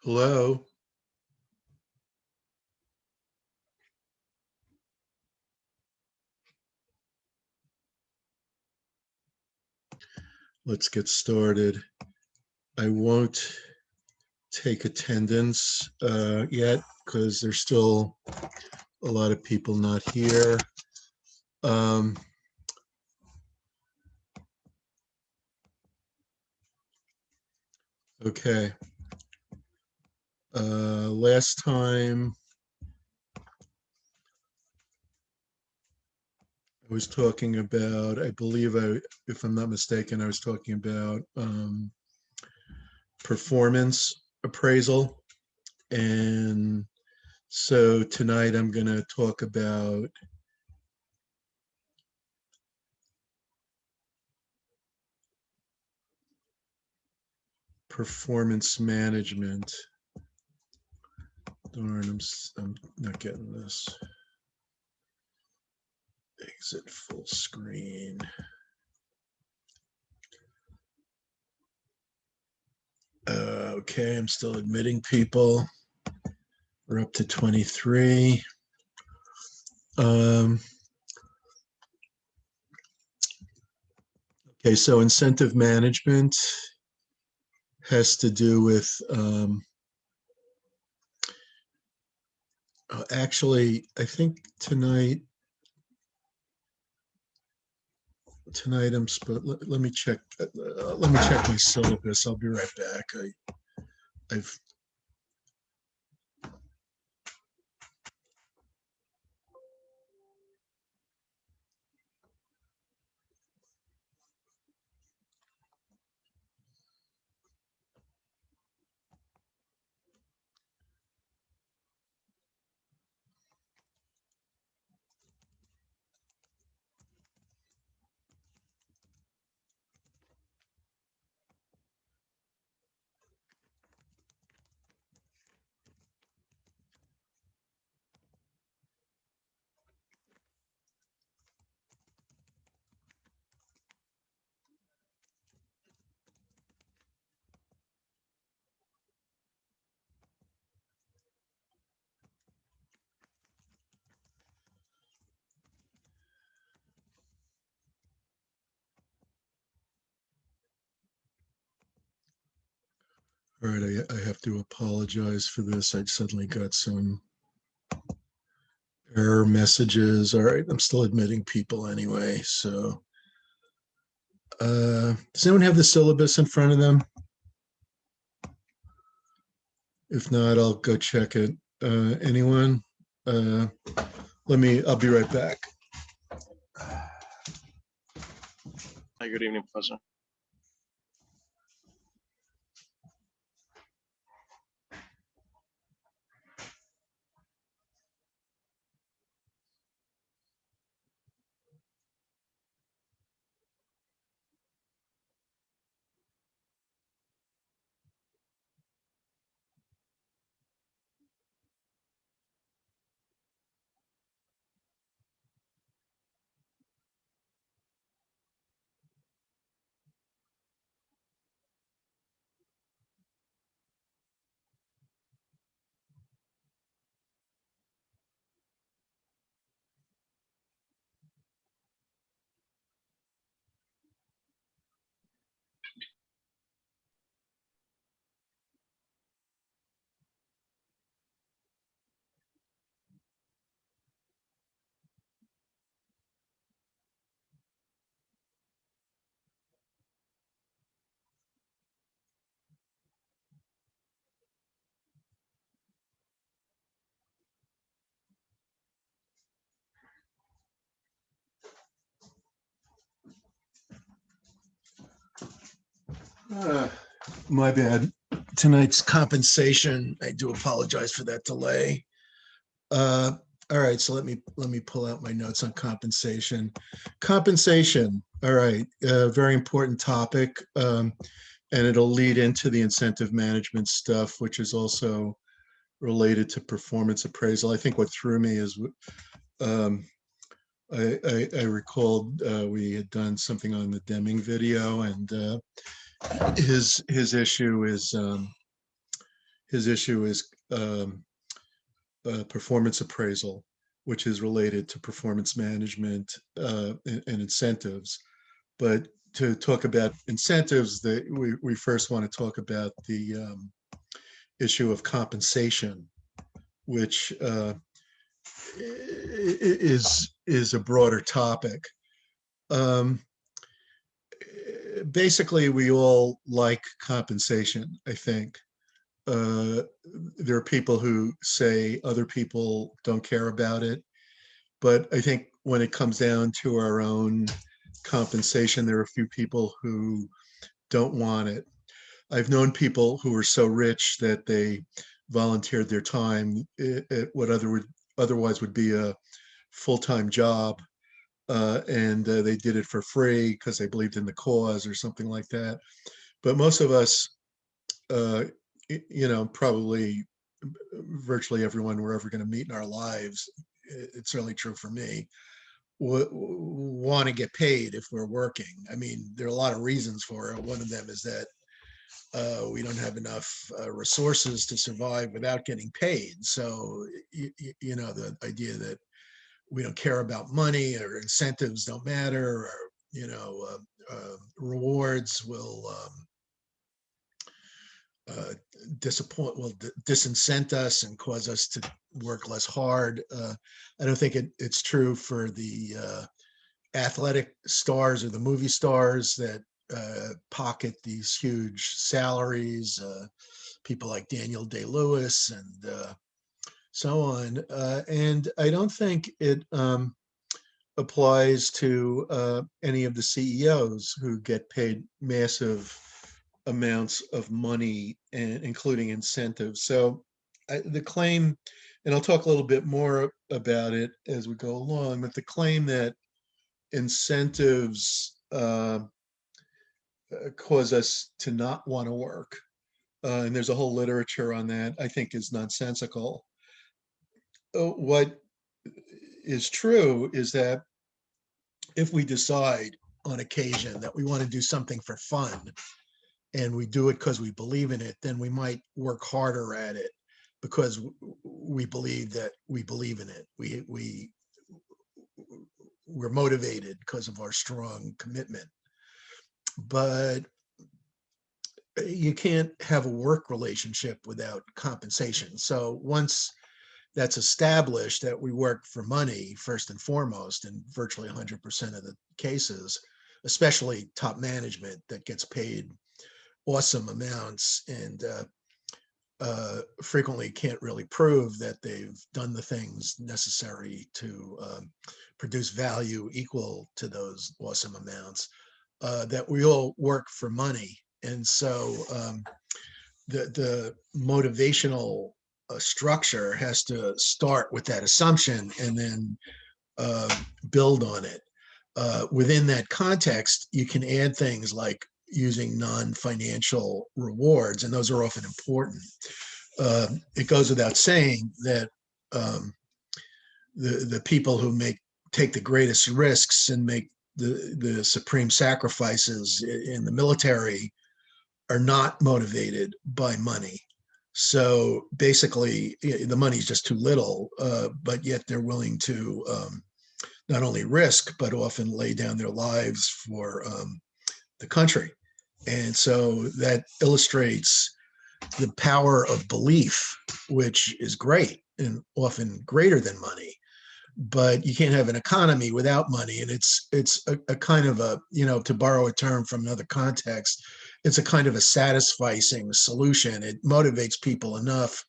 Hello. Let's get started. I won't take attendance yet because there's still a lot of people not here. Um, okay. Last time I was talking about, if I'm not mistaken, I was talking about performance appraisal. And so tonight I'm going to talk about performance management. Darn, I'm not getting this. Exit full screen. Okay, I'm still admitting people. We're up to 23. Okay, so incentive management has to do with, actually, I think tonight I'm supposed, let me check my syllabus. I'll be right back. I've all right. I have to apologize for this. I suddenly got some error messages. All right, I'm still admitting people anyway. So, does anyone have the syllabus in front of them? If not, I'll go check it. Anyone? Uh, I'll be right back. Hi, good evening, Professor. My bad. Tonight's compensation. I do apologize for that delay. Uh, all right, so let me pull out my notes on compensation. Compensation. All right, very important topic, and it'll lead into the incentive management stuff, which is also related to performance appraisal. I think what threw me is um, I recalled we had done something on the Deming video, and his issue is his issue is performance appraisal, which is related to performance management and incentives. But to talk about incentives, we first want to talk about the issue of compensation, which is a broader topic. Um, Basically, we all like compensation, I think. There are people who say other people don't care about it, but I think when it comes down to our own compensation, there are a few people who don't want it. I've known people who were so rich that they volunteered their time at what otherwise would be a full-time job, and they did it for free because they believed in the cause or something like that. But most of us, uh, probably virtually everyone we're ever going to meet in our lives, it's certainly true for me, want to get paid if we're working. I mean, there are a lot of reasons for it. One of them is that we don't have enough resources to survive without getting paid. So, the idea that we don't care about money or incentives don't matter, or, rewards will disincent us and cause us to work less hard. I don't think it's true for the athletic stars or the movie stars that pocket these huge salaries, people like Daniel Day-Lewis and so on. And I don't think it applies to any of the CEOs who get paid massive amounts of money, and including incentives. So the claim, and I'll talk a little bit more about it as we go along, but the claim that incentives cause us to not want to work, and there's a whole literature on that, I think is nonsensical. What is true is that if we decide on occasion that we want to do something for fun, and we do it because we believe in it, then we might work harder at it because we believe that we believe in it. We're motivated because of our strong commitment. But you can't have a work relationship without compensation. So once that's established that we work for money first and foremost in virtually 100% of the cases, especially top management that gets paid awesome amounts and frequently can't really prove that they've done the things necessary to produce value equal to those awesome amounts, that we all work for money. And so the motivational structure has to start with that assumption and then build on it. Within that context, you can add things like using non-financial rewards, and those are often important. It goes without saying that the people who take the greatest risks and make the supreme sacrifices in the military are not motivated by money. So basically, the money's just too little, but yet they're willing to not only risk, but often lay down their lives for the country. And so that illustrates the power of belief, which is great and often greater than money. But you can't have an economy without money. And it's a kind of a, to borrow a term from another context, it's a kind of a satisficing solution. It motivates people enough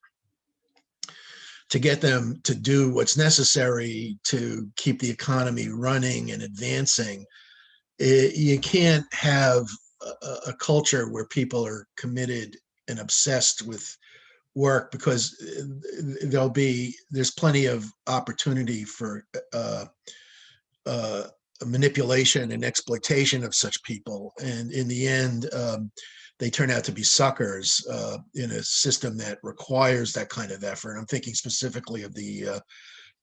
to get them to do what's necessary to keep the economy running and advancing. You can't have a culture where people are committed and obsessed with work, because there's plenty of opportunity for manipulation and exploitation of such people, and in the end they turn out to be suckers in a system that requires that kind of effort. I'm thinking specifically of the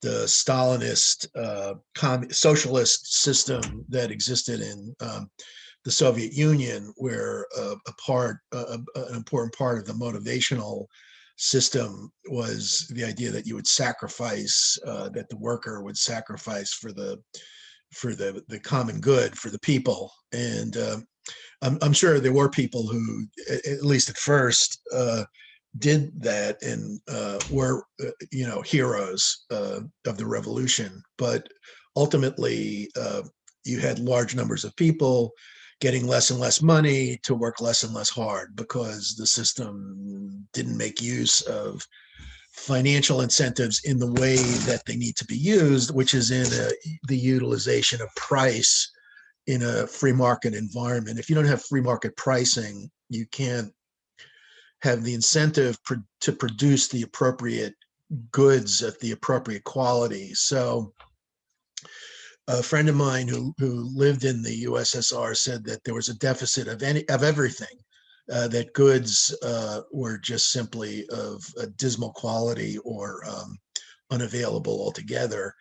Stalinist socialist system that existed in the Soviet Union, where an important part of the motivational system was the idea that you would sacrifice, that the worker would sacrifice for the common good, for the people. And I'm sure there were people who, at least at first, did that and were, heroes of the revolution. But ultimately, you had large numbers of people getting less and less money to work less and less hard because the system didn't make use of financial incentives in the way that they need to be used, which is in the utilization of price in a free market environment. If you don't have free market pricing, you can't have the incentive to produce the appropriate goods at the appropriate quality. So a friend of mine who lived in the USSR said that there was a deficit of everything, that goods were just simply of a dismal quality or unavailable altogether,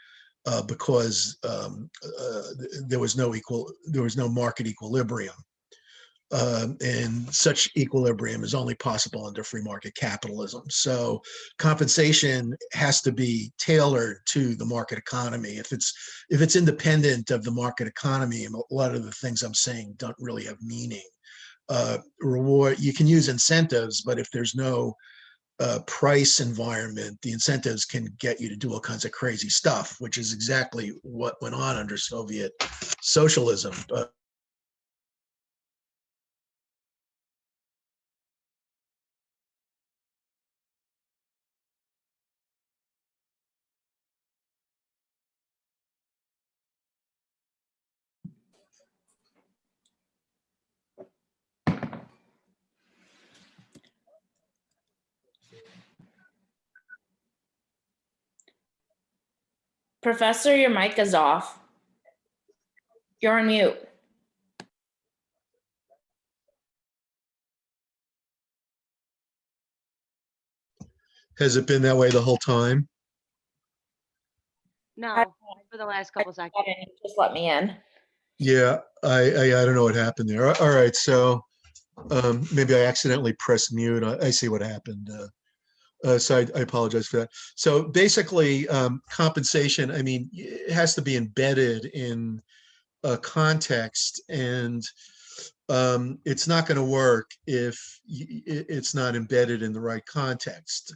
because there was no market equilibrium. And such equilibrium is only possible under free market capitalism. So compensation has to be tailored to the market economy. If it's independent of the market economy, and a lot of the things I'm saying don't really have meaning. Reward, you can use incentives, but if there's no price environment, the incentives can get you to do all kinds of crazy stuff, which is exactly what went on under Soviet socialism. Professor, your mic is off. You're on mute. Has it been that way the whole time? No, for the last couple seconds. Just let me in. Yeah, I don't know what happened there. All right, so maybe I accidentally pressed mute. I see what happened. So I apologize for that. So basically, compensation, I mean, it has to be embedded in a context, and it's not going to work if it's not embedded in the right context.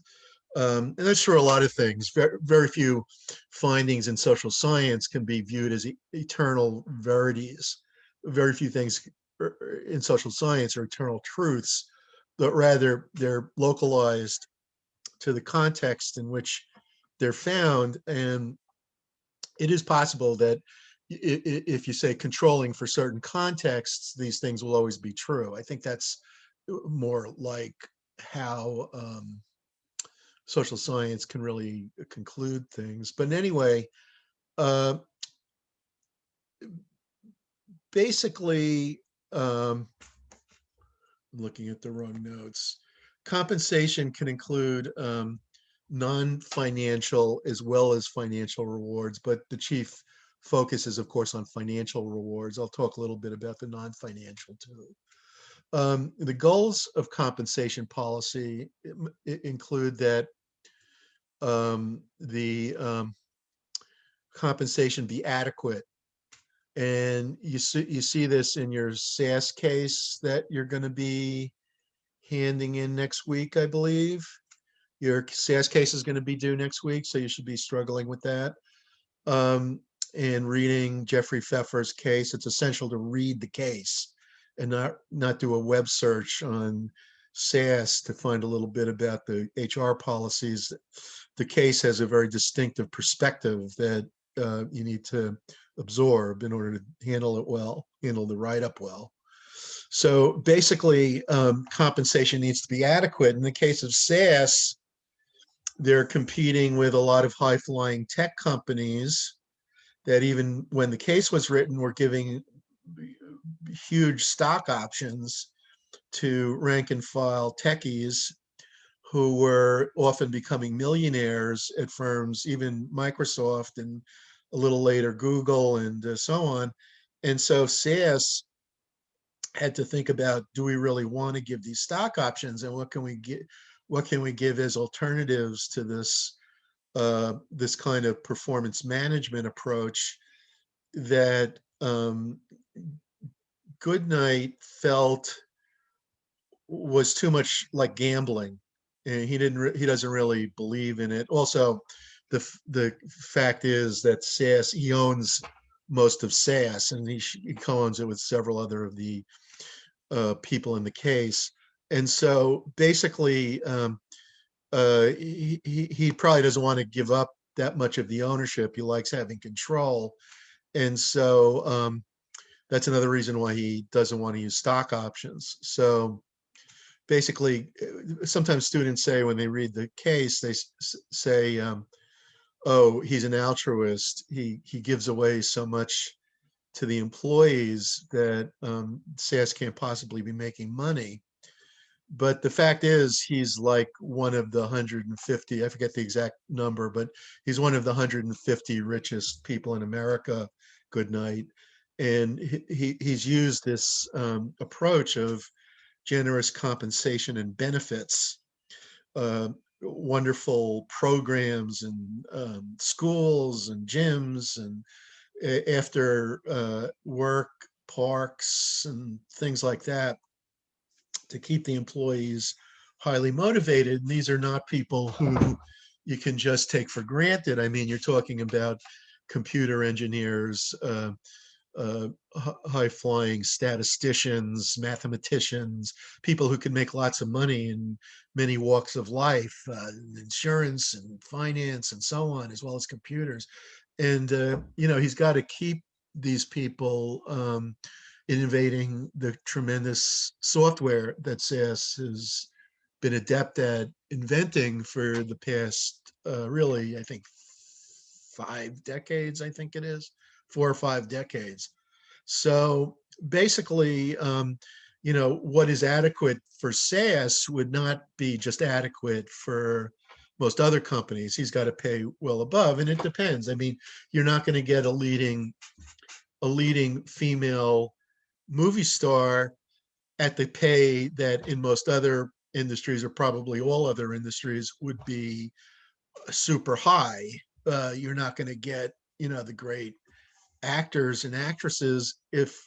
And that's for a lot of things. Very few findings in social science can be viewed as eternal verities. Very few things in social science are eternal truths, but rather they're localized to the context in which they're found. And it is possible that if you say controlling for certain contexts, these things will always be true. I think that's more like how social science can really conclude things. But anyway, basically, I'm looking at the wrong notes. Compensation can include non-financial as well as financial rewards, but the chief focus is, of course, on financial rewards. I'll talk a little bit about the non-financial too. The goals of compensation policy include that the compensation be adequate. And you see this in your SAS case that you're going to be handing in next week, I believe. Your SAS case is going to be due next week, so you should be struggling with that. And reading Jeffrey Pfeffer's case, it's essential to read the case and not do a web search on SAS to find a little bit about the HR policies. The case has a very distinctive perspective that you need to absorb in order to handle it well, handle the write-up well. So basically, compensation needs to be adequate. In the case of SAS, they're competing with a lot of high-flying tech companies that even when the case was written were giving huge stock options to rank and file techies who were often becoming millionaires at firms, even Microsoft and a little later Google and so on. And so SAS had to think about, do we really want to give these stock options, and what can we get? what can we give as alternatives to this kind of performance management approach that Goodnight felt was too much like gambling, and he doesn't really believe in it. Also, the fact is that SAS, he owns most of SAS, and he co-owns it with several other of the people in the case. And so basically, he probably doesn't want to give up that much of the ownership. He likes having control. And so that's another reason why he doesn't want to use stock options. So basically, sometimes students say when they read the case, they say, oh, he's an altruist. He gives away so much to the employees that SAS can't possibly be making money. But the fact is, he's like one of the 150, I forget the exact number, but he's one of the 150 richest people in America, Goodnight. And he's used this approach of generous compensation and benefits, wonderful programs and schools and gyms and after work parks and things like that to keep the employees highly motivated. And these are not people who you can just take for granted. I mean, you're talking about computer engineers, high-flying statisticians, mathematicians, people who can make lots of money in many walks of life, insurance and finance and so on, as well as computers. And, he's got to keep these people innovating the tremendous software that SAS has been adept at inventing for the past, really, I think, 5 decades, I think it is, 4 or 5 decades. So basically, what is adequate for SAS would not be just adequate for most other companies. He's got to pay well above, and it depends. I mean, you're not going to get a leading female movie star at the pay that in most other industries, or probably all other industries, would be super high. You're not going to get, the great actors and actresses if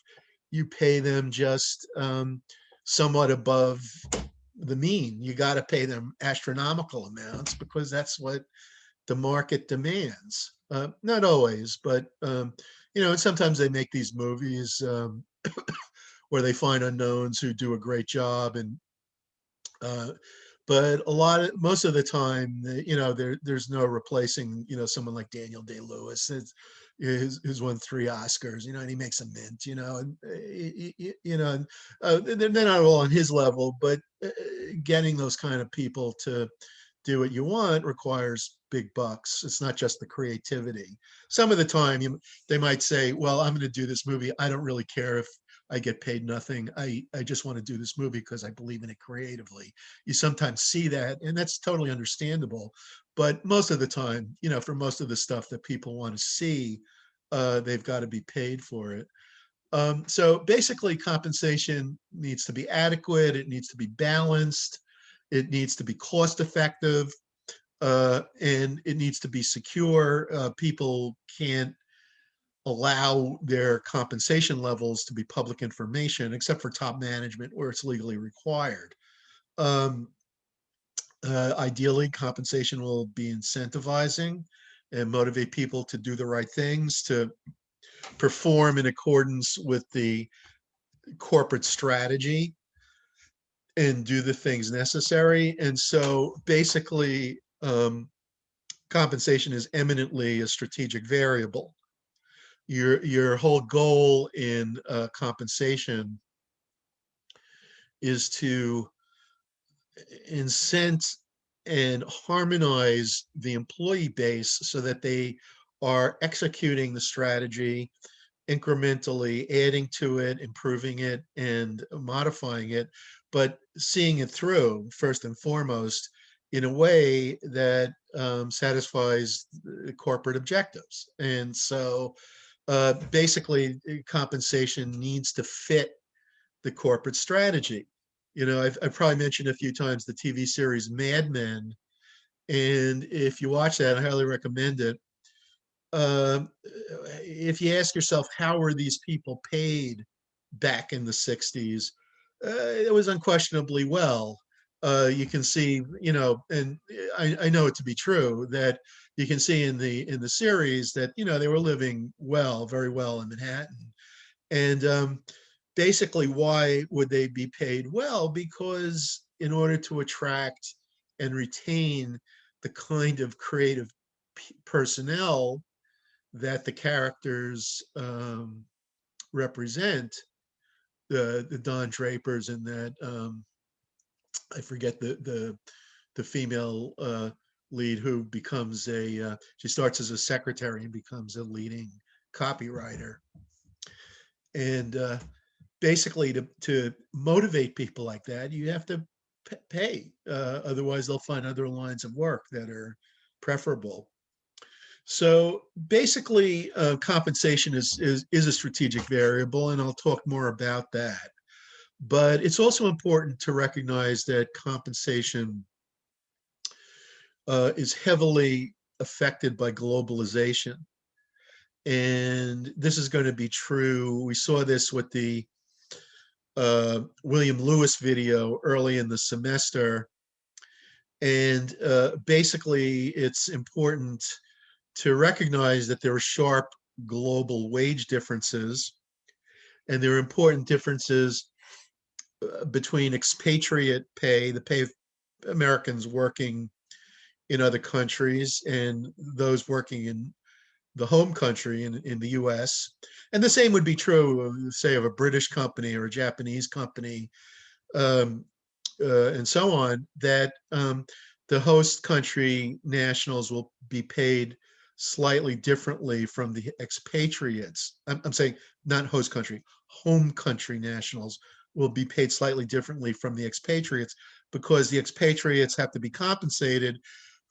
you pay them just somewhat above the mean. You got to pay them astronomical amounts because that's what the market demands. Not always, but and sometimes they make these movies where they find unknowns who do a great job, and but most of the time, there's no replacing, someone like Daniel Day-Lewis, who's won 3 Oscars, and he makes a mint, and they're not all on his level, but getting those kind of people to do what you want requires big bucks. It's not just the creativity. Some of the time they might say, well, I'm going to do this movie. I don't really care if I get paid nothing. I just want to do this movie because I believe in it creatively. You sometimes see that, and that's totally understandable. But most of the time, for most of the stuff that people want to see, they've got to be paid for it. So basically, compensation needs to be adequate. It needs to be balanced. It needs to be cost effective, and it needs to be secure. People can't allow their compensation levels to be public information, except for top management where it's legally required. Ideally, compensation will be incentivizing and motivate people to do the right things, to perform in accordance with the corporate strategy and do the things necessary. And so basically, compensation is eminently a strategic variable. Your whole goal in compensation is to incent and harmonize the employee base so that they are executing the strategy incrementally, adding to it, improving it, and modifying it, but seeing it through first and foremost in a way that satisfies corporate objectives. And so basically, compensation needs to fit the corporate strategy. You know, I've probably mentioned a few times the TV series Mad Men, and if you watch that, I highly recommend it. Um, if you ask yourself, how were these people paid back in the 60s? It was unquestionably well. You can see, you know, and I know it to be true that you can see in the series that, you know, they were living well, very well in Manhattan. And basically, why would they be paid well? Because in order to attract and retain the kind of creative personnel that the characters represent, the Don Drapers and that I forget the female lead who becomes she starts as a secretary and becomes a leading copywriter. And basically, to motivate people like that, you have to pay. Otherwise, they'll find other lines of work that are preferable. So basically, compensation is a strategic variable, and I'll talk more about that. But it's also important to recognize that compensation is heavily affected by globalization. And this is going to be true. We saw this with the William Lewis video early in the semester. And basically, it's important to recognize that there are sharp global wage differences, and there are important differences between expatriate pay, the pay of Americans working in other countries, and those working in the home country in the US. And the same would be true, say, of a British company or a Japanese company, um, and so on, that the host country nationals will be paid slightly differently from the expatriates. I'm saying not host country, home country nationals will be paid slightly differently from the expatriates, because the expatriates have to be compensated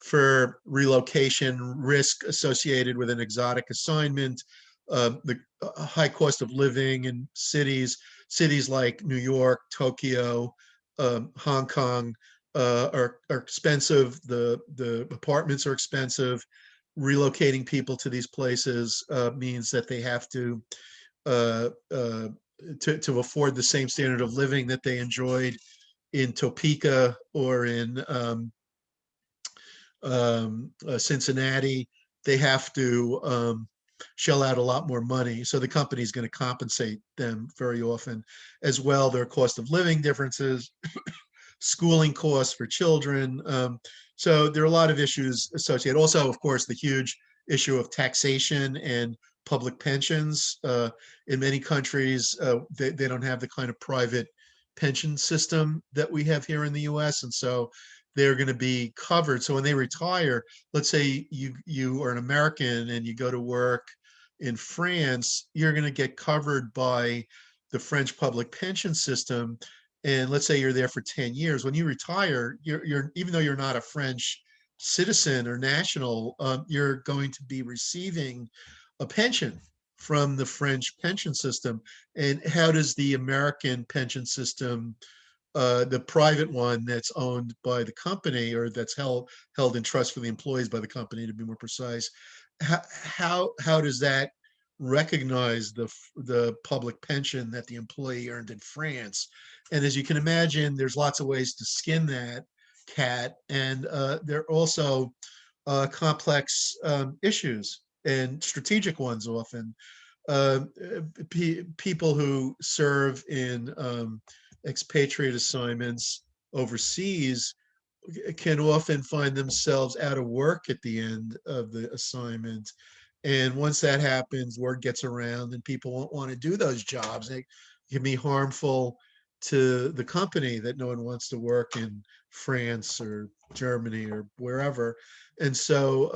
for relocation risk associated with an exotic assignment, the high cost of living in cities like New York, Tokyo, Hong Kong are expensive. The apartments are expensive. Relocating people to these places means that they have uh, uh, to afford the same standard of living that they enjoyed in Topeka or in Cincinnati. They have to shell out a lot more money. So the company is going to compensate them very often. As well, there are cost of living differences, schooling costs for children. So there are a lot of issues associated. Also, of course, the huge issue of taxation and public pensions. In many countries, they don't have the kind of private pension system that we have here in the US. And so they're going to be covered. So when they retire, let's say you are an American and you go to work in France, you're going to get covered by the French public pension system. And let's say you're there for 10 years. When you retire, you're even though you're not a French citizen or national, you're going to be receiving a pension from the French pension system. And how does the American pension system, the private one that's owned by the company or that's held in trust for the employees by the company, to be more precise, how does that recognize the public pension that the employee earned in France? And as you can imagine, there's lots of ways to skin that cat, and there are also complex issues and strategic ones often. People who serve in expatriate assignments overseas can often find themselves out of work at the end of the assignment. And once that happens, word gets around and people won't want to do those jobs. They can be harmful to the company that no one wants to work in France or Germany or wherever. And so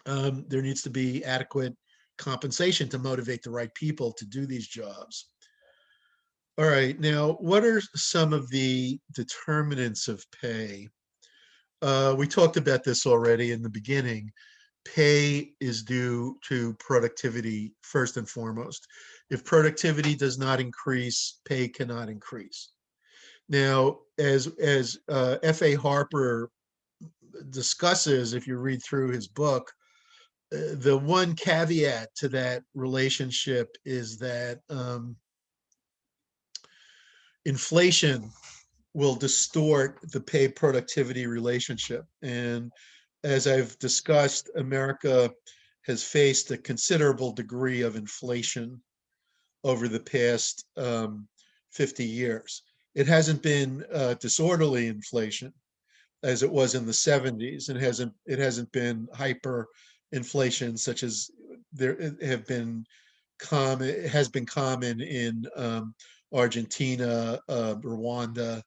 there needs to be adequate compensation to motivate the right people to do these jobs. All right, now, what are some of the determinants of pay? We talked about this already in the beginning. Pay is due to productivity first and foremost. If productivity does not increase, pay cannot increase. Now, as F.A. Harper discusses, if you read through his book, the one caveat to that relationship is that inflation will distort the pay productivity relationship. And as I've discussed, America has faced a considerable degree of inflation over the past 50 years. It hasn't been disorderly inflation as it was in the 70s, and it hasn't been hyper inflation such as there have been common it has been common in Argentina, Rwanda,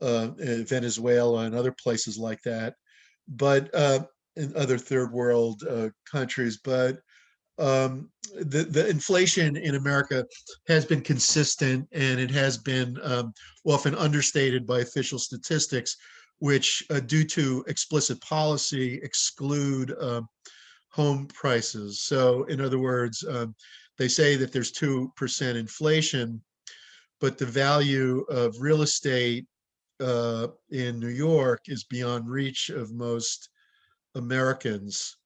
Venezuela, and other places like that, but in other third world countries. But the inflation in America has been consistent, and it has been often understated by official statistics, which, due to explicit policy, exclude home prices. So, in other words, they say that there's 2% inflation, but the value of real estate in New York is beyond reach of most Americans.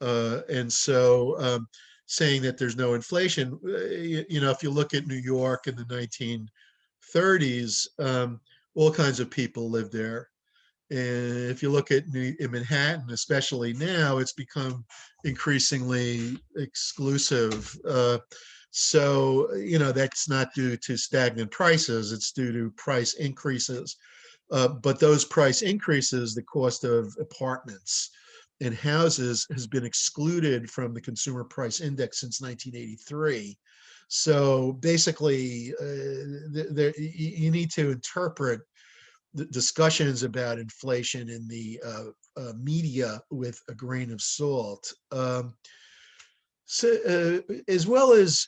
And so saying that there's no inflation, if you look at New York in the 1930s, all kinds of people lived there. And if you look at in Manhattan, especially now, it's become increasingly exclusive. So, that's not due to stagnant prices, it's due to price increases. But those price increases, the cost of apartments and houses has been excluded from the Consumer Price Index since 1983. So basically, you need to interpret the discussions about inflation in the media with a grain of salt. As well as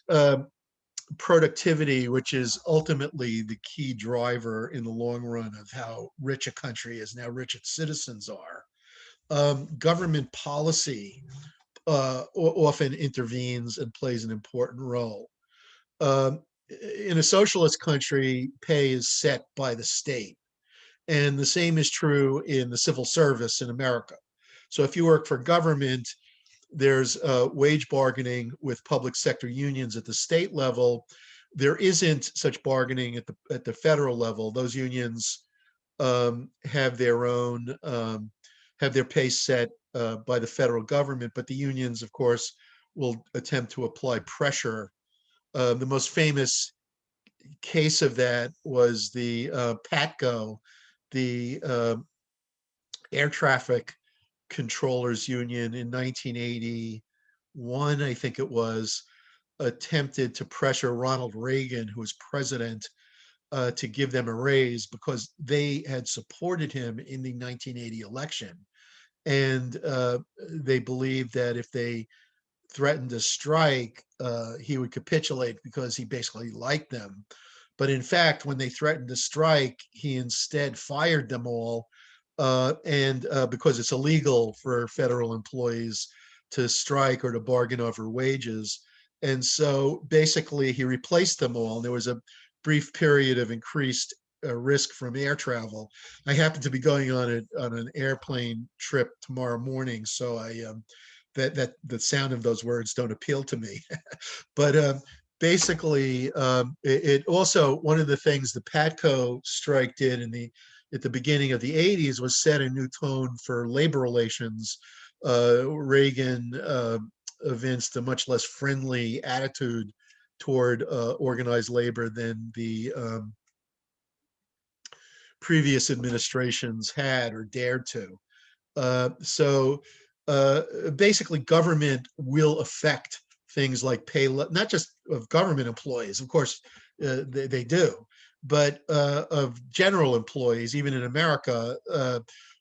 productivity, which is ultimately the key driver in the long run of how rich a country is, and how rich its citizens are. Government policy often intervenes and plays an important role. In a socialist country, pay is set by the state. And the same is true in the civil service in America. So if you work for government, there's wage bargaining with public sector unions at the state level. There isn't such bargaining at the federal level. Those unions have their pay set by the federal government, but the unions, of course, will attempt to apply pressure. The most famous case of that was the PATCO, the air traffic controllers union in 1981, I think it was, attempted to pressure Ronald Reagan, who was president, to give them a raise because they had supported him in the 1980 election. And they believed that if they threatened to strike, he would capitulate because he basically liked them. But in fact, when they threatened to strike, he instead fired them all. And because it's illegal for federal employees to strike or to bargain over wages. And so basically, he replaced them all. And there was a brief period of increased risk from air travel. I happen to be going on an airplane trip tomorrow morning, so that the sound of those words don't appeal to me. But basically, it also, one of the things the PATCO strike did at the beginning of the 80s was set a new tone for labor relations. Reagan evinced a much less friendly attitude toward organized labor than the previous administrations had or dared to. So basically, government will affect things like pay, not just of government employees, of course, they do, but of general employees, even in America.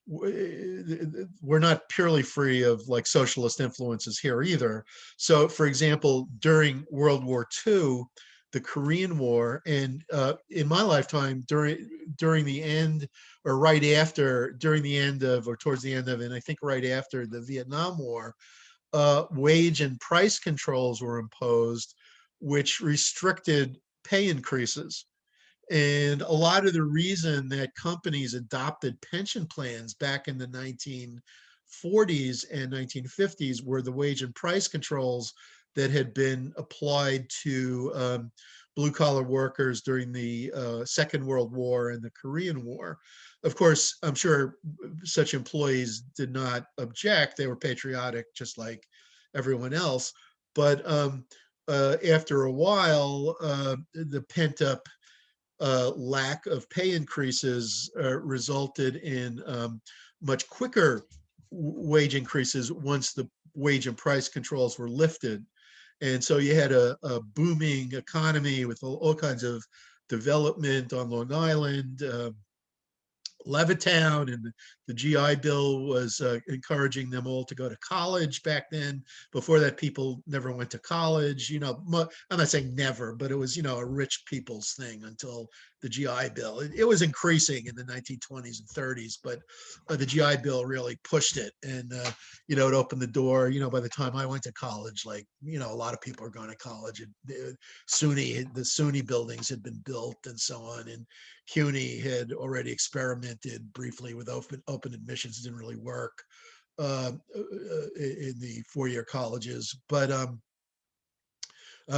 We're not purely free of like socialist influences here either. So, for example, during World War II, the Korean War, and in my lifetime, during the end or right after, during the end of, or towards the end of, and I think right after the Vietnam War, wage and price controls were imposed, which restricted pay increases. And a lot of the reason that companies adopted pension plans back in the 1940s and 1950s were the wage and price controls that had been applied to blue collar workers during the Second World War and the Korean War. Of course, I'm sure such employees did not object. They were patriotic, just like everyone else. But after a while, the pent up lack of pay increases resulted in much quicker wage increases once the wage and price controls were lifted. And so you had a booming economy with all kinds of development on Long Island, Levittown, and the GI Bill was encouraging them all to go to college back then. Before that, people never went to college. I'm not saying never, but it was, a rich people's thing until the GI Bill. It was increasing in the 1920s and 30s, but the GI Bill really pushed it. And, it opened the door. By the time I went to college, a lot of people are going to college. The SUNY buildings had been built and so on. And CUNY had already experimented briefly with open admissions. It didn't really work in the four-year colleges, but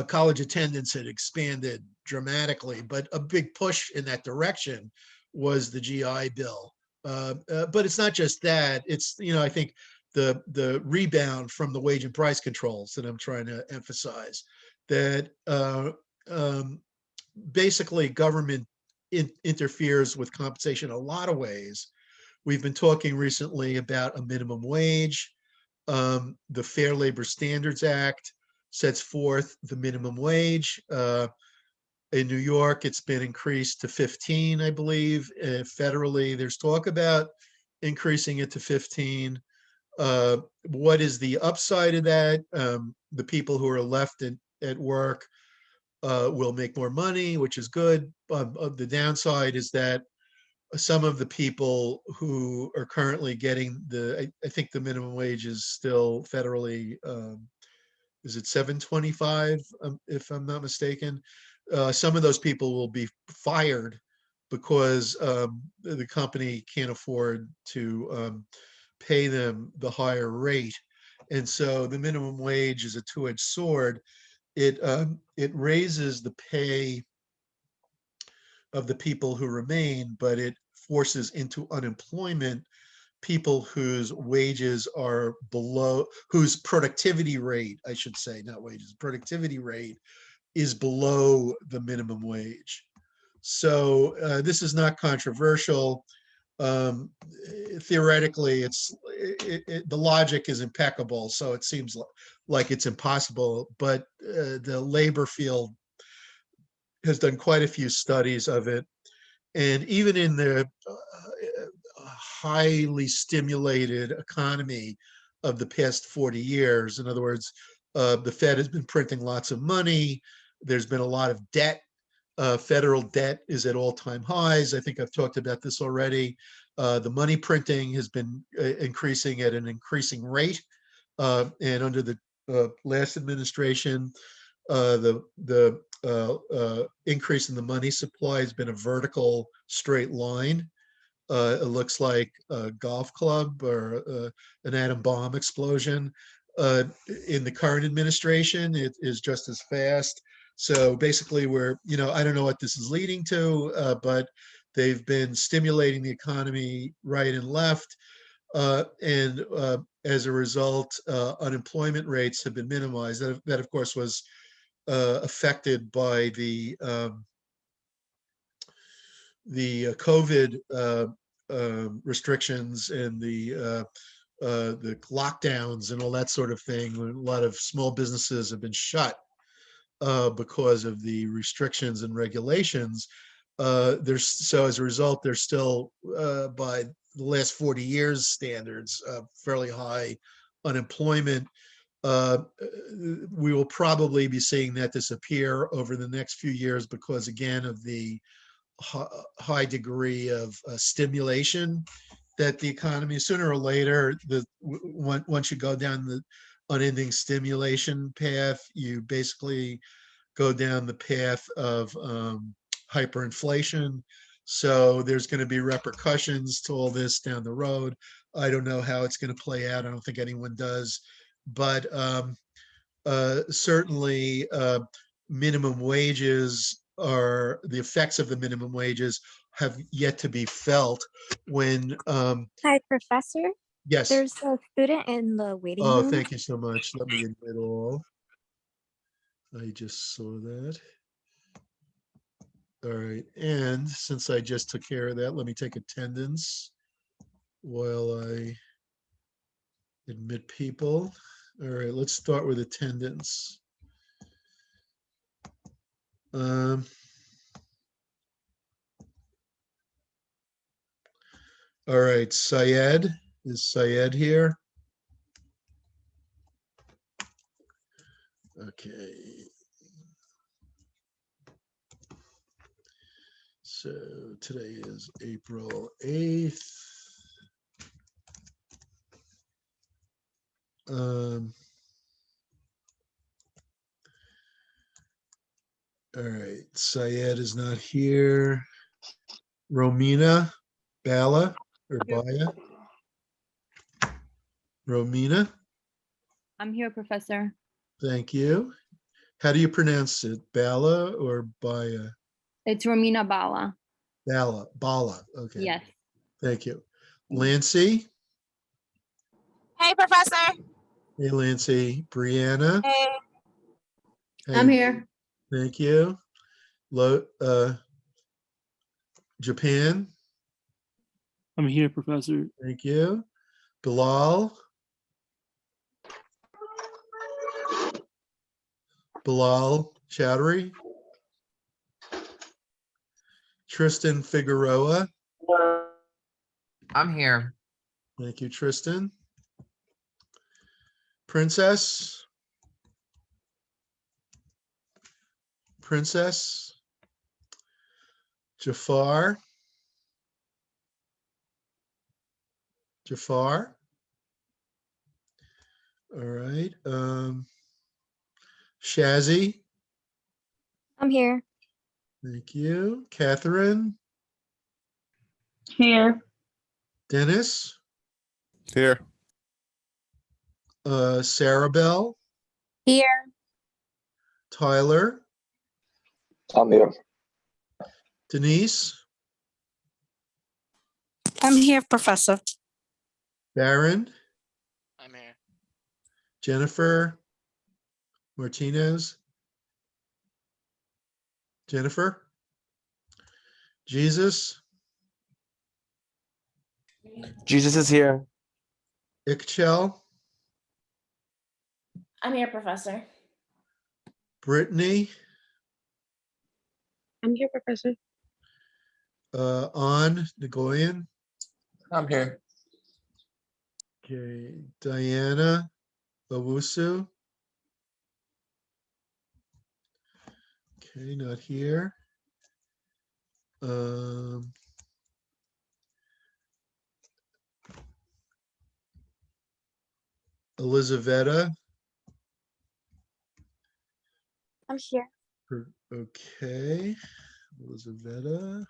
college attendance had expanded dramatically. But a big push in that direction was the GI Bill. But it's not just that. It's, I think the rebound from the wage and price controls that I'm trying to emphasize, that basically government interferes with compensation in a lot of ways. We've been talking recently about a minimum wage. The Fair Labor Standards Act sets forth the minimum wage. In New York, it's been increased to 15, I believe. Federally, there's talk about increasing it to 15. What is the upside of that? The people who are left at work will make more money, which is good. The downside is that some of the people who are currently getting I think the minimum wage is still federally, is it 7.25, if I'm not mistaken? Some of those people will be fired because the company can't afford to pay them the higher rate. And so the minimum wage is a two-edged sword. It raises the pay of the people who remain, but it forces into unemployment people whose wages are below, whose productivity rate, I should say, not wages, productivity rate is below the minimum wage. So this is not controversial. Theoretically, the logic is impeccable, so it seems like it's impossible, but the labor field has done quite a few studies of it. And even in the highly stimulated economy of the past 40 years, in other words, the Fed has been printing lots of money. There's been a lot of debt. Federal debt is at all-time highs. I think I've talked about this already. The money printing has been increasing at an increasing rate. And under the last administration, the increase in the money supply has been a vertical straight line. It looks like a golf club or an atom bomb explosion. In the current administration, it is just as fast. So basically, I don't know what this is leading to, but they've been stimulating the economy right and left. And as a result, unemployment rates have been minimized. That of course, was affected by the COVID restrictions and the lockdowns and all that sort of thing. A lot of small businesses have been shut because of the restrictions and regulations. So as a result, there's still, by the last 40 years standards, fairly high unemployment. We will probably be seeing that disappear over the next few years because, again, of the high degree of stimulation that the economy, sooner or later, once you go down the unending stimulation path, you basically go down the path of hyperinflation. So there's going to be repercussions to all this down the road. I don't know how it's going to play out. I don't think anyone does. But certainly minimum wages are the effects of the minimum wages have yet to be felt when Hi, Professor. yes. There's a student in the waiting Oh, room. thank you so much. Let me admit all. I just saw that. All right, and since I just took care of that, let me take attendance while I admit people. All right, let's start with attendance. Um, all right, Syed, is Syed here? Okay. So today is April 8th. All right, Syed is not here. Romina Bala or Baya? Romina, I'm here, Professor. thank you. How do you pronounce it? Bala or Baya? It's Romina Bala. Bala, okay. Yes. Thank you. Lancy? Hey, Professor. Hey, Lancy. Brianna? Hey. I'm Hey, here. thank you. Japan? I'm here, Professor. Thank you. Bilal? Bilal Chowdhury? Tristan Figueroa? I'm here. Thank you, Tristan. Princess? Jafar? All right. Shazzy? I'm here. Thank you. Catherine? Here. Dennis? Here. Sarah Bell? Here. Tyler? I'm here. Denise? I'm here, Professor. Baron? I'm here. Jennifer Martinez? Jennifer? Jesus? Jesus is here. Ichel? I'm here, Professor. Brittany? I'm here, Professor. An Nagoyan? I'm here. Okay. Diana Owusu? Okay, not here. Elizaveta? I'm here. Okay. Elizaveta.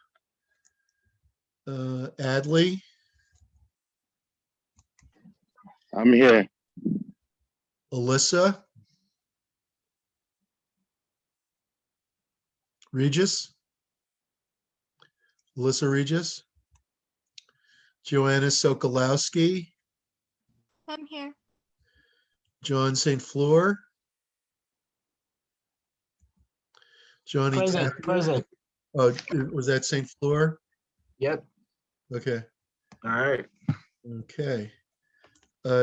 Adley? I'm here. Alyssa? Regis? Alyssa Regis? Joanna Sokolowski? I'm here. John St. Fleur? Johnny Present, Tapia? present. Oh, was that St. Fleur? Yep. Okay, All right. okay.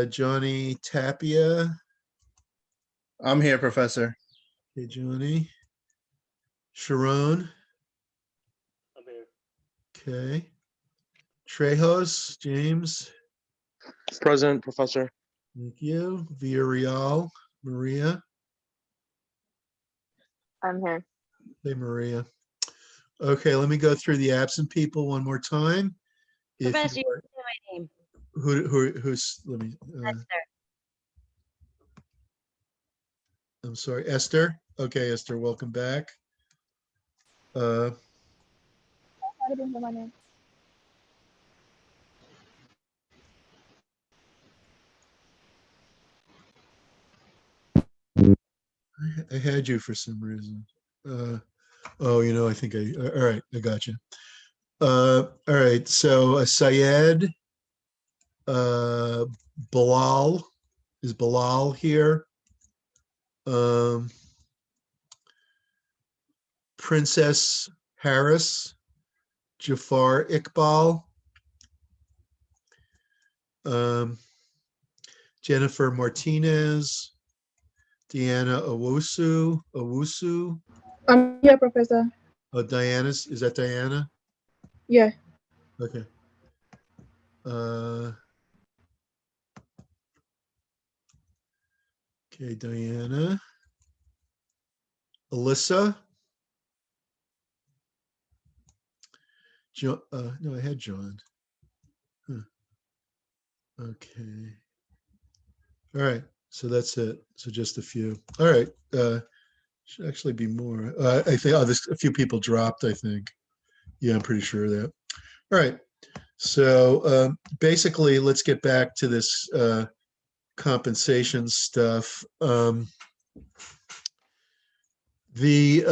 Johnny Tapia? I'm here, Professor. Hey, Johnny. Sharon? I'm here. Okay. Trejos, James? Present, Professor. Thank you. Villarreal, Maria? I'm here. Hey, Maria. Okay, let me go through the absent people one more time. If Professor, you you are- say my name. who's, let me, Esther. I'm sorry, Esther? Okay, Esther, welcome back. I had you for some reason. Oh, I think all right, I got you. All right, so Syed, uh, Bilal, is Bilal here? Um, Princess Harris, Jafar Iqbal, um, Jennifer Martinez, Deanna Owusu. I'm here, Professor. Oh, is that Diana? Yeah. Okay. Okay, Diana. Alyssa. No, I had John. Huh. Okay. All right. So that's it. So just a few. All right. Should actually be more. I think there's a few people dropped, I think. Yeah, I'm pretty sure of that. All right. So basically, let's get back to this compensation stuff. The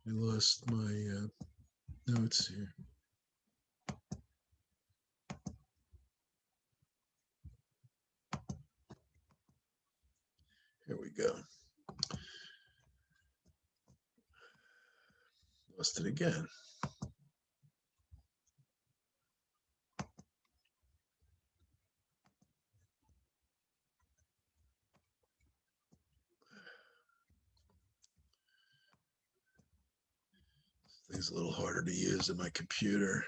I lost my notes here. Here we go. Lost it again. Thing's a little harder to use than my computer.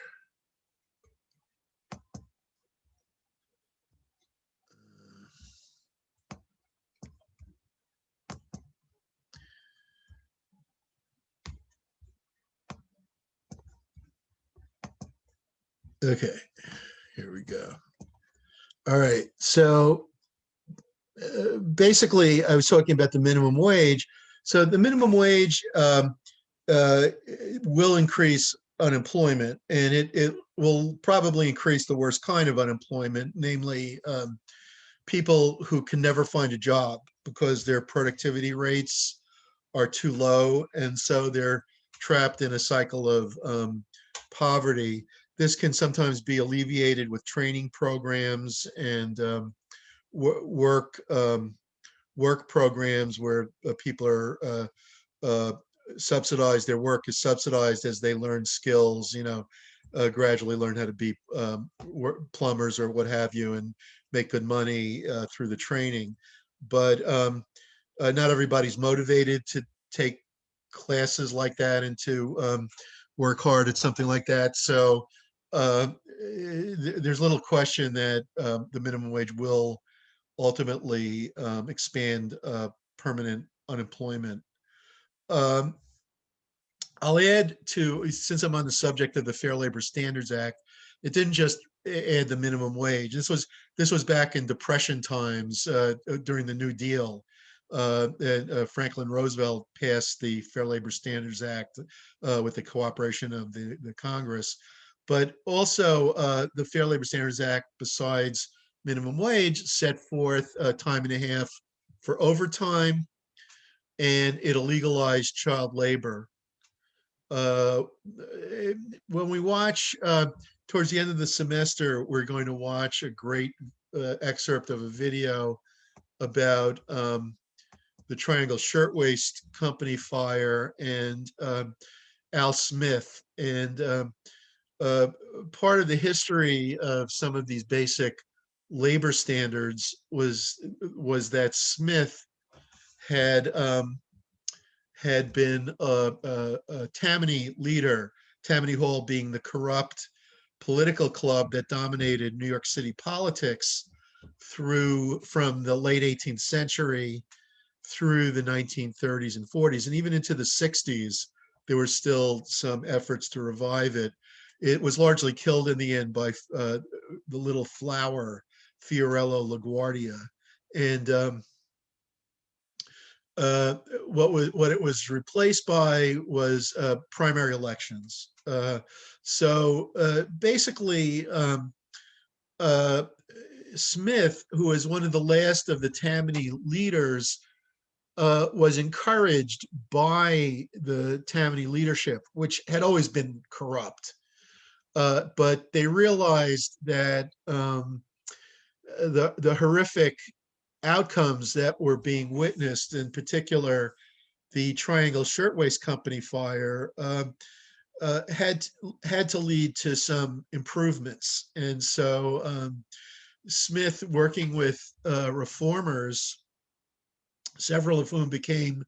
Okay, here we go. All right, so basically, I was talking about the minimum wage. So the minimum wage will increase unemployment, and it will probably increase the worst kind of unemployment, namely people who can never find a job because their productivity rates are too low, and so they're trapped in a cycle of poverty. This can sometimes be alleviated with training programs and work programs where people are subsidized. Their work is subsidized as they learn skills. Gradually learn how to be plumbers or what have you, and make good money through the training. But not everybody's motivated to take classes like that and to work hard at something like that. So there's little question that the minimum wage will ultimately expand permanent unemployment. Um, I'll add to, since I'm on the subject of the Fair Labor Standards Act, it didn't just add the minimum wage. This was back in Depression times during the New Deal. Franklin Roosevelt passed the Fair Labor Standards Act with the cooperation of the Congress. But also the Fair Labor Standards Act, besides minimum wage, set forth time and a half for overtime, and it legalized child labor. When we watch towards the end of the semester, we're going to watch a great excerpt of a video about the Triangle Shirtwaist Company fire and Al Smith. And part of the history of some of these basic labor standards was that Smith had been a Tammany leader, Tammany Hall being the corrupt political club that dominated New York City politics from the late 18th century through the 1930s and 40s, and even into the 60s, there were still some efforts to revive it. It was largely killed in the end by the Little Flower Fiorello LaGuardia. And what it was replaced by was primary elections. Basically, Smith, who was one of the last of the Tammany leaders, was encouraged by the Tammany leadership, which had always been corrupt. But they realized that the horrific outcomes that were being witnessed, in particular the Triangle Shirtwaist Company fire, had to lead to some improvements. And so Smith, working with reformers, several of whom became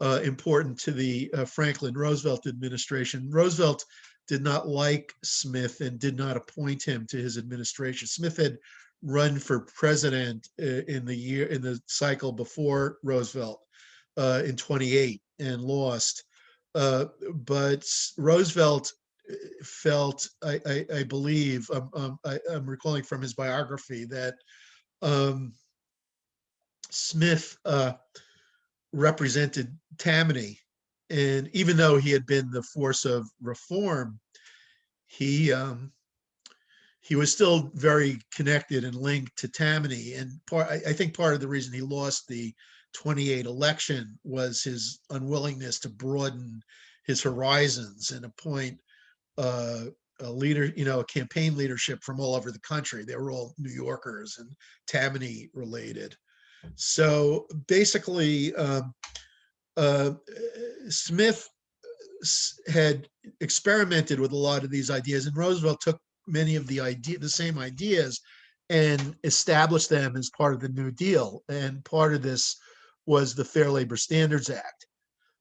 important to the Franklin Roosevelt administration. Roosevelt did not like Smith and did not appoint him to his administration. Smith had run for president in the cycle before Roosevelt in 28 and lost. But Roosevelt felt, I believe, I'm recalling from his biography, that Smith represented Tammany, and even though he had been the force of reform, he was still very connected and linked to Tammany. And I think part of the reason he lost the 28 election was his unwillingness to broaden his horizons and appoint a leader, a campaign leadership from all over the country. They were all New Yorkers and Tammany related. So basically, Smith had experimented with a lot of these ideas, and Roosevelt took many of the same ideas and established them as part of the New Deal. And part of this was the Fair Labor Standards Act.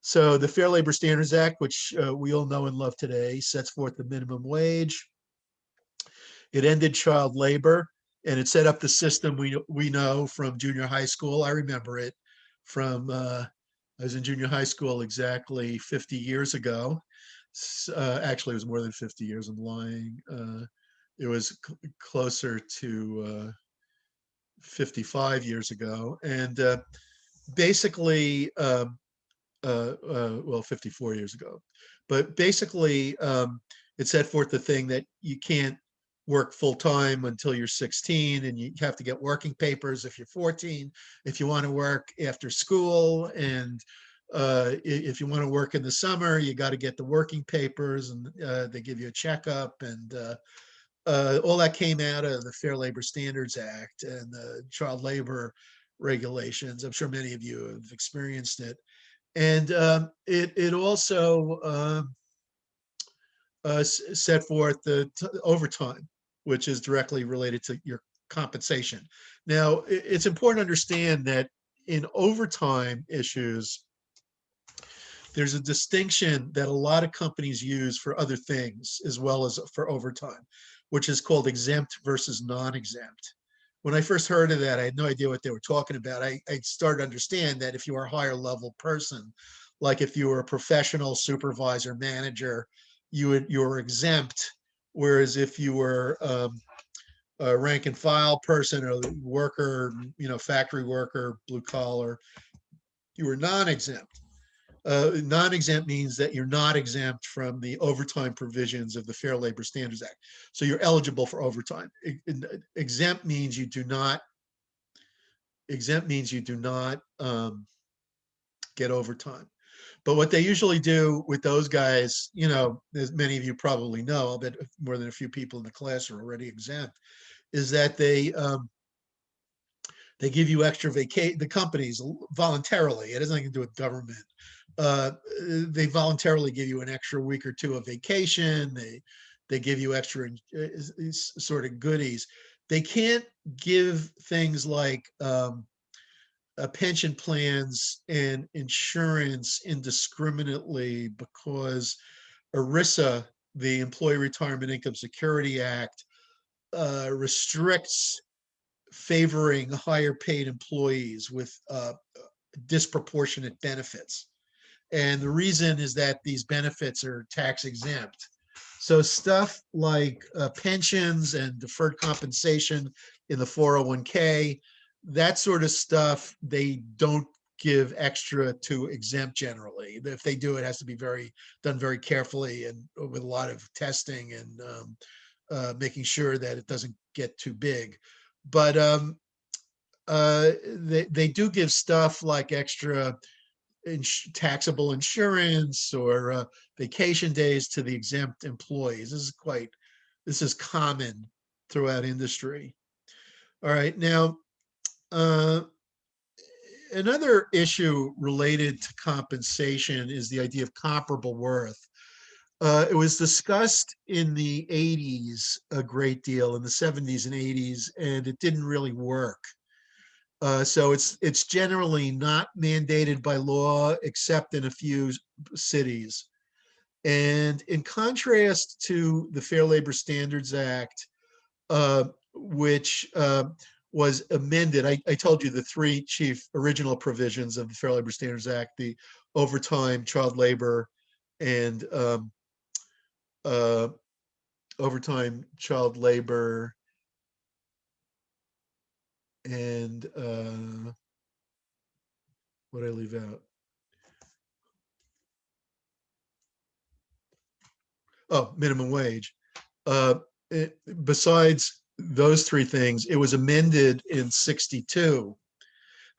So the Fair Labor Standards Act, which we all know and love today, sets forth the minimum wage. It ended child labor, and it set up the system we know from junior high school. I remember it from, I was in junior high school exactly 50 years ago. Actually, it was more than 50 years, I'm lying. It was closer to 55 years ago. And basically, well, 54 years ago. But basically, it set forth the thing that you can't work full time until you're 16, and you have to get working papers if you're 14. If you want to work after school, and if you want to work in the summer, you got to get the working papers, and they give you a checkup. And all that came out of the Fair Labor Standards Act and the child labor regulations. I'm sure many of you have experienced it. And it also set forth the overtime, which is directly related to your compensation. Now, it's important to understand that in overtime issues, there's a distinction that a lot of companies use for other things as well as for overtime, which is called exempt versus non-exempt. When I first heard of that, I had no idea what they were talking about. I started to understand that if you are a higher level person, like if you were a professional supervisor, manager, you were exempt. Whereas if you were a rank and file person or worker, factory worker, blue collar, you were non-exempt. Non-exempt means that you're not exempt from the overtime provisions of the Fair Labor Standards Act. So you're eligible for overtime. Exempt means you do not get overtime. But what they usually do with those guys, as many of you probably know, I'll bet more than a few people in the class are already exempt, is that they give you extra vacation. The companies voluntarily, it has nothing to do with government. They voluntarily give you an extra week or two of vacation. They give you extra sort of goodies. They can't give things like pension plans and insurance indiscriminately, because ERISA, the Employee Retirement Income Security Act, restricts favoring higher paid employees with disproportionate benefits. And the reason is that these benefits are tax exempt. So stuff like pensions and deferred compensation in the 401k, that sort of stuff, they don't give extra to exempt generally. If they do, it has to be done very carefully and with a lot of testing and making sure that it doesn't get too big. But they do give stuff like extra taxable insurance or vacation days to the exempt employees. This is common throughout industry. All right, now another issue related to compensation is the idea of comparable worth. It was discussed in the 80s a great deal, in the 70s and 80s, and it didn't really work. So it's generally not mandated by law, except in a few cities. And in contrast to the Fair Labor Standards Act, which was amended, I told you the three chief original provisions of the Fair Labor Standards Act: the overtime, child labor, and overtime, child labor, and what did I leave out? Oh, minimum wage. Besides those three things, it was amended in 62.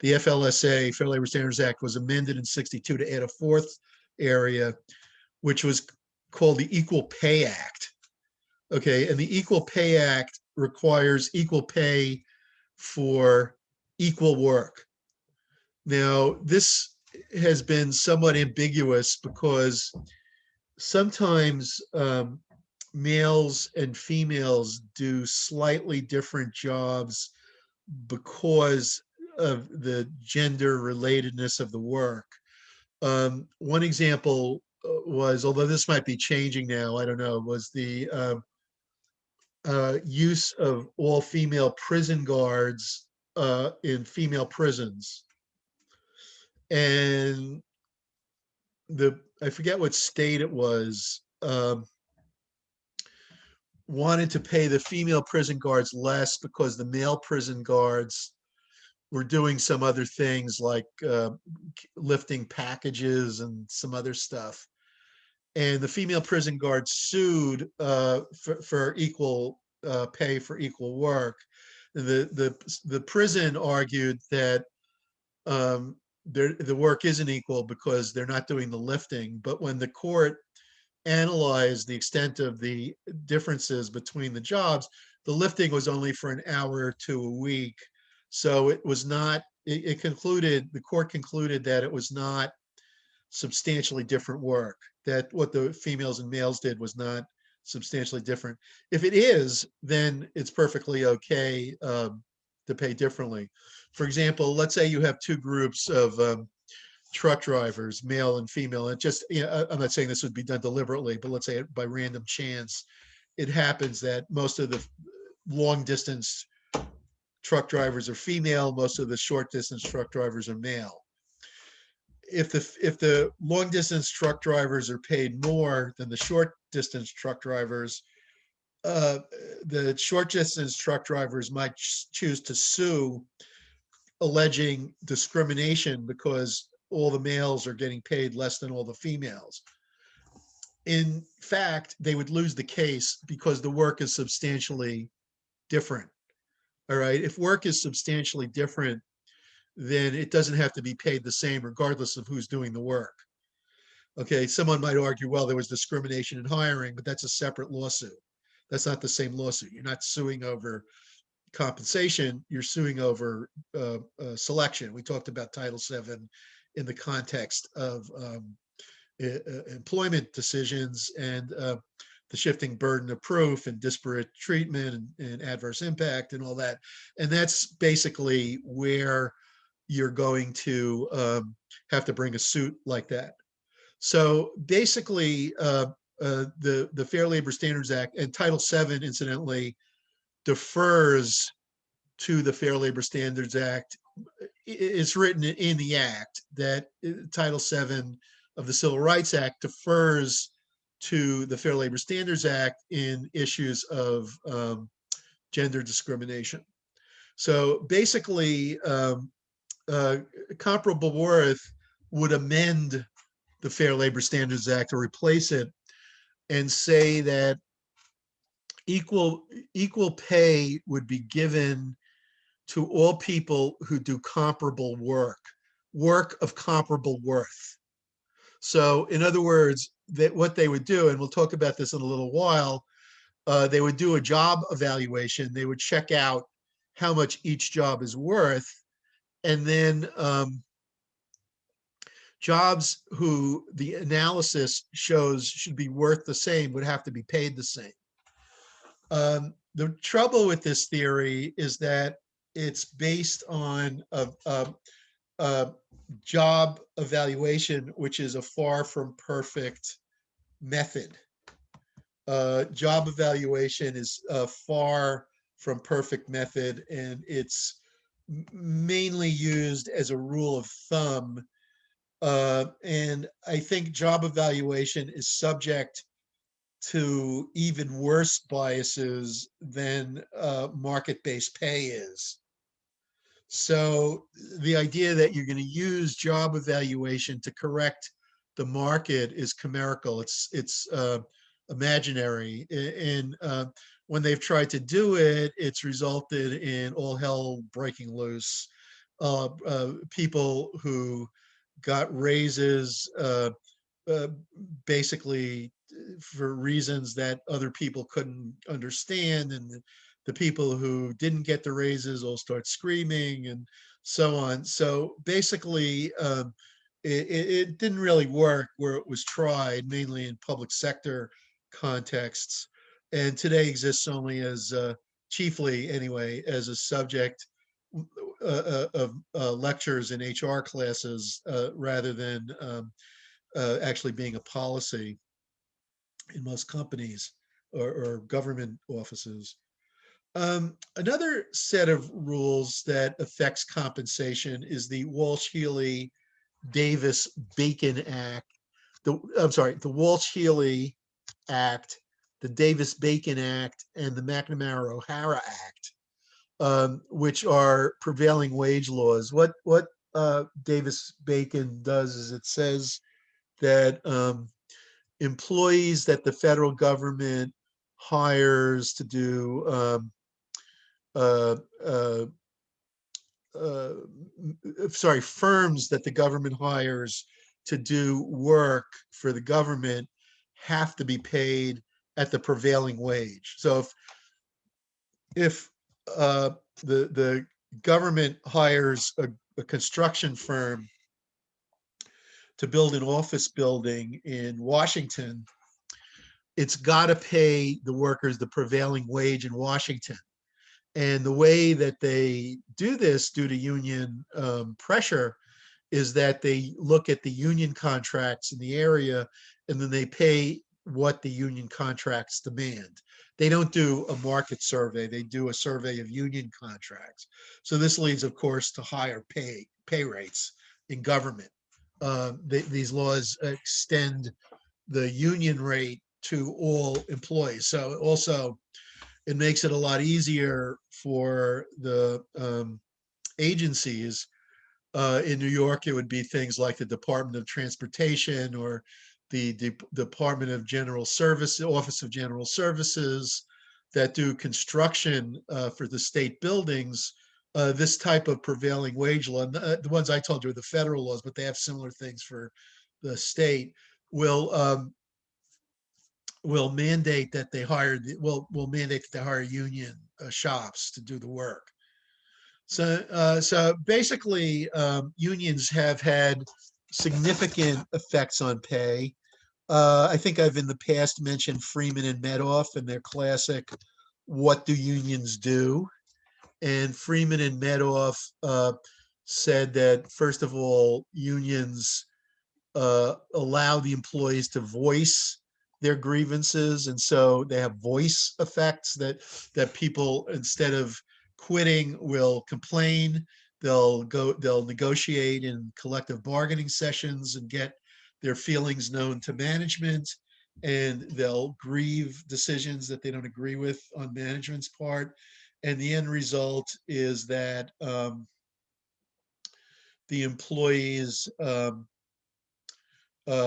The FLSA, Fair Labor Standards Act, was amended in 62 to add a fourth area, which was called the Equal Pay Act. Okay, and the Equal Pay Act requires equal pay for equal work. Now, this has been somewhat ambiguous because sometimes males and females do slightly different jobs because of the gender relatedness of the work. One example was, although this might be changing now, I don't know, was the use of all female prison guards in female prisons. And I forget what state it was, wanted to pay the female prison guards less because the male prison guards were doing some other things like lifting packages and some other stuff. And the female prison guards sued for equal pay for equal work. The prison argued that the work isn't equal because they're not doing the lifting. But when the court analyzed the extent of the differences between the jobs, the lifting was only for an hour or two a week. So it was not, the court concluded that it was not substantially different work, that what the females and males did was not substantially different. If it is, then it's perfectly okay to pay differently. For example, let's say you have two groups of truck drivers, male and female, and just, I'm not saying this would be done deliberately, but let's say by random chance, it happens that most of the long distance truck drivers are female, most of the short distance truck drivers are male. If the long distance truck drivers are paid more than the short distance truck drivers, the short distance truck drivers might choose to sue, alleging discrimination because all the males are getting paid less than all the females. In fact, they would lose the case because the work is substantially different. All right, if work is substantially different, then it doesn't have to be paid the same regardless of who's doing the work. Okay, someone might argue, well, there was discrimination in hiring, but that's a separate lawsuit. That's not the same lawsuit. You're not suing over compensation, you're suing over selection. We talked about Title VII in the context of employment decisions and the shifting burden of proof and disparate treatment and adverse impact and all that. And that's basically where you're going to have to bring a suit like that. So basically, the Fair Labor Standards Act and Title VII, incidentally, defers to the Fair Labor Standards Act. It's written in the act that Title VII of the Civil Rights Act defers to the Fair Labor Standards Act in issues of gender discrimination. So basically, comparable worth would amend the Fair Labor Standards Act or replace it and say that equal pay would be given to all people who do comparable work of comparable worth. So in other words, that what they would do, and we'll talk about this in a little while, they would do a job evaluation. They would check out how much each job is worth, and then jobs who the analysis shows should be worth the same would have to be paid the same. The trouble with this theory is that it's based on a job evaluation, which is a far from perfect method. Job evaluation is a far from perfect method, and it's mainly used as a rule of thumb. And I think job evaluation is subject to even worse biases than market-based pay is. So the idea that you're going to use job evaluation to correct the market is chimerical. It's imaginary. And when they've tried to do it, it's resulted in all hell breaking loose. People who got raises basically for reasons that other people couldn't understand, and the people who didn't get the raises all start screaming and so on. So basically, it didn't really work where it was tried, mainly in public sector contexts, and today exists only as chiefly anyway as a subject of lectures in HR classes rather than actually being a policy in most companies or government offices. Another set of rules that affects compensation is the Walsh-Healy-Davis-Bacon Act. The Walsh-Healy Act, the Davis-Bacon Act, and the McNamara-O'Hara Act, which are prevailing wage laws. What Davis-Bacon does is it says that employees that the federal government hires to do firms that the government hires to do work for the government have to be paid at the prevailing wage. So if the government hires a construction firm to build an office building in Washington, it's got to pay the workers the prevailing wage in Washington. And the way that they do this due to union pressure is that they look at the union contracts in the area, and then they pay what the union contracts demand. They don't do a market survey, they do a survey of union contracts. So this leads, of course, to higher pay rates in government. These laws extend the union rate to all employees. So also it makes it a lot easier for the agencies. In New York, it would be things like the Department of Transportation or the Department of General Service, Office of General Services, that do construction for the state buildings. This type of prevailing wage law, the ones I told you are the federal laws, but they have similar things for the state, will mandate that they hire union shops to do the work. So basically, unions have had significant effects on pay. I think I've in the past mentioned Freeman and Medoff and their classic "What Do Unions Do?" And Freeman and Medoff said that, first of all, unions allow the employees to voice their grievances, and so they have voice effects that people, instead of quitting, will complain. They'll negotiate in collective bargaining sessions and get their feelings known to management. and they'll grieve decisions that they don't agree with on management's part. And the end result is that the employees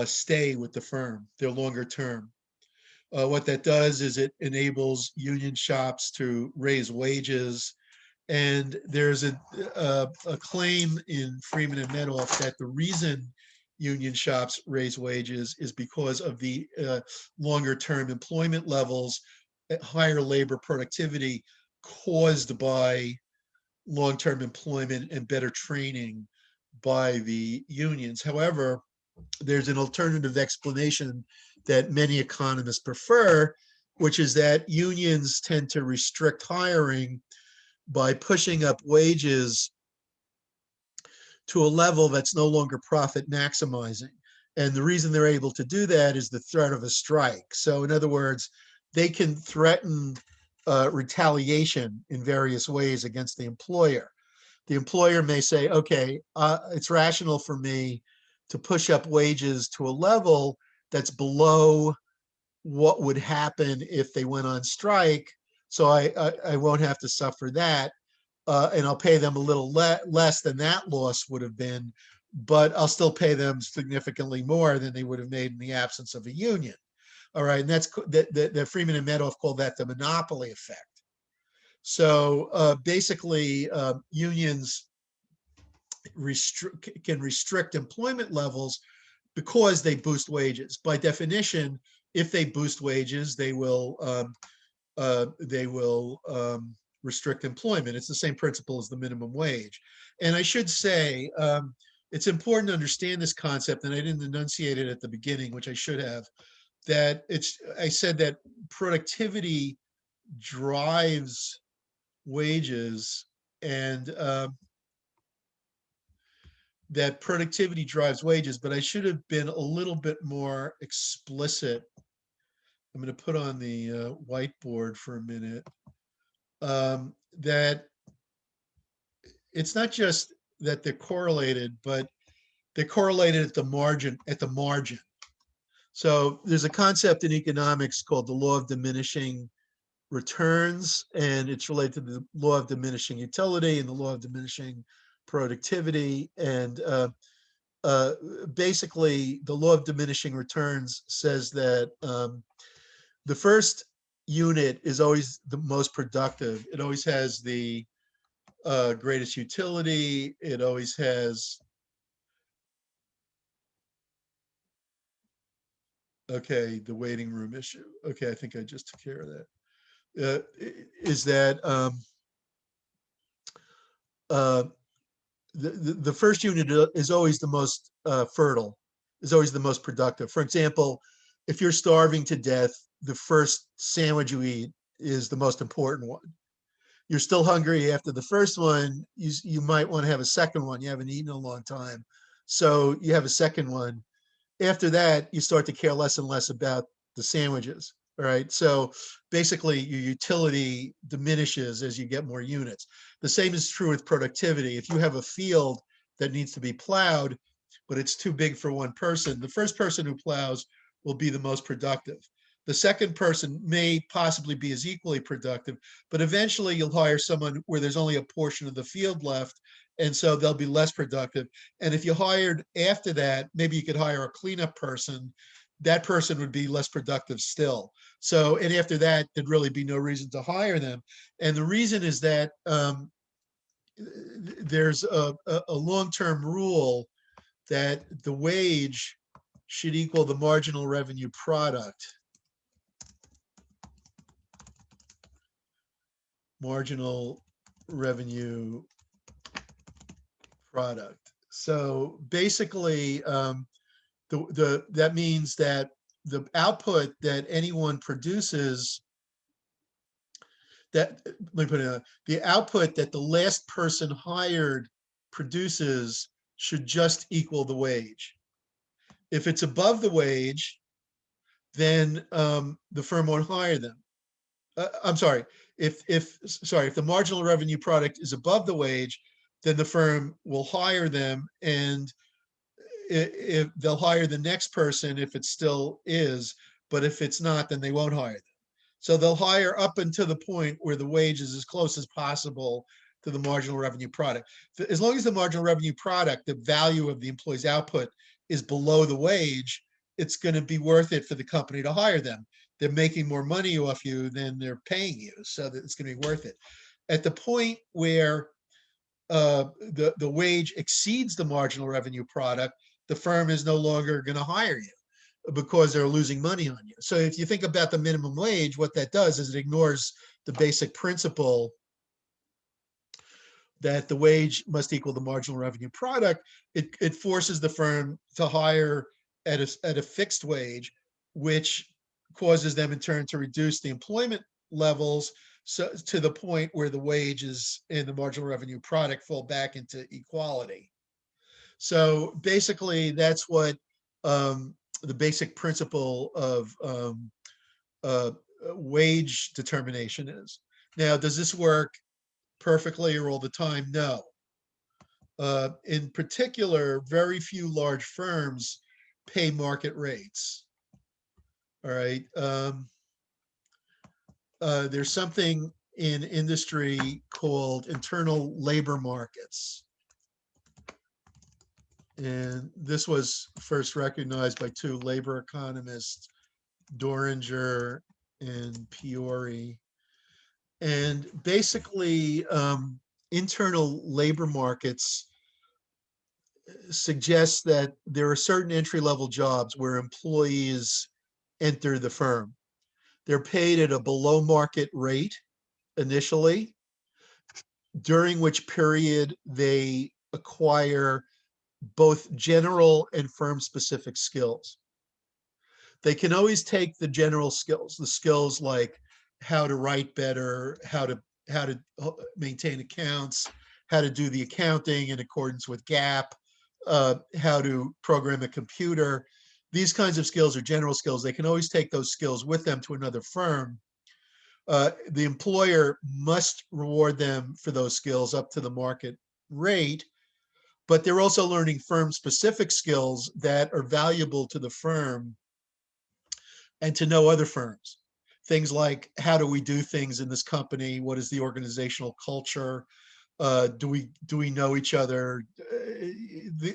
stay with the firm. They're longer term. What that does is it enables union shops to raise wages. And there's a claim in Freeman and Meadoff that the reason union shops raise wages is because of the longer term employment levels, higher labor productivity caused by long-term employment and better training by the unions. However, there's an alternative explanation that many economists prefer, which is that unions tend to restrict hiring by pushing up wages to a level that's no longer profit maximizing. And the reason they're able to do that is the threat of a strike. So in other words, they can threaten retaliation in various ways against the employer. The employer may say, okay, it's rational for me to push up wages to a level that's below what would happen if they went on strike. So I won't have to suffer that. And I'll pay them a little less than that loss would have been, but I'll still pay them significantly more than they would have made in the absence of a union. All right, and that's the Freeman and Meadoff call that the monopoly effect. So basically, unions can restrict employment levels because they boost wages. By definition, if they boost wages, they will restrict employment. It's the same principle as the minimum wage. And I should say, it's important to understand this concept, and I didn't enunciate it at the beginning, which I should have, that I said that productivity drives wages, and that productivity drives wages, but I should have been a little bit more explicit. I'm going to put on the whiteboard for a minute. That it's not just that they're correlated, but they're correlated at the margin. So there's a concept in economics called the law of diminishing returns, and it's related to the law of diminishing utility and the law of diminishing productivity. And basically, the law of diminishing returns says that the first unit is always the most productive. It always has the greatest utility. It always has, okay, the waiting room issue. Okay, I think I just took care of that. Is that the first unit is always the most fertile, is always the most productive. For example, if you're starving to death, the first sandwich you eat is the most important one. You're still hungry after the first one, you might want to have a second one. You haven't eaten in a long time, so you have a second one. After that, you start to care less and less about the sandwiches. All right. So basically, your utility diminishes as you get more units. The same is true with productivity. If you have a field that needs to be plowed, but it's too big for one person, the first person who plows will be the most productive. The second person may possibly be as equally productive, but eventually you'll hire someone where there's only a portion of the field left, and so they'll be less productive. And if you hired after that, maybe you could hire a cleanup person. That person would be less productive still. So, and after that, there'd really be no reason to hire them. And the reason is that there's a long-term rule that the wage should equal the marginal revenue product. Marginal revenue product. So basically, that means that the output that anyone produces, let me put it, the output that the last person hired produces should just equal the wage. If it's above the wage, then the firm won't hire them. I'm sorry. If the marginal revenue product is above the wage, then the firm will hire them, and if they'll hire the next person if it still is, but if it's not, then they won't hire them. So they'll hire up until the point where the wage is as close as possible to the marginal revenue product. As long as the marginal revenue product, the value of the employee's output, is below the wage, it's going to be worth it for the company to hire them. They're making more money off you than they're paying you, so that it's going to be worth it. At the point where the wage exceeds the marginal revenue product, the firm is no longer going to hire you because they're losing money on you. So if you think about the minimum wage, what that does is it ignores the basic principle that the wage must equal the marginal revenue product. It forces the firm to hire at a fixed wage, which causes them in turn to reduce the employment levels, so to the point where the wages and the marginal revenue product fall back into equality. So basically, that's what the basic principle of wage determination is. Now, does this work perfectly or all the time? No. In particular, very few large firms pay market rates. All right. There's something in industry called internal labor markets. And this was first recognized by two labor economists, Doringer and Piori. And basically, internal labor markets suggest that there are certain entry-level jobs where employees enter the firm. They're paid at a below market rate initially, during which period they acquire both general and firm-specific skills. They can always take the general skills, the skills like how to write better, how to maintain accounts, how to do the accounting in accordance with GAAP, how to program a computer. These kinds of skills are general skills. They can always take those skills with them to another firm. The employer must reward them for those skills up to the market rate, but they're also learning firm-specific skills that are valuable to the firm and to no other firms. Things like, how do we do things in this company? What is the organizational culture? Do we know each other?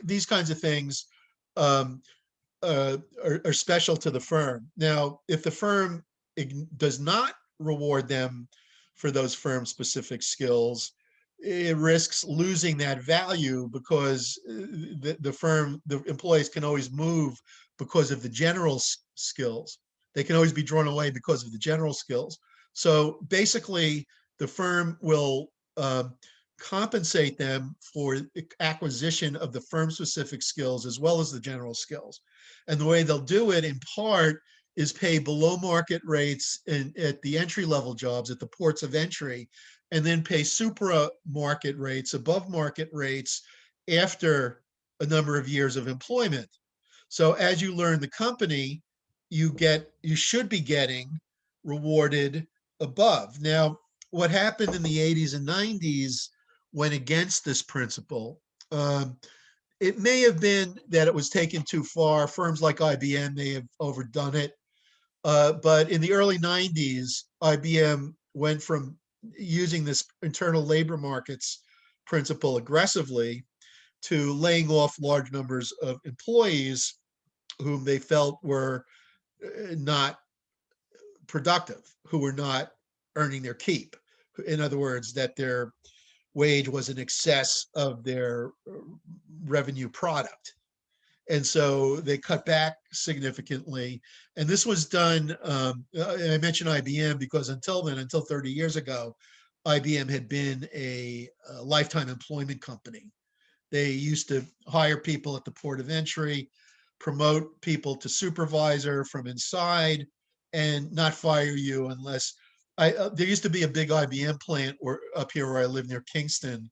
These kinds of things are special to the firm. Now, if the firm does not reward them for those firm-specific skills, it risks losing that value because the employees can always move because of the general skills. They can always be drawn away because of the general skills. So basically, the firm will compensate them for acquisition of the firm-specific skills as well as the general skills. And the way they'll do it, in part, is pay below market rates at the entry-level jobs, at the ports of entry, and then pay supra market rates, above market rates, after a number of years of employment. So as you learn the company, you should be getting rewarded above. Now, what happened in the 80s and 90s went against this principle. It may have been that it was taken too far. Firms like IBM may have overdone it. But in the early 90s, IBM went from using this internal labor markets principle aggressively to laying off large numbers of employees whom they felt were not productive, who were not earning their keep. In other words, that their wage was in excess of their revenue product. And so they cut back significantly. And this was done, I mentioned IBM because until then, until 30 years ago, IBM had been a lifetime employment company. They used to hire people at the port of entry, promote people to supervisor from inside, and not fire you unless there used to be a big IBM plant up here where I live near Kingston.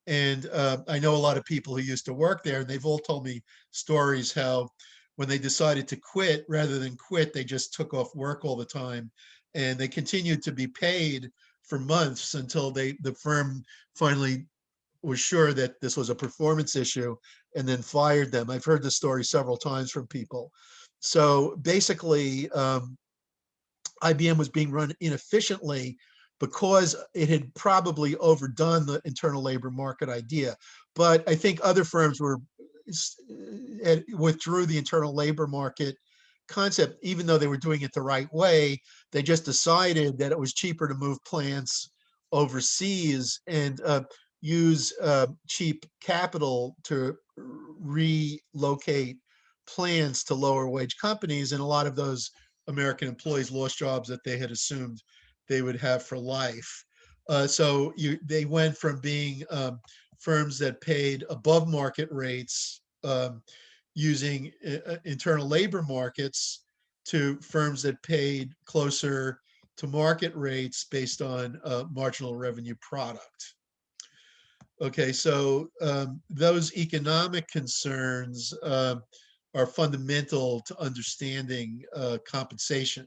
And I know a lot of people who used to work there, and they've all told me stories how when they decided to quit, rather than quit, they just took off work all the time. And they continued to be paid for months until the firm finally was sure that this was a performance issue and then fired them. I've heard this story several times from people. So basically, IBM was being run inefficiently because it had probably overdone the internal labor market idea. But I think other firms withdrew the internal labor market concept, even though they were doing it the right way. They just decided that it was cheaper to move plants overseas and use cheap capital to relocate plants to lower wage companies. And a lot of those American employees lost jobs that they had assumed they would have for life. So they went from being firms that paid above market rates using internal labor markets to firms that paid closer to market rates based on marginal revenue product. Okay, so those economic concerns are fundamental to understanding compensation.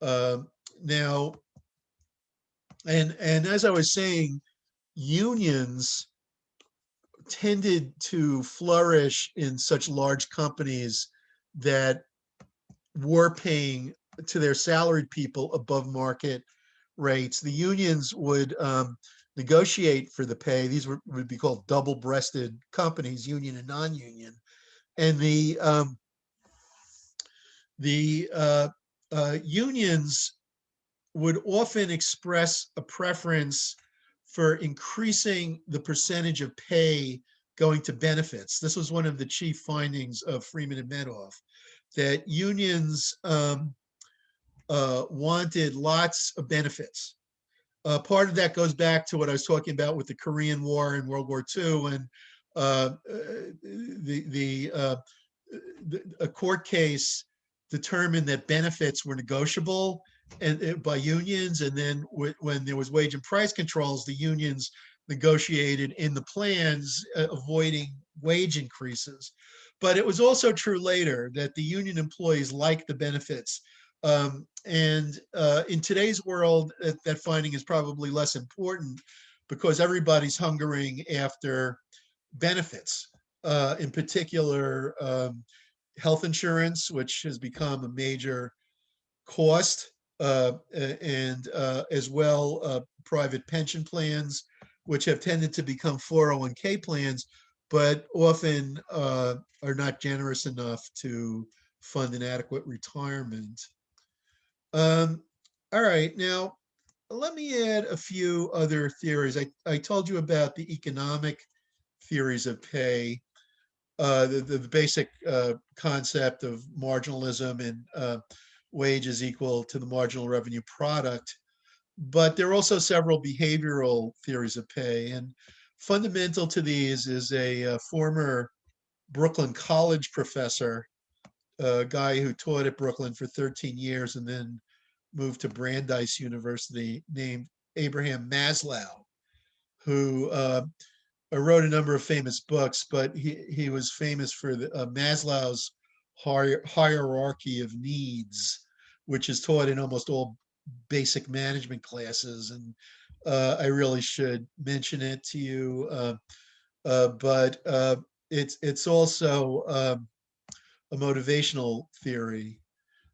Now, and as I was saying, unions tended to flourish in such large companies that were paying to their salaried people above market rates. The unions would negotiate for the pay. These would be called double-breasted companies, union and non-union. And the unions would often express a preference for increasing the percentage of pay going to benefits. This was one of the chief findings of Freeman and Medoff, that unions wanted lots of benefits. Part of that goes back to what I was talking about with the Korean War and World War II, and a court case determined that benefits were negotiable and by unions, and then when there was wage and price controls, the unions negotiated in the plans, avoiding wage increases. But it was also true later that the union employees liked the benefits. In today's world, that finding is probably less important because everybody's hungering after benefits, in particular health insurance, which has become a major cost, and as well private pension plans, which have tended to become 401k plans, but often are not generous enough to fund an adequate retirement. All right, now let me add a few other theories. I told you about the economic theories of pay, the basic concept of marginalism and wages equal to the marginal revenue product. But there are also several behavioral theories of pay. And fundamental to these is a former Brooklyn College professor, a guy who taught at Brooklyn for 13 years and then moved to Brandeis University, named Abraham Maslow, who wrote a number of famous books, but he was famous for Maslow's hierarchy of needs, which is taught in almost all basic management classes. And I really should mention it to you, but it's also a motivational theory.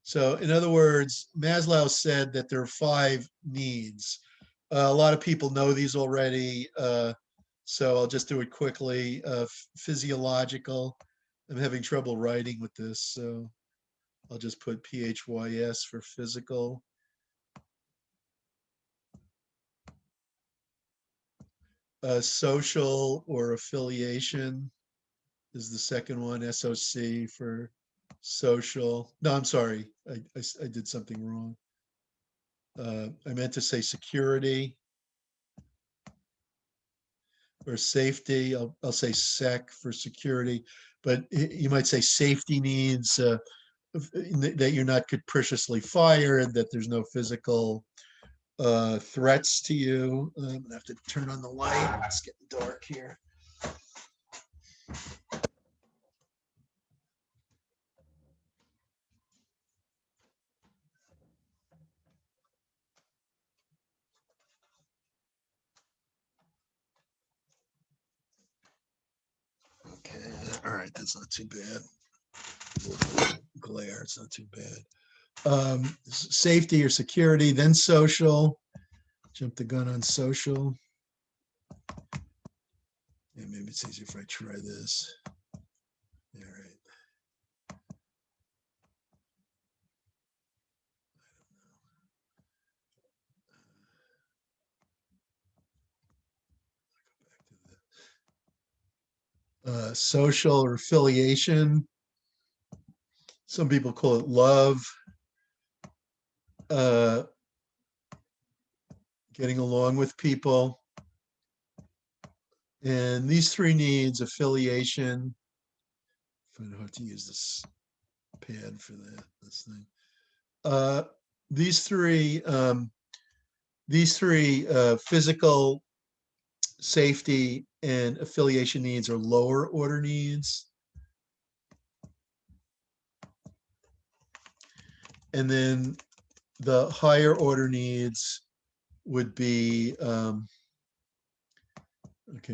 So in other words, Maslow said that there are 5 needs. A lot of people know these already, so I'll just do it quickly. Physiological. I'm having trouble writing with this, so I'll just put PHYS for physical. Social or affiliation is the second one, SOC for social. No, I'm sorry, I did something wrong. I meant to say security or safety. I'll say SEC for security, but you might say safety needs, that you're not capriciously fired, that there's no physical threats to you. I'm gonna have to turn on the light. It's getting dark here. Okay, all right, that's not too bad. glare. It's not too bad. Safety or security, then social. Jump the gun on social. Yeah, maybe it's easier if I try this. All right. Social or affiliation. Some people call it love. Getting along with people. And these three needs, affiliation. I find it hard to use this pad for this thing. These three physical, safety, and affiliation needs are lower order needs. And then the higher order needs would be, okay,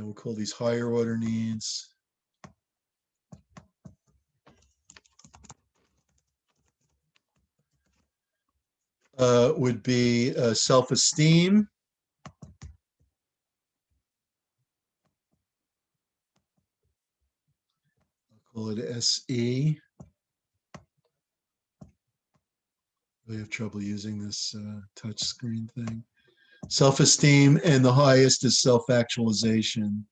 we'll call these higher order needs. Would be self-esteem. I'll call it SE. I have trouble using this touch screen thing. Self-esteem, and the highest is self-actualization.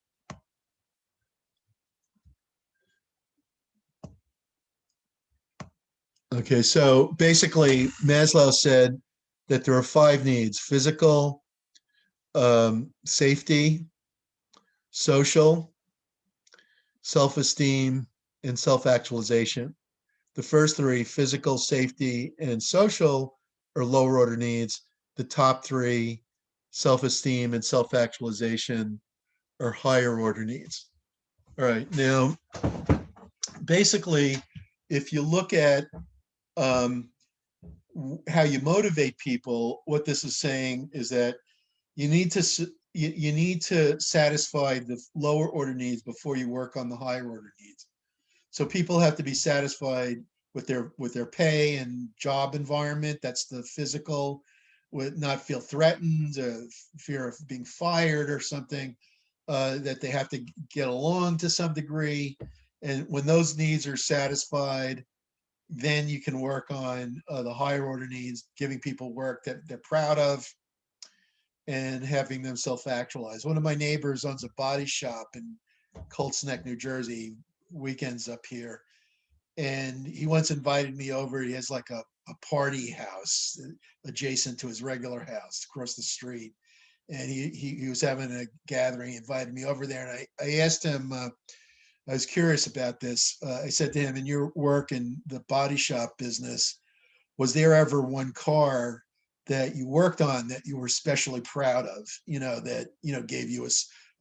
Okay, so basically Maslow said that there are 5 needs: physical, safety, social, self-esteem, and self-actualization. The first 3, physical, safety, and social, are lower order needs. The top 3, self-esteem and self-actualization, are higher order needs. All right, now, basically, if you look at how you motivate people, what this is saying is that you need to satisfy the lower order needs before you work on the higher order needs. So people have to be satisfied with their pay and job environment. That's the physical, with not feel threatened, fear of being fired or something, that they have to get along to some degree. And when those needs are satisfied, then you can work on the higher order needs, giving people work that they're proud of and having them self-actualize. One of my neighbors owns a body shop in Colts Neck, New Jersey, weekends up here. And he once invited me over. He has like a party house adjacent to his regular house across the street. And he was having a gathering, he invited me over there. And I asked him, I was curious about this. I said to him, in your work in the body shop business, was there ever one car that you worked on that you were especially proud of, that, gave you a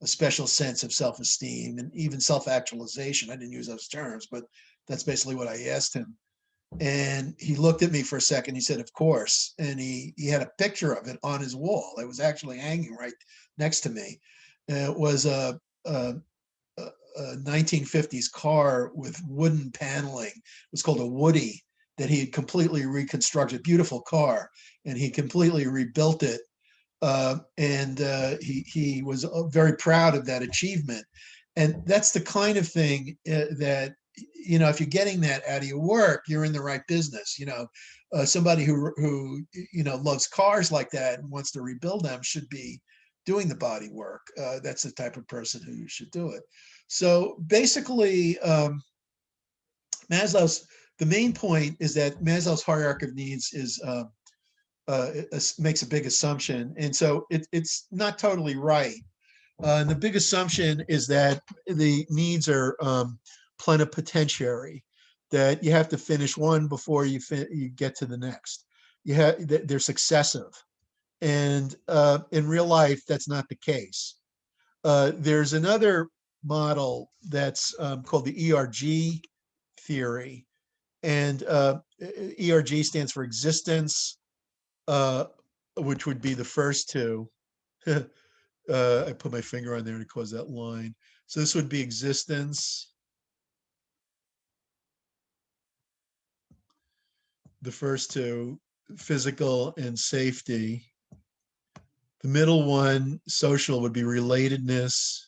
special sense of self-esteem and even self-actualization? I didn't use those terms, but that's basically what I asked him. And he looked at me for a second. He said, of course. And he had a picture of it on his wall. It was actually hanging right next to me. It was a 1950s car with wooden paneling. It was called a Woody, that he had completely reconstructed. Beautiful car, and he completely rebuilt it. He was very proud of that achievement. And that's the kind of thing that, if you're getting that out of your work, you're in the right business. Somebody who loves cars like that and wants to rebuild them should be doing the body work. That's the type of person who should do it. So basically, the main point is that Maslow's hierarchy of needs makes a big assumption. And so it's not totally right. And the big assumption is that the needs are plenipotentiary, that you have to finish one before you get to the next. They're successive. And in real life, that's not the case. There's another model that's called the ERG theory. And ERG stands for existence, which would be the first 2. I put my finger on there to cause that line. So this would be existence. the first two, physical and safety. The middle one, social, would be relatedness.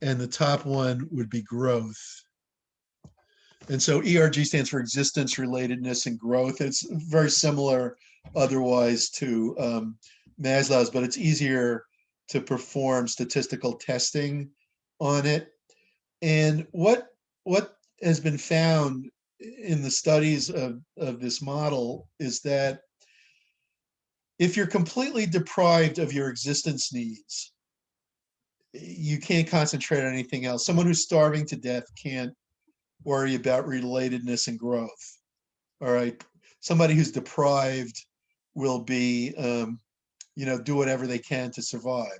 And the top one would be growth. And so ERG stands for existence, relatedness, and growth. It's very similar otherwise to Maslow's, but it's easier to perform statistical testing on it. And what has been found in the studies of this model is that if you're completely deprived of your existence needs, you can't concentrate on anything else. Someone who's starving to death can't worry about relatedness and growth. All right. Somebody who's deprived will be, do whatever they can to survive.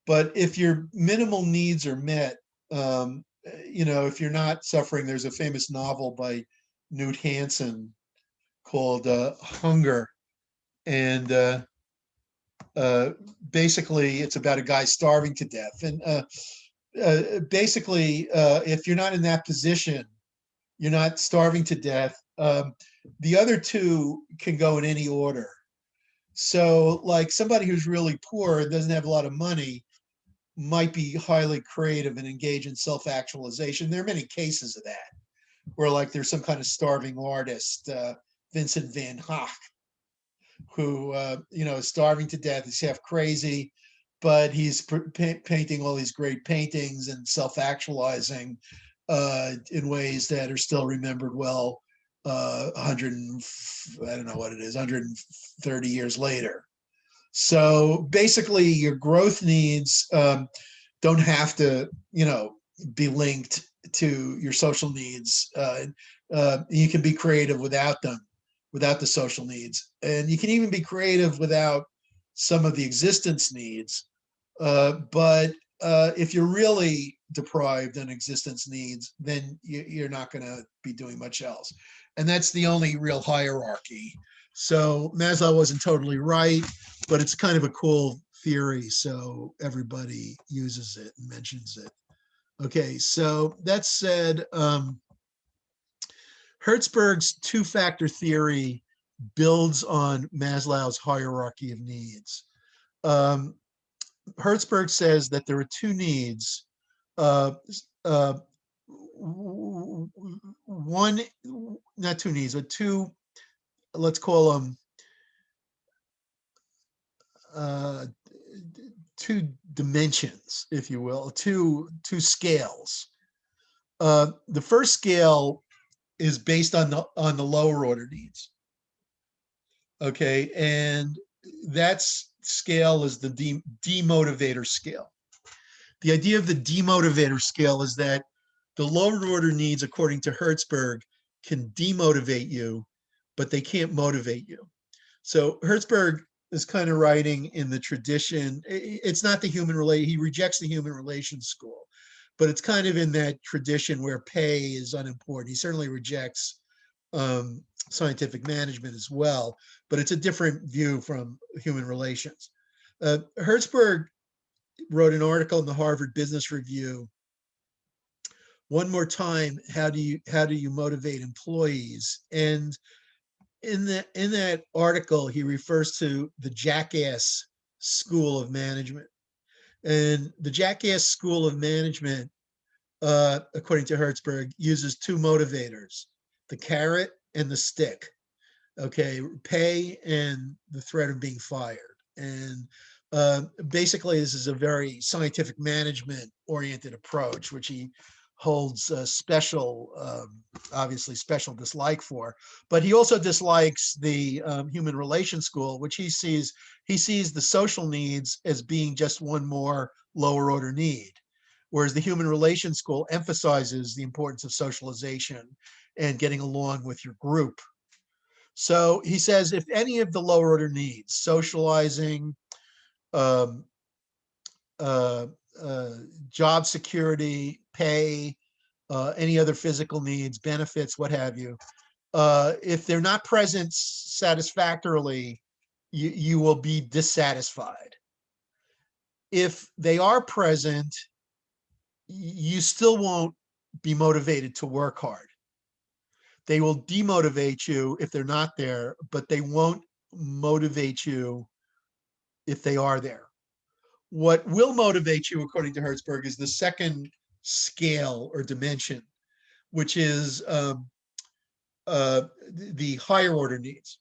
But if your minimal needs are met, if you're not suffering, there's a famous novel by Knut Hansen called Hunger. And basically, it's about a guy starving to death. And basically, if you're not in that position, you're not starving to death. The other two can go in any order. So like somebody who's really poor and doesn't have a lot of money might be highly creative and engage in self-actualization. There are many cases of that, where like there's some kind of starving artist, Vincent van Gogh, who is starving to death. He's half crazy, but he's painting all these great paintings and self-actualizing in ways that are still remembered well 130 years later. So basically your growth needs don't have to, be linked to your social needs. You can be creative without them, without the social needs. And you can even be creative without some of the existence needs. But if you're really deprived on existence needs, then you're not going to be doing much else. And that's the only real hierarchy. So Maslow wasn't totally right, but it's kind of a cool theory. So everybody uses it and mentions it. Okay, so that said, Hertzberg's two-factor theory builds on Maslow's hierarchy of needs. Hertzberg says that there are two needs. One, not two needs, but two, let's call them two dimensions, if you will, two scales. The first scale is based on the lower order needs. Okay, and that scale is the demotivator scale. The idea of the demotivator scale is that the lower order needs, according to Hertzberg, can demotivate you, but they can't motivate you. So Hertzberg is kind of writing in the tradition. It's not the human relation. He rejects the human relations school, but it's kind of in that tradition where pay is unimportant. He certainly rejects scientific management as well, but it's a different view from human relations. Hertzberg wrote an article in the Harvard Business Review. One more time, how do you motivate employees? And in that article, he refers to the Jackass School of Management. And the Jackass School of Management, according to Hertzberg, uses two motivators, the carrot and the stick. Okay, pay and the threat of being fired. And basically, this is a very scientific management oriented approach, which he holds obviously special dislike for. But he also dislikes the human relations school, which he sees the social needs as being just one more lower order need, whereas the human relations school emphasizes the importance of socialization and getting along with your group. So he says, if any of the lower order needs, socializing, job security, pay, any other physical needs, benefits, what have you, if they're not present satisfactorily, you will be dissatisfied. If they are present, you still won't be motivated to work hard. They will demotivate you if they're not there, but they won't motivate you if they are there. What will motivate you, according to Hertzberg, is the second scale or dimension, which is the higher order needs,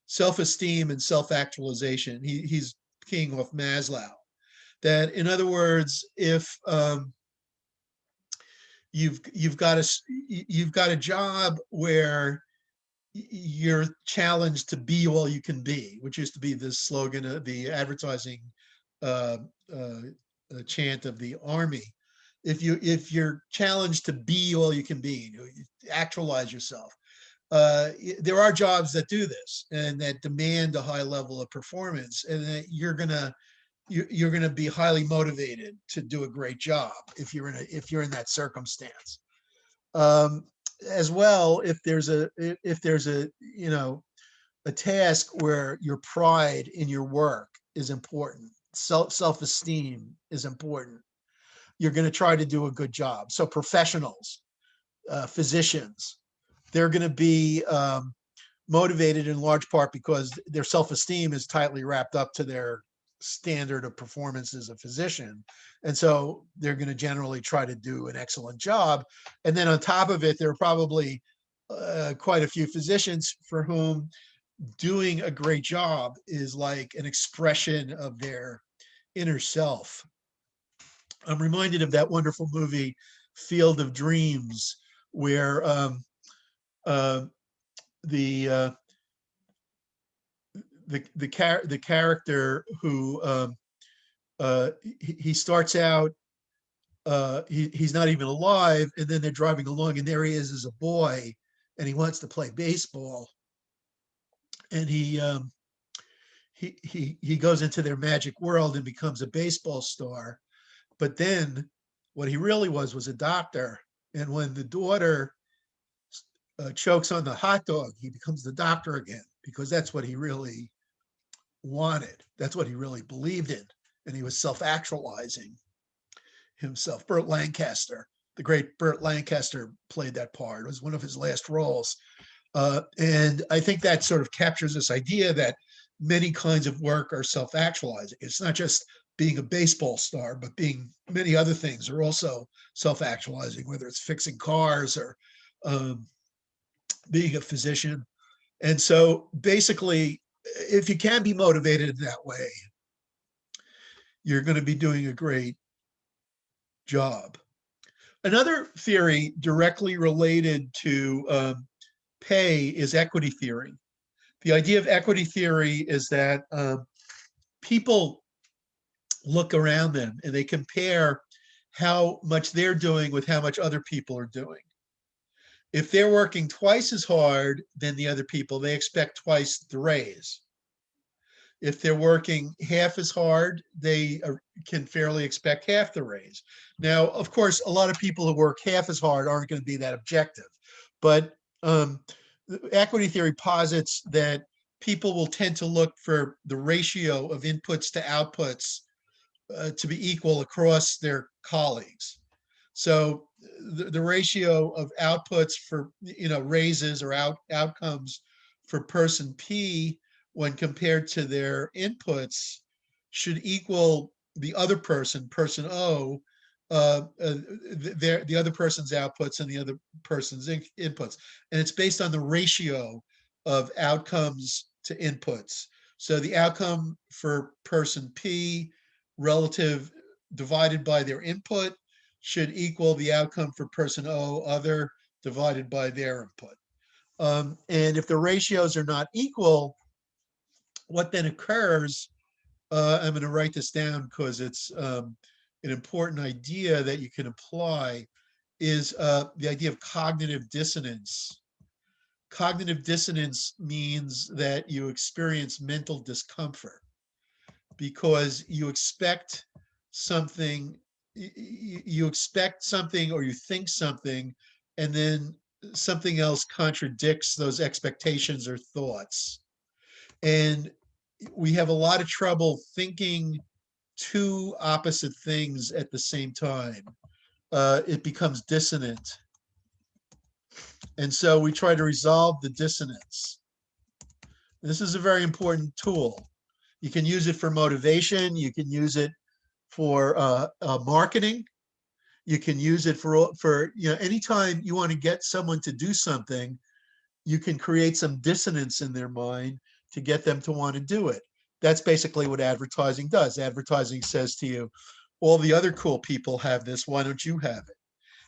self-esteem and self-actualization. He's keying off Maslow. That, in other words, if you've got a job where you're challenged to be all you can be, which used to be the slogan of the advertising chant of the army. If you're challenged to be all you can be, you actualize yourself. There are jobs that do this and that demand a high level of performance, and that you're gonna be highly motivated to do a great job if you're in that circumstance. As well, if there's a task where your pride in your work is important, self-esteem is important, you're going to try to do a good job. So professionals, physicians, they're going to be motivated in large part because their self-esteem is tightly wrapped up to their standard of performance as a physician. And so they're going to generally try to do an excellent job. And then on top of it, there are probably quite a few physicians for whom doing a great job is like an expression of their inner self. I'm reminded of that wonderful movie, Field of Dreams, where the character who he starts out, he's not even alive, and then they're driving along, and there he is as a boy, and he wants to play baseball, and he goes into their magic world and becomes a baseball star. But then what he really was a doctor, and when the daughter chokes on the hot dog, he becomes the doctor again, because that's what he really wanted. That's what he really believed in. And he was self-actualizing himself. Burt Lancaster, the great Burt Lancaster, played that part. It was one of his last roles. And I think that sort of captures this idea that many kinds of work are self-actualizing. It's not just being a baseball star, but being many other things are also self-actualizing, whether it's fixing cars or being a physician. And so basically, if you can be motivated in that way, you're going to be doing a great job. Another theory directly related to pay is equity theory. The idea of equity theory is that people look around them and they compare how much they're doing with how much other people are doing. If they're working twice as hard than the other people, they expect twice the raise. If they're working half as hard, they can fairly expect half the raise. Now, of course, a lot of people who work half as hard aren't going to be that objective, but equity theory posits that people will tend to look for the ratio of inputs to outputs to be equal across their colleagues. So the ratio of outputs for raises or outcomes for person P when compared to their inputs should equal the other person O, the other person's outputs and the other person's inputs. And it's based on the ratio of outcomes to inputs. So the outcome for person P relative divided by their input should equal the outcome for person O other divided by their input. And if the ratios are not equal, what then occurs, I'm going to write this down because it's an important idea that you can apply, is the idea of cognitive dissonance. Cognitive dissonance means that you experience mental discomfort because you expect something, or you think something, and then something else contradicts those expectations or thoughts. And we have a lot of trouble thinking two opposite things at the same time. it becomes dissonant. And so we try to resolve the dissonance. This is a very important tool. You can use it for motivation. You can use it for marketing. You can use it for anytime you want to get someone to do something, you can create some dissonance in their mind to get them to want to do it. That's basically what advertising does. Advertising says to you, all the other cool people have this, why don't you have it?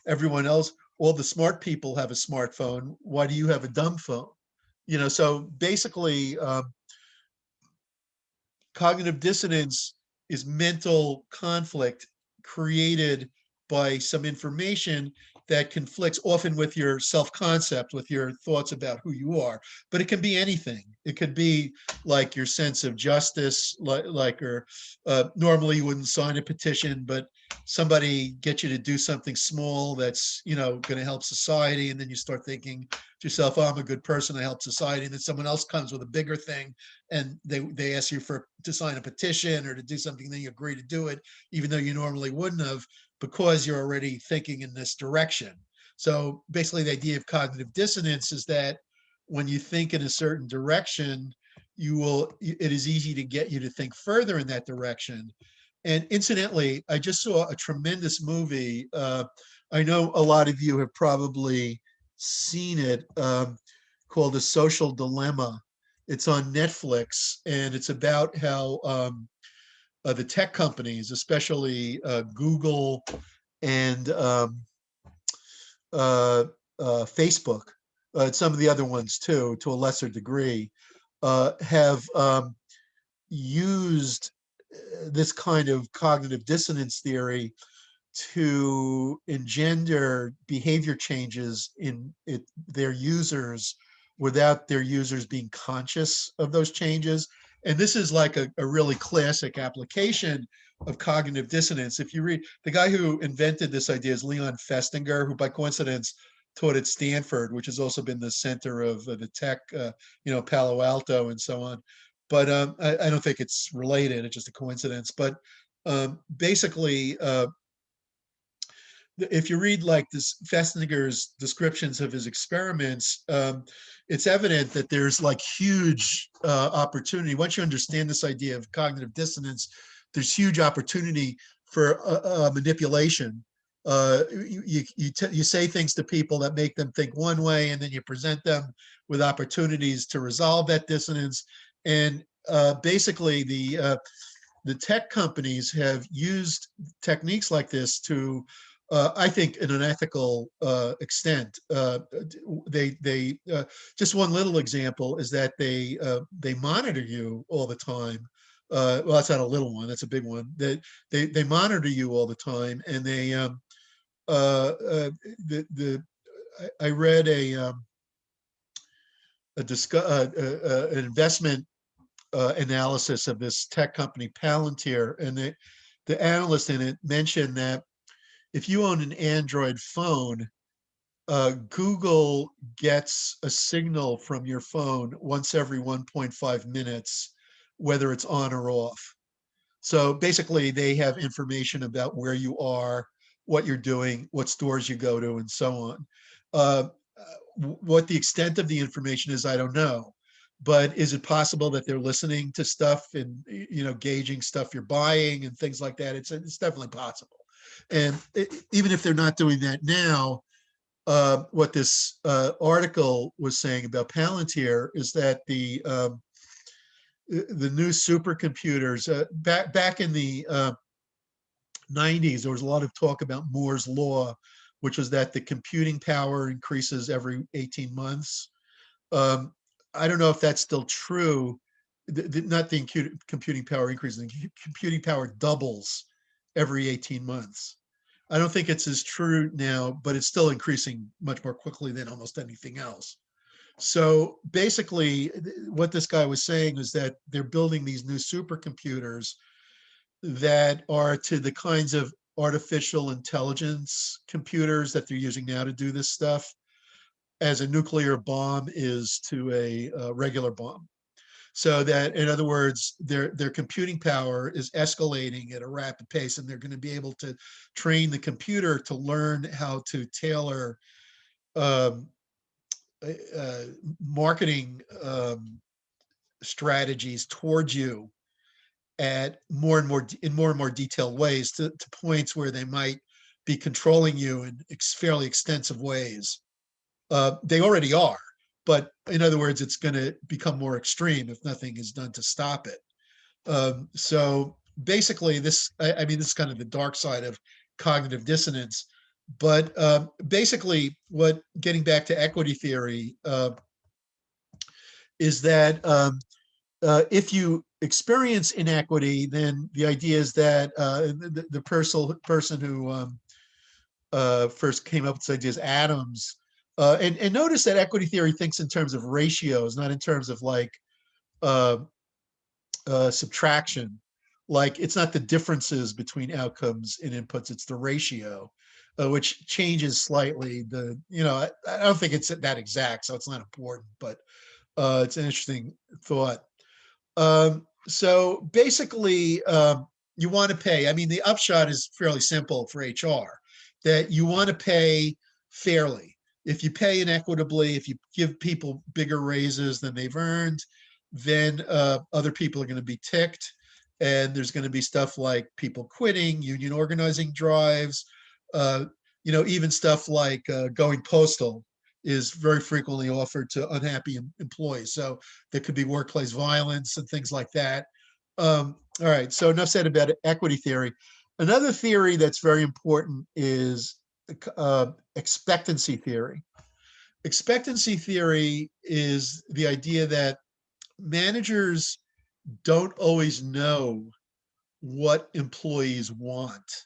Everyone else, all the smart people have a smartphone, why do you have a dumb phone? So basically, cognitive dissonance is mental conflict created by some information that conflicts often with your self-concept, with your thoughts about who you are. But it can be anything. It could be like your sense of justice, normally you wouldn't sign a petition, but somebody gets you to do something small that's going to help society, and then you start thinking to yourself, oh, I'm a good person, I help society, and then someone else comes with a bigger thing and they ask you to sign a petition or to do something, then you agree to do it, even though you normally wouldn't have, because you're already thinking in this direction. So basically the idea of cognitive dissonance is that when you think in a certain direction, it is easy to get you to think further in that direction. And incidentally, I just saw a tremendous movie. I know a lot of you have probably seen it, called The Social Dilemma. It's on Netflix, and it's about how the tech companies, especially Google and Facebook, some of the other ones too, to a lesser degree, have used this kind of cognitive dissonance theory to engender behavior changes in their users without their users being conscious of those changes. And this is like a really classic application of cognitive dissonance. If you read, the guy who invented this idea is Leon Festinger, who by coincidence taught at Stanford, which has also been the center of the tech, Palo Alto and so on. But I don't think it's related, it's just a coincidence. But basically, if you read like this Festinger's descriptions of his experiments, it's evident that there's like huge opportunity. Once you understand this idea of cognitive dissonance, there's huge opportunity for manipulation. You say things to people that make them think one way, and then you present them with opportunities to resolve that dissonance. And basically, the tech companies have used techniques like this to, I think, in an ethical extent. Just one little example is that they monitor you all the time. Well, that's not a little one; that's a big one. They monitor you all the time, and they I read an investment analysis of this tech company Palantir, and the analyst in it mentioned that if you own an Android phone, Google gets a signal from your phone once every 1.5 minutes, whether it's on or off. So basically, they have information about where you are, what you're doing, what stores you go to, and so on. What the extent of the information is, I don't know. But is it possible that they're listening to stuff and gauging stuff you're buying and things like that? It's definitely possible. And even if they're not doing that now, what this article was saying about Palantir is that the new supercomputers, back in the 90s, there was a lot of talk about Moore's law, which was that the computing power increases every 18 months. I don't know if that's still true. Not the computing power increases, the computing power doubles every 18 months. I don't think it's as true now, but it's still increasing much more quickly than almost anything else. So basically, what this guy was saying is that they're building these new supercomputers that are to the kinds of artificial intelligence computers that they're using now to do this stuff, as a nuclear bomb is to a regular bomb. So that, in other words, their computing power is escalating at a rapid pace, and they're going to be able to train the computer to learn how to tailor um, marketing strategies towards you at more and more in more and more detailed ways to points where they might be controlling you in fairly extensive ways. They already are, but in other words, it's going to become more extreme if nothing is done to stop it. So basically, I mean, this is kind of the dark side of cognitive dissonance. But basically, what getting back to equity theory is that if you experience inequity, then the idea is that the person who first came up with this idea is Adams. And notice that equity theory thinks in terms of ratios, not in terms of like uh, subtraction. Like it's not the differences between outcomes and inputs, it's the ratio, which changes slightly. I don't think it's that exact, so it's not important, but it's an interesting thought. So basically, you want to pay. I mean, the upshot is fairly simple for HR, that you want to pay fairly. If you pay inequitably, if you give people bigger raises than they've earned, then other people are going to be ticked. And there's going to be stuff like people quitting, union organizing drives, even stuff like going postal is very frequently offered to unhappy employees. So there could be workplace violence and things like that. All right, so enough said about equity theory. Another theory that's very important is expectancy theory. Expectancy theory is the idea that managers don't always know what employees want.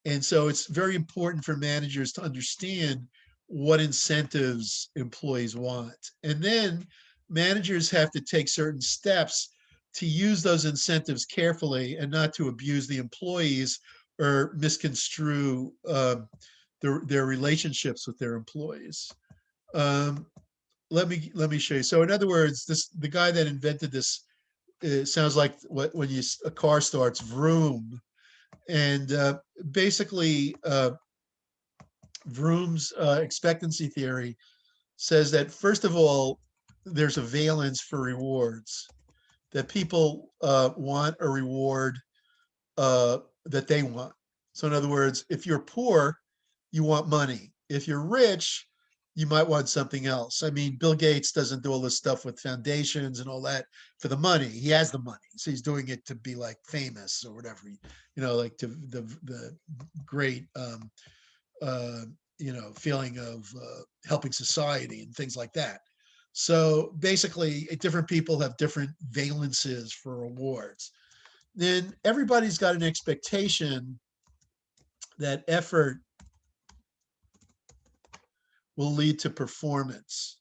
And so it's very important for managers to understand what incentives employees want. And then managers have to take certain steps to use those incentives carefully and not to abuse the employees or misconstrue their relationships with their employees. Let me show you. So in other words, the guy that invented this, it sounds like when a car starts, vroom. And basically, Vroom's expectancy theory says that, first of all, there's a valence for rewards, that people want a reward that they want. So in other words, if you're poor, you want money. If you're rich, you might want something else. I mean, Bill Gates doesn't do all this stuff with foundations and all that for the money. He has the money, so he's doing it to be like famous or whatever, like to the great, feeling of helping society and things like that. So basically, different people have different valences for rewards. Then everybody's got an expectation that effort will lead to performance.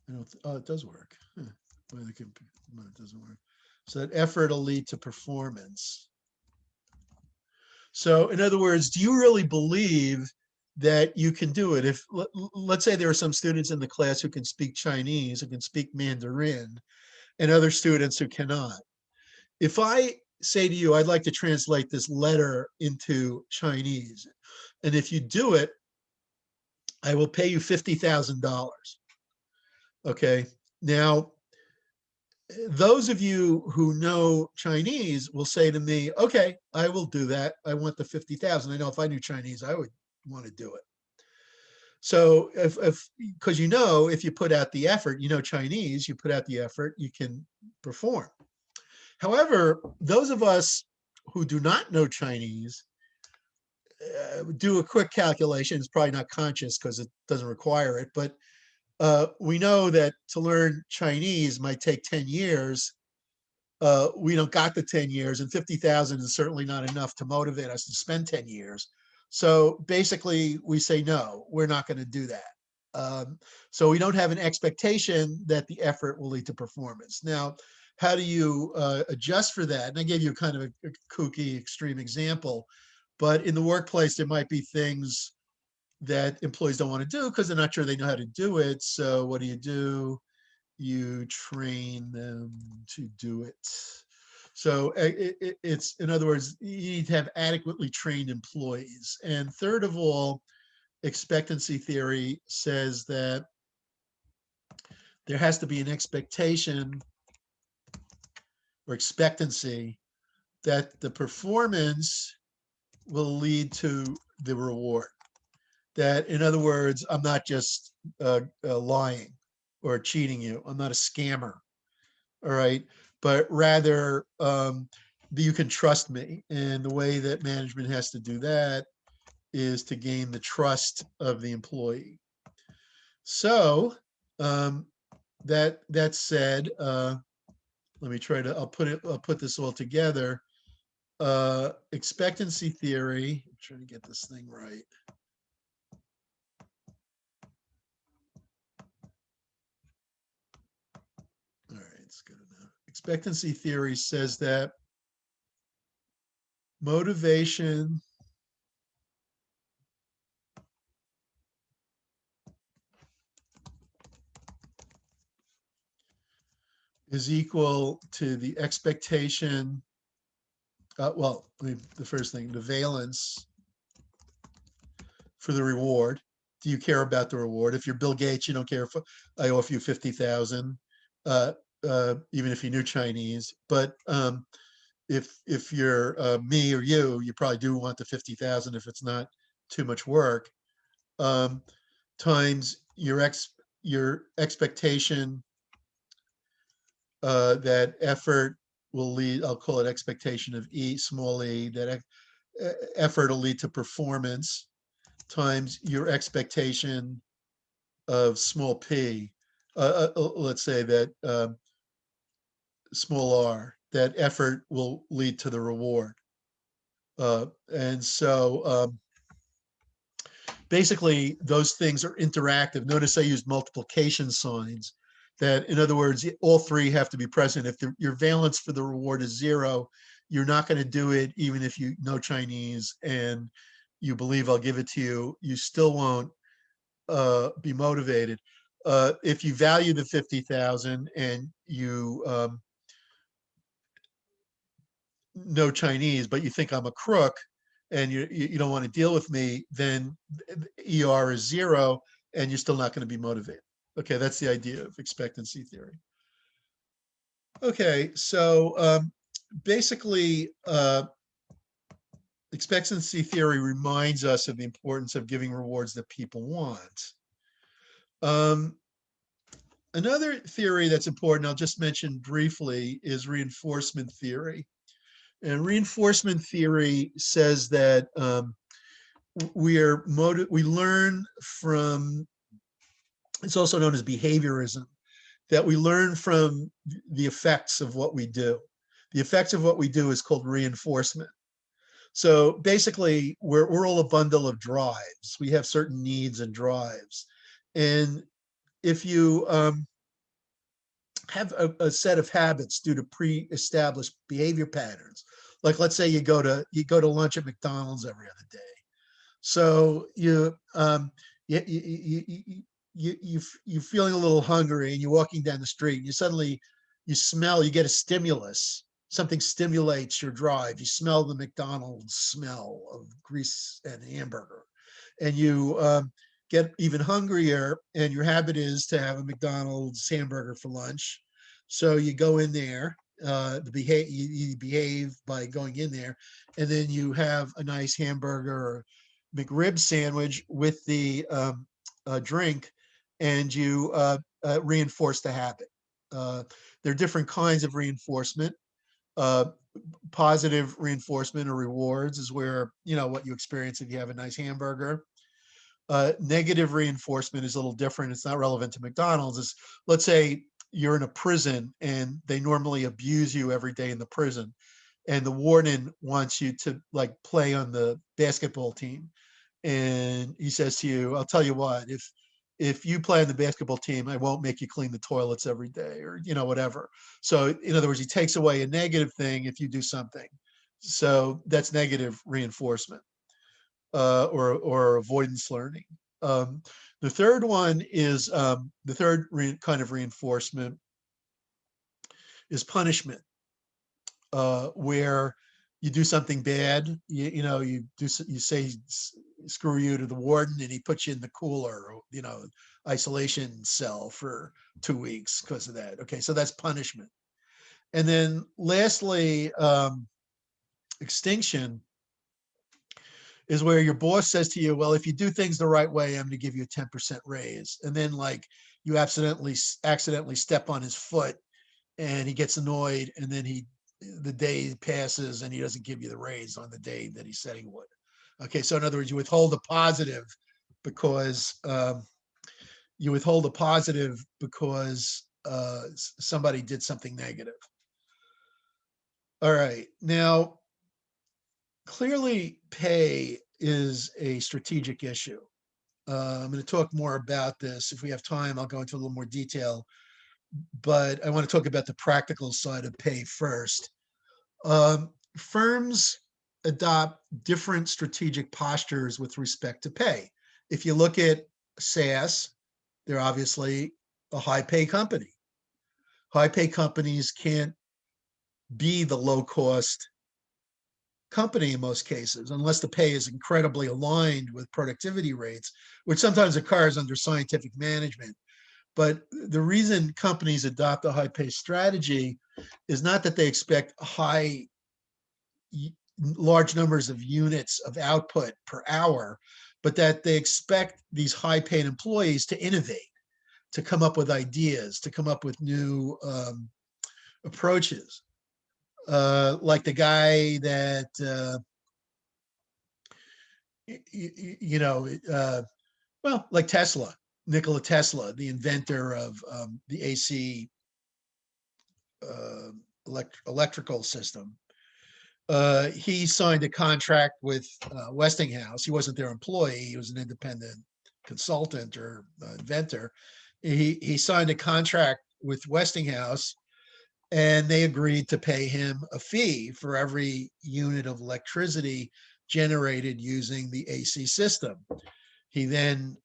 It does work. Well, it doesn't work. So that effort will lead to performance. So in other words, do you really believe that you can do it? If let's say there are some students in the class who can speak Chinese, who can speak Mandarin, and other students who cannot. If I say to you, I'd like to translate this letter into Chinese, and if you do it, I will pay you $50,000. Okay. Now, those of you who know Chinese will say to me, okay, I will do that. I want the 50,000. I know if I knew Chinese, I would want to do it. So because if you put out the effort, Chinese, you put out the effort, you can perform. However, those of us who do not know Chinese do a quick calculation. It's probably not conscious because it doesn't require it, but we know that to learn Chinese might take 10 years. We don't got the 10 years, and 50,000 is certainly not enough to motivate us to spend 10 years. So basically, we say, no, we're not going to do that. So we don't have an expectation that the effort will lead to performance. Now, how do you adjust for that? And I gave you kind of a kooky, extreme example, but in the workplace, there might be things that employees don't want to do because they're not sure they know how to do it. So what do? you train them to do it. So it's, in other words, you need to have adequately trained employees. And third of all, expectancy theory says that there has to be an expectation or expectancy that the performance will lead to the reward. That, in other words, I'm not just lying or cheating you. I'm not a scammer. All right. But rather, you can trust me. And the way that management has to do that is to gain the trust of the employee. So that said, let me try to, I'll put this all together. Expectancy theory, I'm trying to get this thing right. All right, it's good enough. Expectancy theory says that motivation is equal to the expectation, well, the first thing, the valence for the reward. Do you care about the reward? If you're Bill Gates, you don't care if I offer you 50,000, even if you knew Chinese. But if you're me or you probably do want the 50,000 if it's not too much work. Times your expectation that effort will lead, I'll call it expectation of E, small e, that effort will lead to performance, times your expectation of small p, let's say that small r, that effort will lead to the reward. And so basically those things are interactive. Notice I used multiplication signs. That, in other words, all three have to be present. If your valence for the reward is 0, you're not going to do it even if you know Chinese and you believe I'll give it to you. You still won't be motivated. If you value the 50,000 and you know Chinese, but you think I'm a crook and you don't want to deal with me, then ER is 0 and you're still not going to be motivated. Okay, that's the idea of expectancy theory. Okay, so basically, expectancy theory reminds us of the importance of giving rewards that people want. Another theory that's important, I'll just mention briefly, is reinforcement theory. And reinforcement theory says that we learn from, it's also known as behaviorism, that we learn from the effects of what we do. The effects of what we do is called reinforcement. So basically, we're all a bundle of drives. We have certain needs and drives. And if you have a set of habits due to pre-established behavior patterns, like let's say you go to lunch at McDonald's every other day. So you're feeling a little hungry and you're walking down the street and you get a stimulus. Something stimulates your drive. You smell the McDonald's smell of grease and hamburger, and you get even hungrier, and your habit is to have a McDonald's hamburger for lunch. So you go in there, you behave by going in there, and then you have a nice hamburger or McRib sandwich with the drink, and you reinforce the habit. There are different kinds of reinforcement. Positive reinforcement or rewards is where, what you experience if you have a nice hamburger. Negative reinforcement is a little different. It's not relevant to McDonald's. Let's say you're in a prison and they normally abuse you every day in the prison, and the warden wants you to play on the basketball team. And he says to you, I'll tell you what, if you play on the basketball team, I won't make you clean the toilets every day, or, whatever. So in other words, he takes away a negative thing if you do something. So that's negative reinforcement, or avoidance learning. The The third one is the third kind of reinforcement is punishment, where you do something bad, you say screw you to the warden, and he puts you in the cooler, or, isolation cell for 2 weeks because of that. Okay, so that's punishment. And then lastly, extinction is where your boss says to you, well, if you do things the right way, I'm going to give you a 10% raise. And then like you accidentally step on his foot and he gets annoyed, and then the day passes and he doesn't give you the raise on the day that he said he would. Okay, so in other words, you withhold a positive because somebody did something negative. All right, now clearly pay is a strategic issue. I'm going to talk more about this. If we have time, I'll go into a little more detail, but I want to talk about the practical side of pay first. Firms adopt different strategic postures with respect to pay. If you look at SAS, they're obviously a high pay company. High pay companies can't be the low cost company in most cases, unless the pay is incredibly aligned with productivity rates, which sometimes occurs under scientific management. But the reason companies adopt a high pay strategy is not that they expect large numbers of units of output per hour, but that they expect these high paid employees to innovate, to come up with ideas, to come up with new approaches. Like the guy that, like Tesla, Nikola Tesla, the inventor of the AC electrical system. He signed a contract with Westinghouse. He wasn't their employee. He was an independent consultant or inventor. He signed a contract with Westinghouse, and they agreed to pay him a fee for every unit of electricity generated using the AC system. He then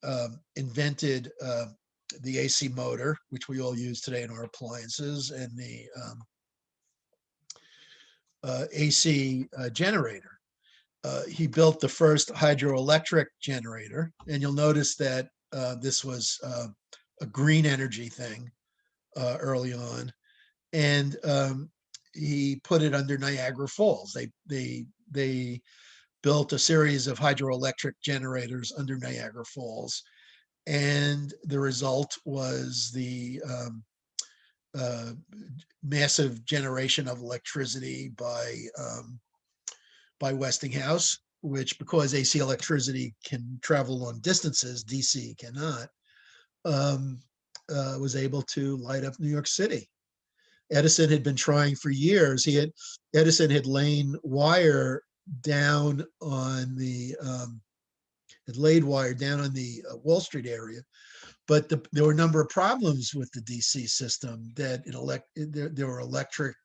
invented the AC motor, which we all use today in our appliances, and the AC generator. He built the first hydroelectric generator, and you'll notice that this was a green energy thing early on. And he put it under Niagara Falls. They built a series of hydroelectric generators under Niagara Falls, and the result was the massive generation of electricity by Westinghouse, which, because AC electricity can travel long distances, DC cannot, was able to light up New York City. Edison had been trying for years. Edison had laid wire down on the Wall Street area, but there were a number of problems with the DC system. That there were electric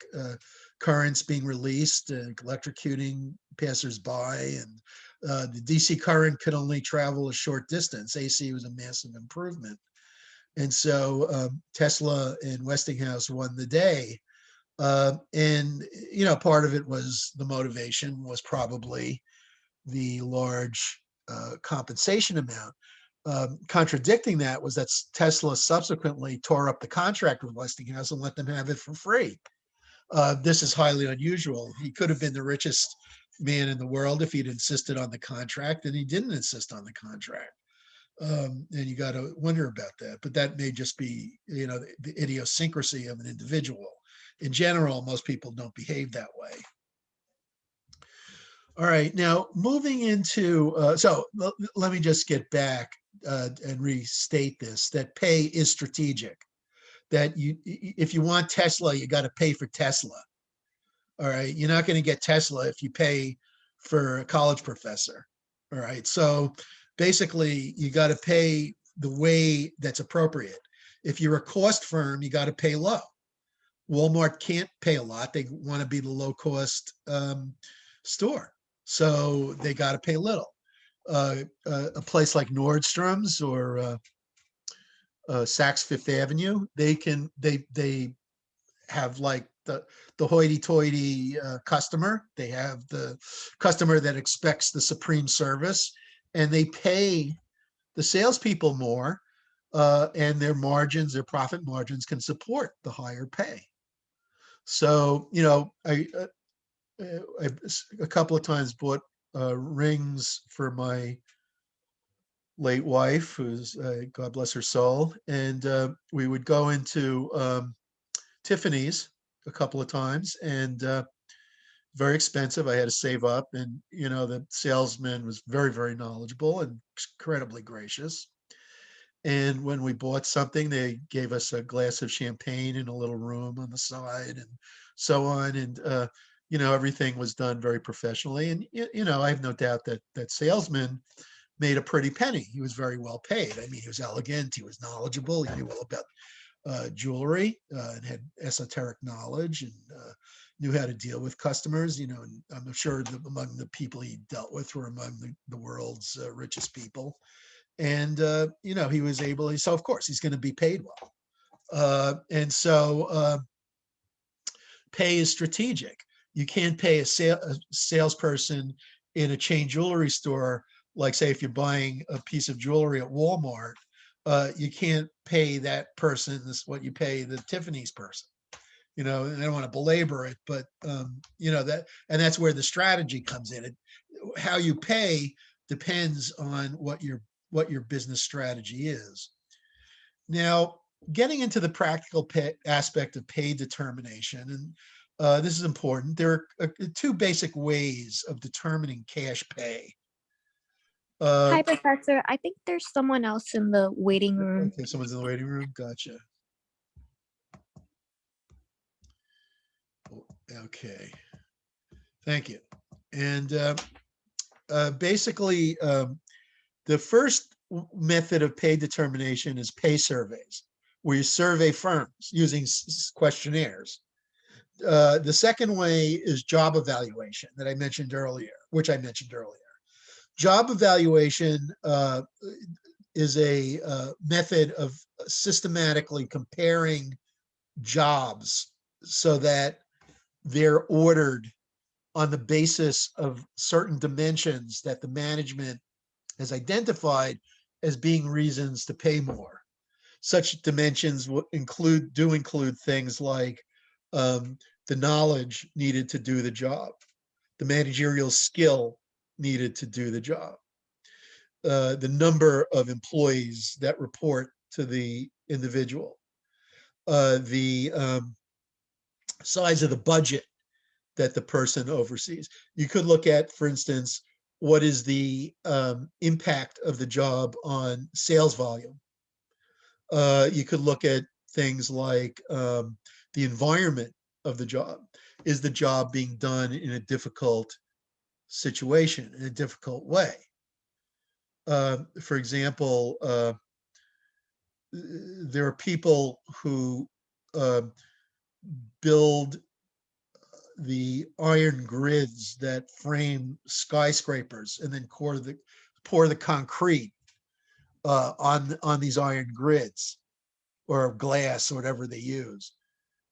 currents being released, electrocuting passersby, and the DC current could only travel a short distance. AC was a massive improvement. And so Tesla and Westinghouse won the day. And, part of it was the motivation was probably the large compensation amount. Contradicting that was that Tesla subsequently tore up the contract with Westinghouse and let them have it for free. This is highly unusual. He could have been the richest man in the world if he'd insisted on the contract, and he didn't insist on the contract. And you got to wonder about that, but that may just be, the idiosyncrasy of an individual. In general, most people don't behave that way. All right, now moving into, let me just get back and restate this, that pay is strategic, that if you want Tesla, you got to pay for Tesla. All right, you're not going to get Tesla if you pay for a college professor. All right, so basically, you got to pay the way that's appropriate. If you're a cost firm, you got to pay low. Walmart can't pay a lot. They want to be the low cost store. So they got to pay little. a place like Nordstrom's or Saks Fifth Avenue, they have like the hoity-toity customer. They have the customer that expects the supreme service, and they pay the salespeople more, and their margins, their profit margins can support the higher pay. So, you know, I a couple of times bought rings for my late wife, who's God bless her soul, and we would go into Tiffany's a couple of times, and very expensive. I had to save up, and you know, the salesman was very, very knowledgeable and incredibly gracious. And when we bought something, they gave us a glass of champagne in a little room on the side, and so on. And you know, everything was done very professionally. And you know, I have no doubt that that salesman made a pretty penny. He was very well paid. I mean, he was elegant, he was knowledgeable, he knew all about jewelry and had esoteric knowledge, and knew how to deal with customers. You know, and I'm sure that among the people he dealt with were among the world's richest people. And you know, he was able. So of course, he's going to be paid well. And so pay is strategic. You can't pay a salesperson in a chain jewelry store, like say if you're buying a piece of jewelry at Walmart, you can't pay that person this what you pay the Tiffany's person. You know, and I don't want to belabor it, but you know that, and that's where the strategy comes in. How you pay depends on what your business strategy is. Now, getting into the practical aspect of pay determination, and this is important. There are two basic ways of determining cash pay. Hi, Professor. I think there's someone else in the waiting room. Okay, someone's in the waiting room. Gotcha. Okay, thank you. And basically, the first method of pay determination is pay surveys, where you survey firms using questionnaires. The second way is job evaluation that I mentioned earlier, which I mentioned earlier. Job evaluation is a method of systematically comparing jobs so that they're ordered on the basis of certain dimensions that the management has identified as being reasons to pay more. Such dimensions will include things like the knowledge needed to do the job, the managerial skill needed to do the job, the number of employees that report to the individual, the size of the budget that the person oversees. You could look at, for instance, what is the impact of the job on sales volume. You could look at things like the environment of the job. Is the job being done in a difficult situation, in a difficult way? For example, there are people who build the iron grids that frame skyscrapers and then pour the concrete on these iron grids or glass or whatever they use.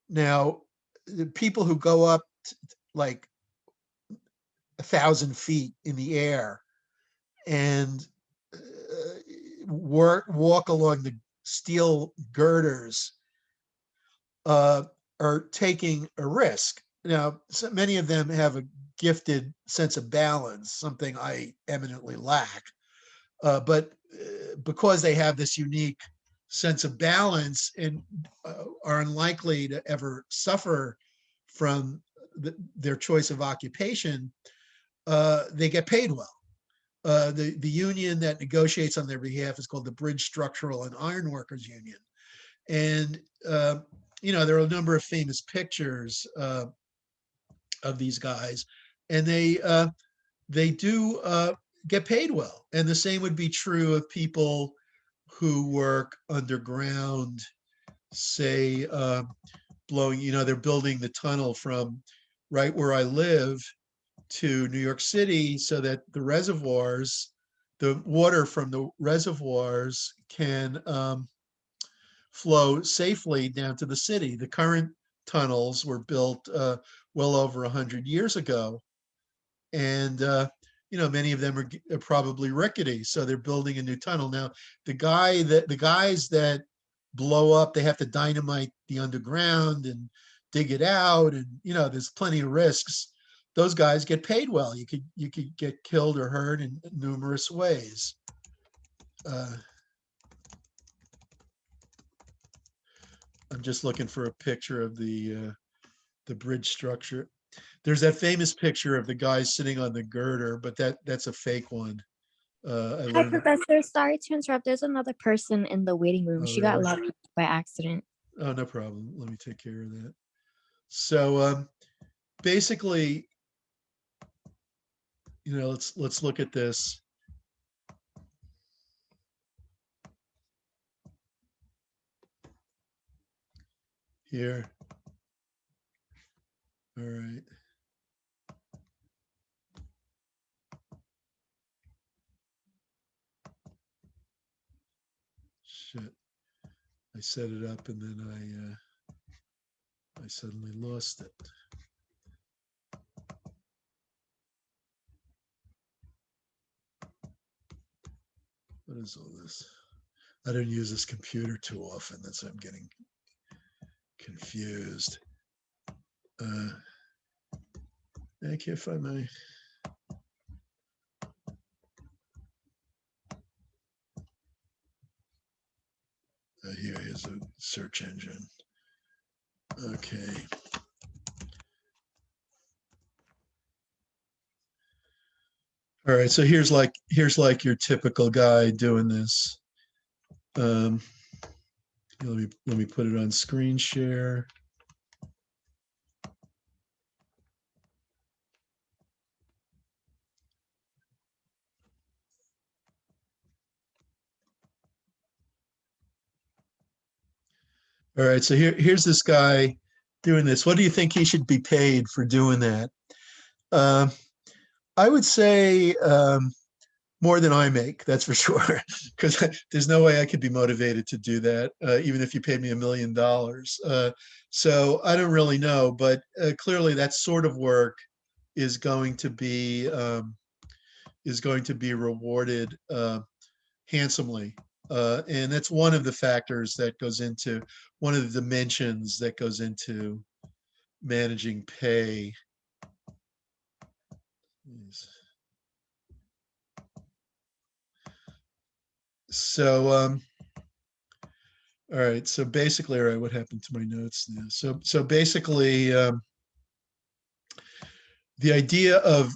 Now, the people who go up like 1,000 feet in the air and walk along the steel girders are taking a risk. Now, so many of them have a gifted sense of balance, something I eminently lack. But because they have this unique sense of balance and are unlikely to ever suffer from their choice of occupation, they get paid well. The union that negotiates on their behalf is called the Bridge Structural and Iron Workers Union. And, you know, there are a number of famous pictures of these guys, and they do get paid well. And the same would be true of people who work underground, say, blowing, you know, they're building the tunnel from right where I live to New York City so that the reservoirs the water from the reservoirs can flow safely down to the city. The current tunnels were built well over 100 years ago. And, many of them are probably rickety. So they're building a new tunnel. Now, the guys that blow up, they have to dynamite the underground and dig it out. And, there's plenty of risks. Those guys get paid well. You could get killed or hurt in numerous ways. I'm just looking for a picture of the bridge structure. There's that famous picture of the guy sitting on the girder, but that's a fake one. I Hi, learned. Professor. Sorry to interrupt. There's another person in the waiting room. Oh, She got really? locked by accident. Oh, no problem. Let me take care of that. So basically, let's look at this. Here. All right. Shit. I set it up and then I suddenly lost it. What is all this? I don't use this computer too often. That's why I'm getting confused. I can't find my. Here's a search engine. Okay. All right, so here's like your typical guy doing this. Let me put it on screen share. All right, so here's this guy doing this. What do you think he should be paid for doing that? I would say more than I make, that's for sure, because there's no way I could be motivated to do that, even if you paid me $1 million. So I don't really know, but clearly that sort of work is going to be rewarded handsomely. And that's one of the factors that goes into, one of the dimensions that goes into managing pay. So, all right. So basically, all right, what happened to my notes now? So basically, the idea of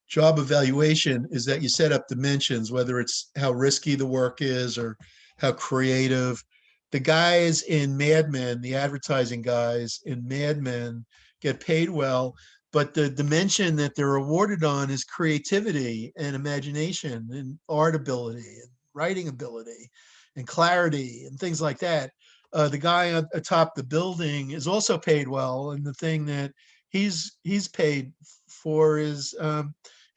job evaluation is that you set up dimensions, whether it's how risky the work is or how creative. The guys in Mad Men, the advertising guys in Mad Men, get paid well, but the dimension that they're awarded on is creativity and imagination and art ability and writing ability and clarity and things like that. The guy atop the building is also paid well, and the thing that he's paid for is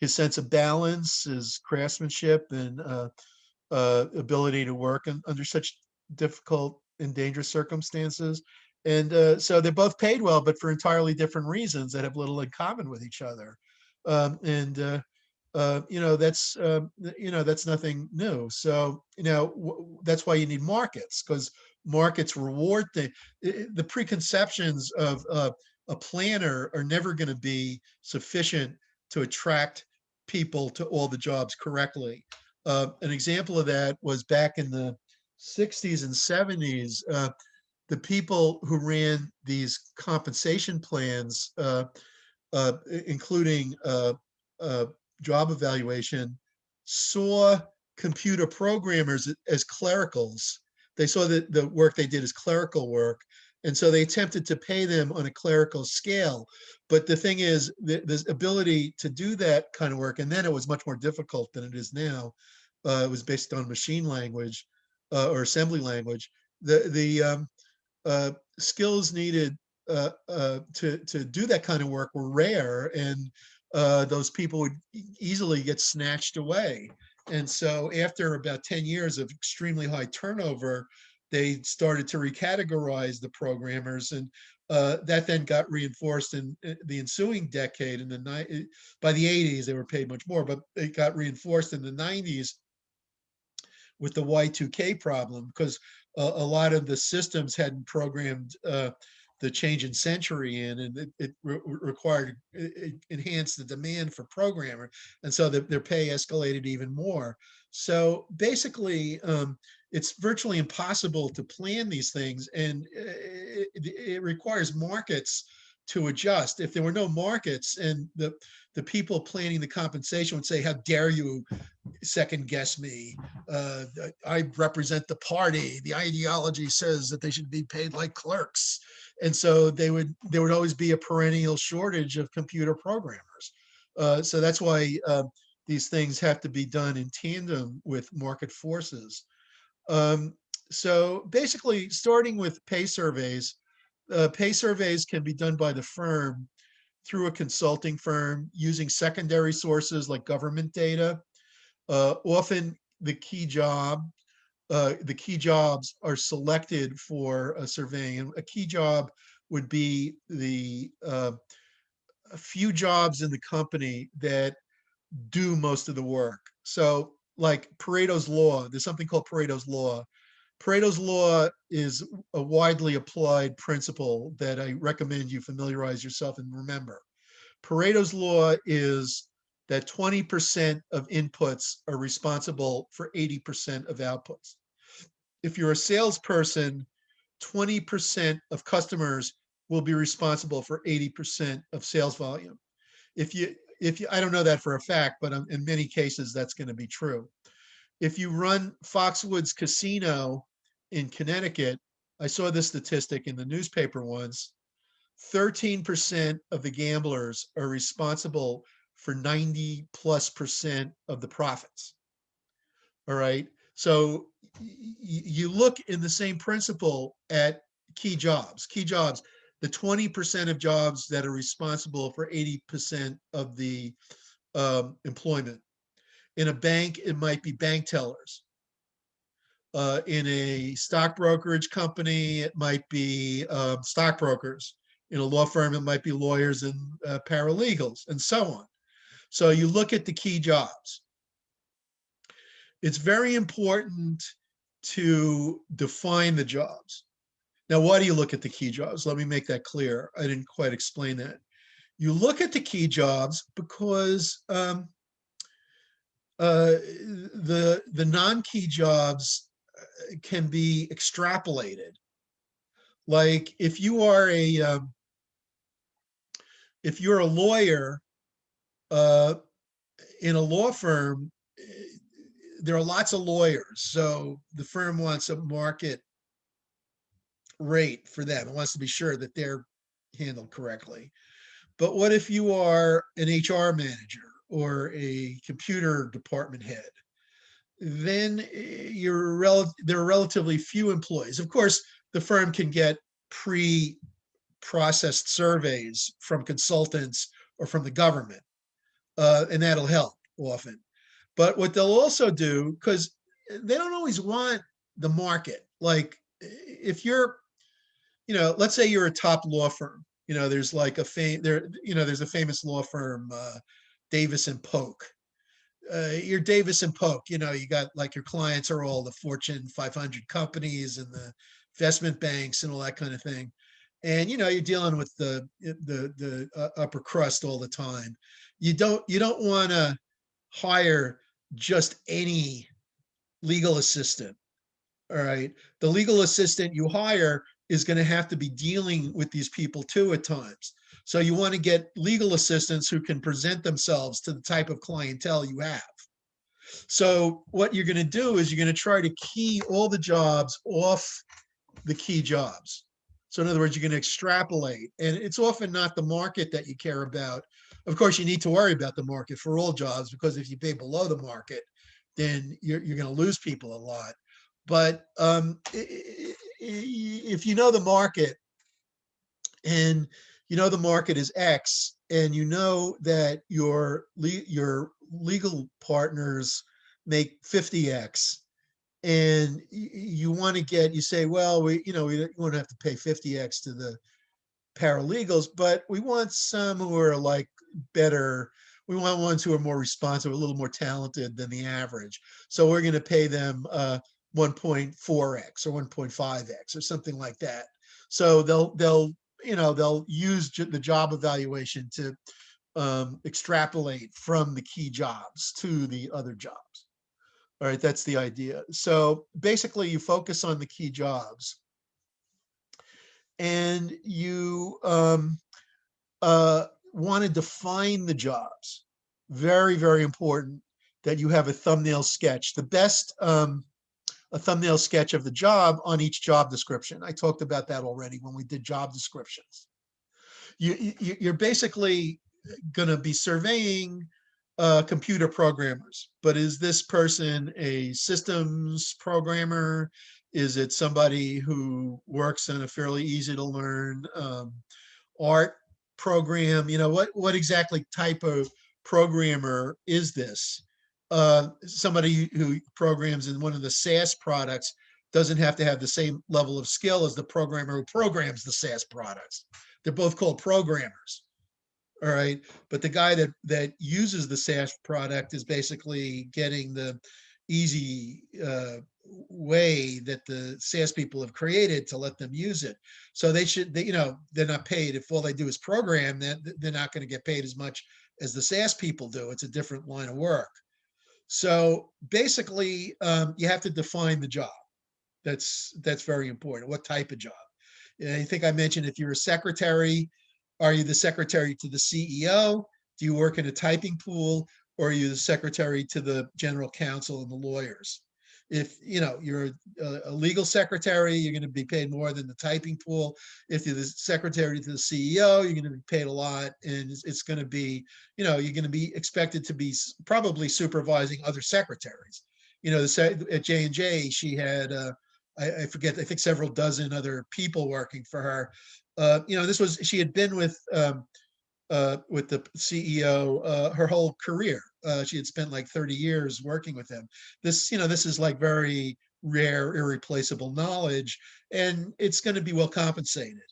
his sense of balance, his craftsmanship, and ability to work under such difficult and dangerous circumstances. And so they're both paid well, but for entirely different reasons that have little in common with each other. That's nothing new. So that's why you need markets, because markets reward the preconceptions of a planner are never going to be sufficient to attract people to all the jobs correctly. An example of that was back in the 60s and 70s. The people who ran these compensation plans, including job evaluation, saw computer programmers as clericals. They saw that the work they did as clerical work. And so they attempted to pay them on a clerical scale. But the thing is, the ability to do that kind of work, and then it was much more difficult than it is now. It was based on machine language or assembly language. The skills needed to do that kind of work were rare, and those people would easily get snatched away. And so after about 10 years of extremely high turnover, they started to recategorize the programmers, and that then got reinforced in the ensuing decade. By the 80s, they were paid much more, but it got reinforced in the 90s with the Y2K problem, because a lot of the systems hadn't programmed the change in century in, and it required, it enhanced the demand for programmer. And so their pay escalated even more. So basically, it's virtually impossible to plan these things, and it requires markets to adjust. If there were no markets, and the people planning the compensation would say, how dare you second guess me? I represent the party. The ideology says that they should be paid like clerks. And so there would always be a perennial shortage of computer programmers. So that's why these things have to be done in tandem with market forces. So basically, starting with pay surveys can be done by the firm through a consulting firm using secondary sources like government data. Often the key jobs are selected for a surveying. And a key job would be a few jobs in the company that do most of the work. So like Pareto's law, there's something called Pareto's law. Pareto's law is a widely applied principle that I recommend you familiarize yourself and remember. Pareto's law is that 20% of inputs are responsible for 80% of outputs. If you're a salesperson, 20% of customers will be responsible for 80% of sales volume. I don't know that for a fact, but in many cases, that's going to be true. If you run Foxwoods Casino in Connecticut, I saw this statistic in the newspaper once, 13% of the gamblers are responsible for 90+% of the profits. All right. So you look in the same principle at key jobs. Key jobs, the 20% of jobs that are responsible for 80% of the employment. In a bank, it might be bank tellers. In a stock brokerage company, it might be stockbrokers. In a law firm, it might be lawyers and paralegals, and so on. So you look at the key jobs. It's very important to define the jobs. Now, why do you look at the key jobs? Let me make that clear. I didn't quite explain that. You look at the key jobs because the non-key jobs can be extrapolated. Like if you're a lawyer in a law firm, there are lots of lawyers, so the firm wants a market rate for them. It wants to be sure that they're handled correctly. But what if you are an HR manager or a computer department head? Then there are relatively few employees. Of course, the firm can get pre-processed surveys from consultants or from the government, and that'll help often. But what they'll also do, because they don't always want the market. Like if you're, let's say you're a top law firm. There's like there's a famous law firm, Davis and Polk. You're Davis and Polk. You got like your clients are all the Fortune 500 companies and the investment banks and all that kind of thing. And you're dealing with the upper crust all the time. You don't want to hire just any legal assistant. All right. The legal assistant you hire is going to have to be dealing with these people too at times. So you want to get legal assistants who can present themselves to the type of clientele you have. So what you're going to do is you're going to try to key all the jobs off the key jobs. So in other words, you're going to extrapolate, and it's often not the market that you care about. Of course, you need to worry about the market for all jobs, because if you pay below the market, then you're going to lose people a lot. But if you know the market, and the market is X, and that your legal partners make 50x, and you want to get, you say, well, we won't have to pay 50x to the paralegals, but we want some who are like better. We want ones who are more responsive, a little more talented than the average. So we're going to pay them 1.4x or 1.5x or something like that. So they'll use the job evaluation to extrapolate from the key jobs to the other jobs. All right, that's the idea. So basically, you focus on the key jobs, and you want to define the jobs. Very, very important that you have a thumbnail sketch. The best, a thumbnail sketch of the job on each job description. I talked about that already when we did job descriptions. You're basically going to be surveying computer programmers, but is this person a systems programmer? Is it somebody who works on a fairly easy to learn art program? What exactly type of programmer is this? Somebody who programs in one of the SaaS products doesn't have to have the same level of skill as the programmer who programs the SaaS products. They're both called programmers. All right. But the guy that uses the SaaS product is basically getting the easy way that the SaaS people have created to let them use it. So they're not paid. If all they do is program, then they're not going to get paid as much as the SaaS people do. It's a different line of work. So basically, you have to define the job. That's very important. What type of job? I think I mentioned if you're a secretary, are you the secretary to the CEO? Do you work in a typing pool, or are you the secretary to the general counsel and the lawyers? If you're a legal secretary, you're going to be paid more than the typing pool. If you're the secretary to the CEO, you're going to be paid a lot, and it's going to be, you're going to be expected to be probably supervising other secretaries. At J&J, she had I forget, I think several dozen other people working for her. She had been with the CEO her whole career. She had spent like 30 years working with him. This is like very rare, irreplaceable knowledge, and it's going to be well compensated.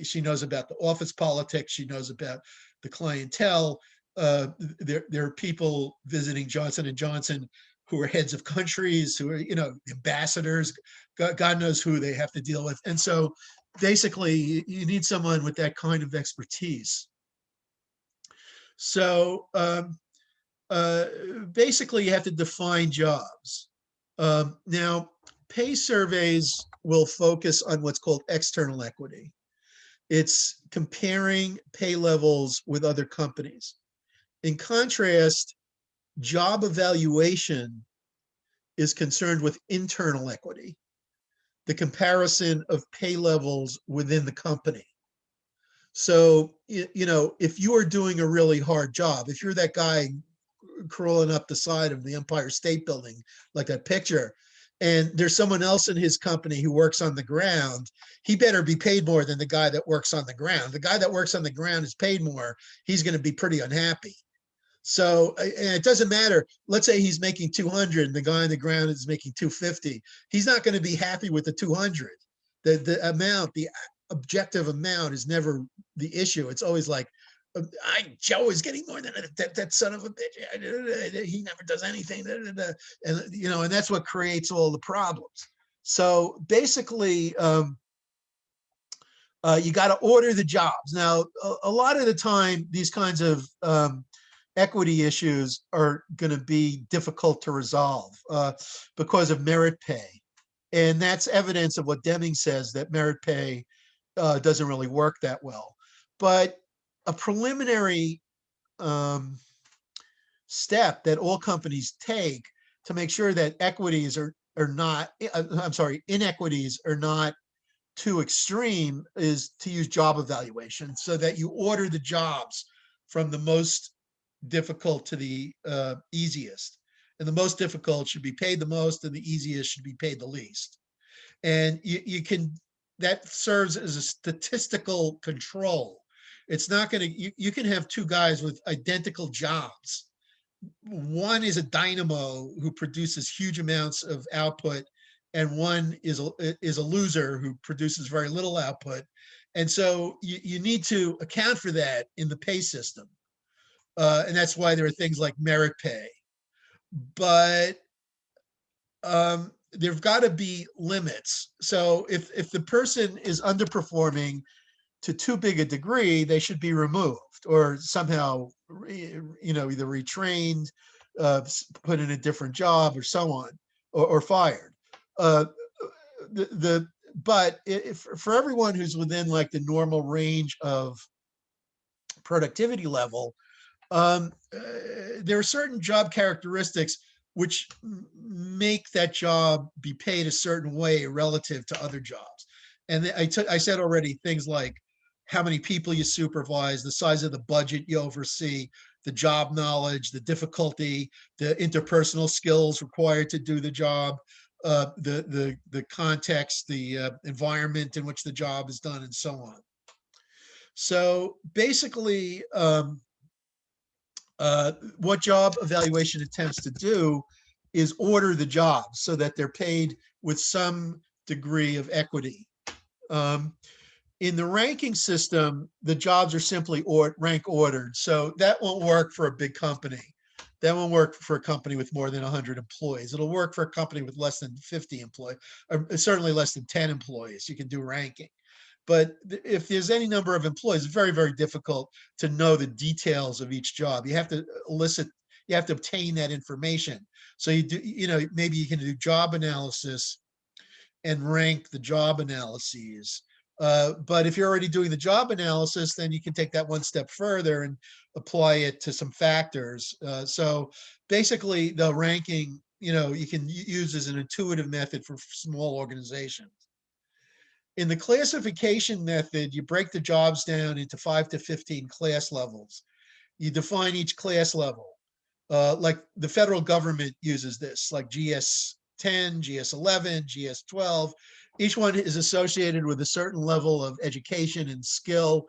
She knows about the office politics. She knows about the clientele. There are people visiting Johnson & Johnson who are heads of countries, who are, ambassadors, God knows who they have to deal with. And so basically you need someone with that kind of expertise. So basically you have to define jobs. Now, pay surveys will focus on what's called external equity. It's comparing pay levels with other companies. In contrast, job evaluation is concerned with internal equity, the comparison of pay levels within the company. So, if you are doing a really hard job, if you're that guy crawling up the side of the Empire State Building, like that picture, and there's someone else in his company who works on the ground, he better be paid more than the guy that works on the ground. The guy that works on the ground is paid more. He's going to be pretty unhappy. So, and it doesn't matter. Let's say he's making 200 and the guy on the ground is making 250. He's not going to be happy with the 200. The amount, the objective amount is never the issue. It's always like, Joe is getting more than that son of a bitch. He never does anything. And and that's what creates all the problems. So basically, you got to order the jobs. Now, a lot of the time, these kinds of equity issues are going to be difficult to resolve because of merit pay. And that's evidence of what Deming says, that merit pay doesn't really work that well. But a preliminary step that all companies take to make sure that inequities are not too extreme is to use job evaluation, so that you order the jobs from the most difficult to the easiest. And the most difficult should be paid the most, and the easiest should be paid the least. And that serves as a statistical control. It's not going to, you can have two guys with identical jobs one is a dynamo who produces huge amounts of output, and one is a loser who produces very little output. And so you need to account for that in the pay system. And that's why there are things like merit pay. But there've got to be limits. So if the person is underperforming to too big a degree, they should be removed or somehow, either retrained, put in a different job, or so on, or fired. But if for everyone who's within like the normal range of productivity level, there are certain job characteristics which make that job be paid a certain way relative to other jobs. And I said already things like how many people you supervise, the size of the budget you oversee, the job knowledge, the difficulty, the interpersonal skills required to do the job, the context, the environment in which the job is done, and so on. So basically, what job evaluation attempts to do is order the jobs so that they're paid with some degree of equity. In the ranking system, the jobs are simply rank ordered. So that won't work for a big company. That won't work for a company with more than 100 employees. It'll work for a company with less than 50 employees, or certainly less than 10 employees. You can do ranking. But if there's any number of employees, it's very, very difficult to know the details of each job. You have to you have to obtain that information. So maybe you can do job analysis and rank the job analyses. But if you're already doing the job analysis, then you can take that one step further and apply it to some factors. So basically the ranking, you can use as an intuitive method for small organizations. In the classification method, you break the jobs down into 5 to 15 class levels. You define each class level. Like the federal government uses this, like GS 10, GS 11, GS 12. Each one is associated with a certain level of education and skill,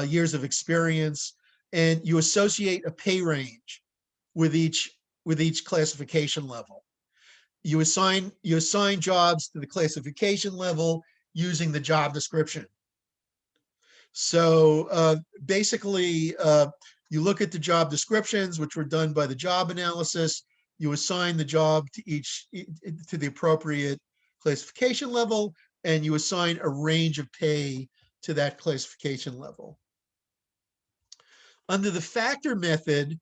years of experience, and you associate a pay range with each classification level. You assign jobs to the classification level using the job description. So basically, you look at the job descriptions, which were done by the job analysis. You assign the job to the appropriate classification level, and you assign a range of pay to that classification level. Under the factor method,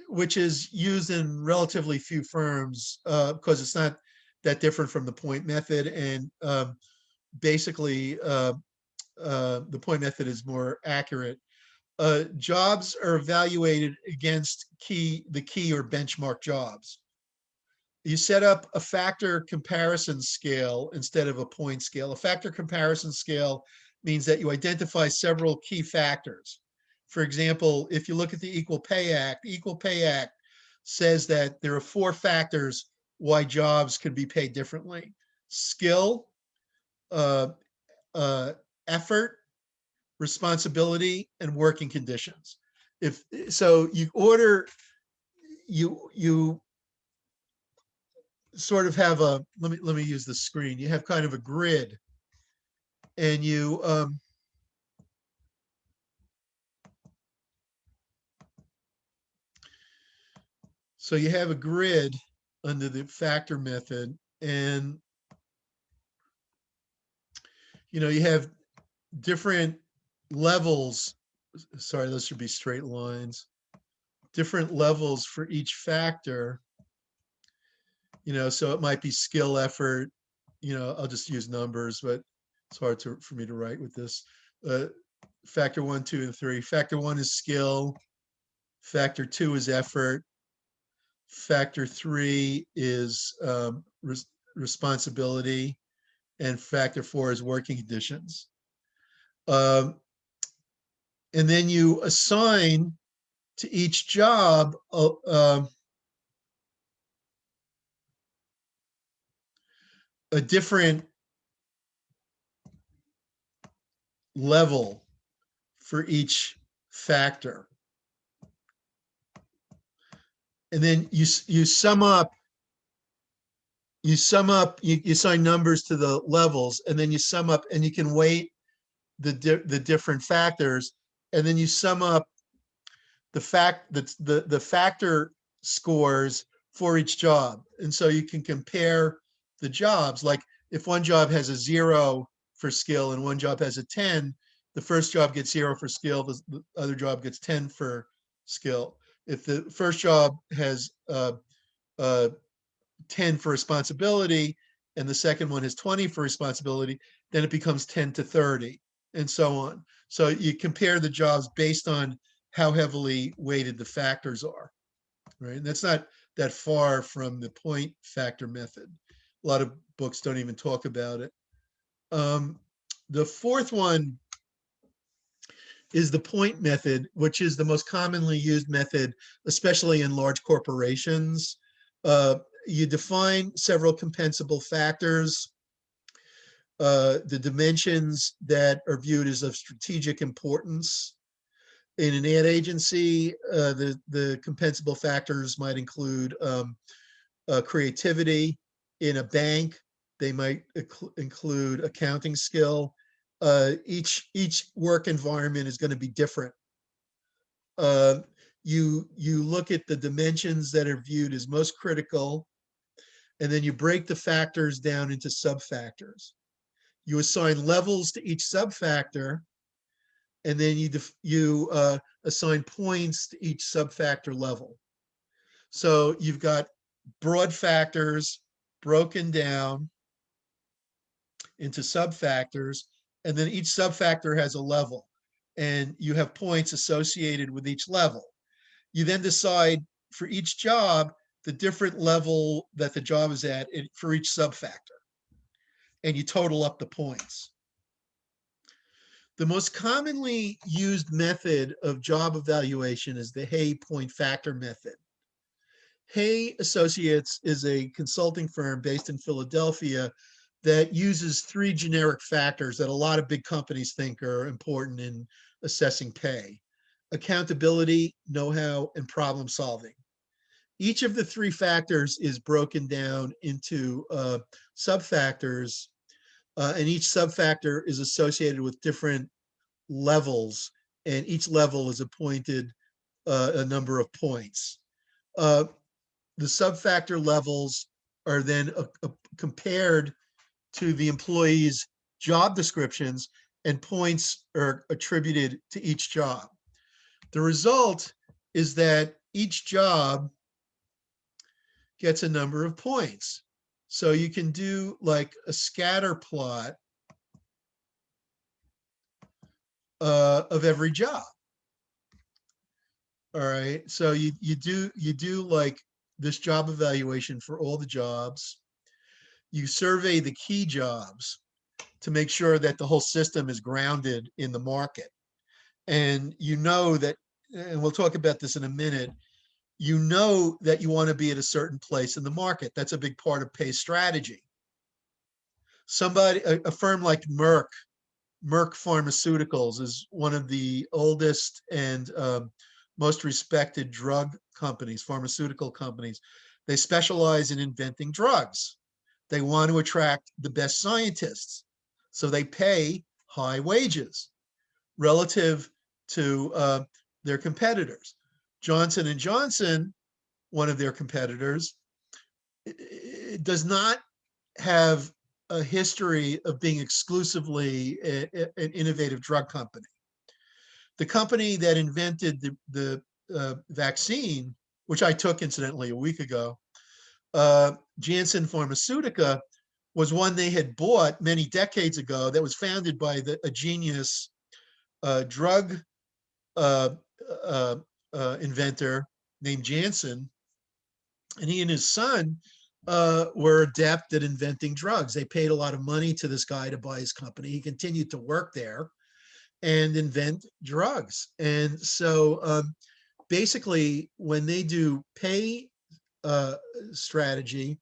which is used in relatively few firms because it's not that different from the point method, and basically the point method is more accurate. Jobs are evaluated against the key or benchmark jobs. You set up a factor comparison scale instead of a point scale. A factor comparison scale means that you identify several key factors. For example, if you look at the Equal Pay Act, the Equal Pay Act says that there are 4 factors why jobs can be paid differently: skill, effort, responsibility, and working conditions. If so, you sort of have a, let me use the screen. You have kind of a grid, and so you have a grid under the factor method, and you have different levels. Sorry, those should be straight lines. Different levels for each factor. So it might be skill, effort. I'll just use numbers, but it's hard for me to write with this. Factor 1, 2, and 3. Factor 1 is skill. Factor 2 is effort. Factor 3 is responsibility, and factor 4 is working conditions. And then you assign to each job a different level for each factor. and then you sum up, you assign numbers to the levels, and then you sum up, and you can weight the different factors, and then you sum up the factor scores for each job. And so you can compare the jobs. Like if one job has a 0 for skill and one job has a 10, the first job gets 0 for skill, the other job gets 10 for skill. If the first job has 10 for responsibility and the second one has 20 for responsibility, then it becomes 10 to 30 and so on. So you compare the jobs based on how heavily weighted the factors are, right? And that's not that far from the point factor method. A lot of books don't even talk about it. The fourth one is the point method, which is the most commonly used method, especially in large corporations. You define several compensable factors, the dimensions that are viewed as of strategic importance. In an ad agency, the compensable factors might include creativity. In a bank, they might include accounting skill. Each work environment is going to be different. You look at the dimensions that are viewed as most critical, and then you break the factors down into subfactors. You assign levels to each subfactor, and then you assign points to each subfactor level. So you've got broad factors broken down into subfactors, and then each subfactor has a level, and you have points associated with each level. You then decide for each job the different level that the job is at for each subfactor, and you total up the points. The most commonly used method of job evaluation is the Hay point factor method. Hay Associates is a consulting firm based in Philadelphia that uses 3 generic factors that a lot of big companies think are important in assessing pay: accountability, know-how, and problem solving. Each of the 3 factors is broken down into subfactors, and each subfactor is associated with different levels, and each level is appointed a number of points. The subfactor levels are then compared to the employees' job descriptions, and points are attributed to each job. The result is that each job gets a number of points. So you can do like a scatter plot of every job. All right, so you do like this job evaluation for all the jobs. You survey the key jobs to make sure that the whole system is grounded in the market. And you know that, and we'll talk about this in a minute, you know that you want to be at a certain place in the market. That's a big part of pay strategy. A firm like Merck Pharmaceuticals is one of the oldest and most respected drug companies, pharmaceutical companies. They specialize in inventing drugs. They want to attract the best scientists, so they pay high wages relative to their competitors. Johnson & Johnson, one of their competitors, does not have a history of being exclusively an innovative drug company. The company that invented the vaccine, which I took incidentally a week ago, Janssen Pharmaceutica, was one they had bought many decades ago that was founded by a genius drug inventor named Janssen. And he and his son were adept at inventing drugs. They paid a lot of money to this guy to buy his company. He continued to work there and invent drugs. And so basically, when they do pay strategy,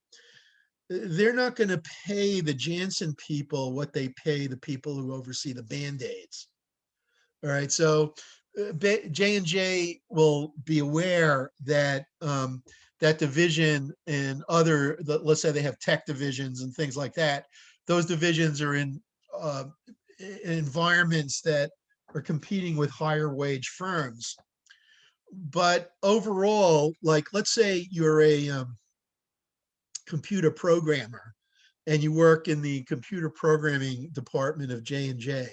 they're not going to pay the Janssen people what they pay the people who oversee the Band-Aids. All right, so J&J will be aware that that division and other, let's say they have tech divisions and things like that. Those divisions are in environments that are competing with higher wage firms. But overall, like, let's say you're a computer programmer and you work in the computer programming department of J&J,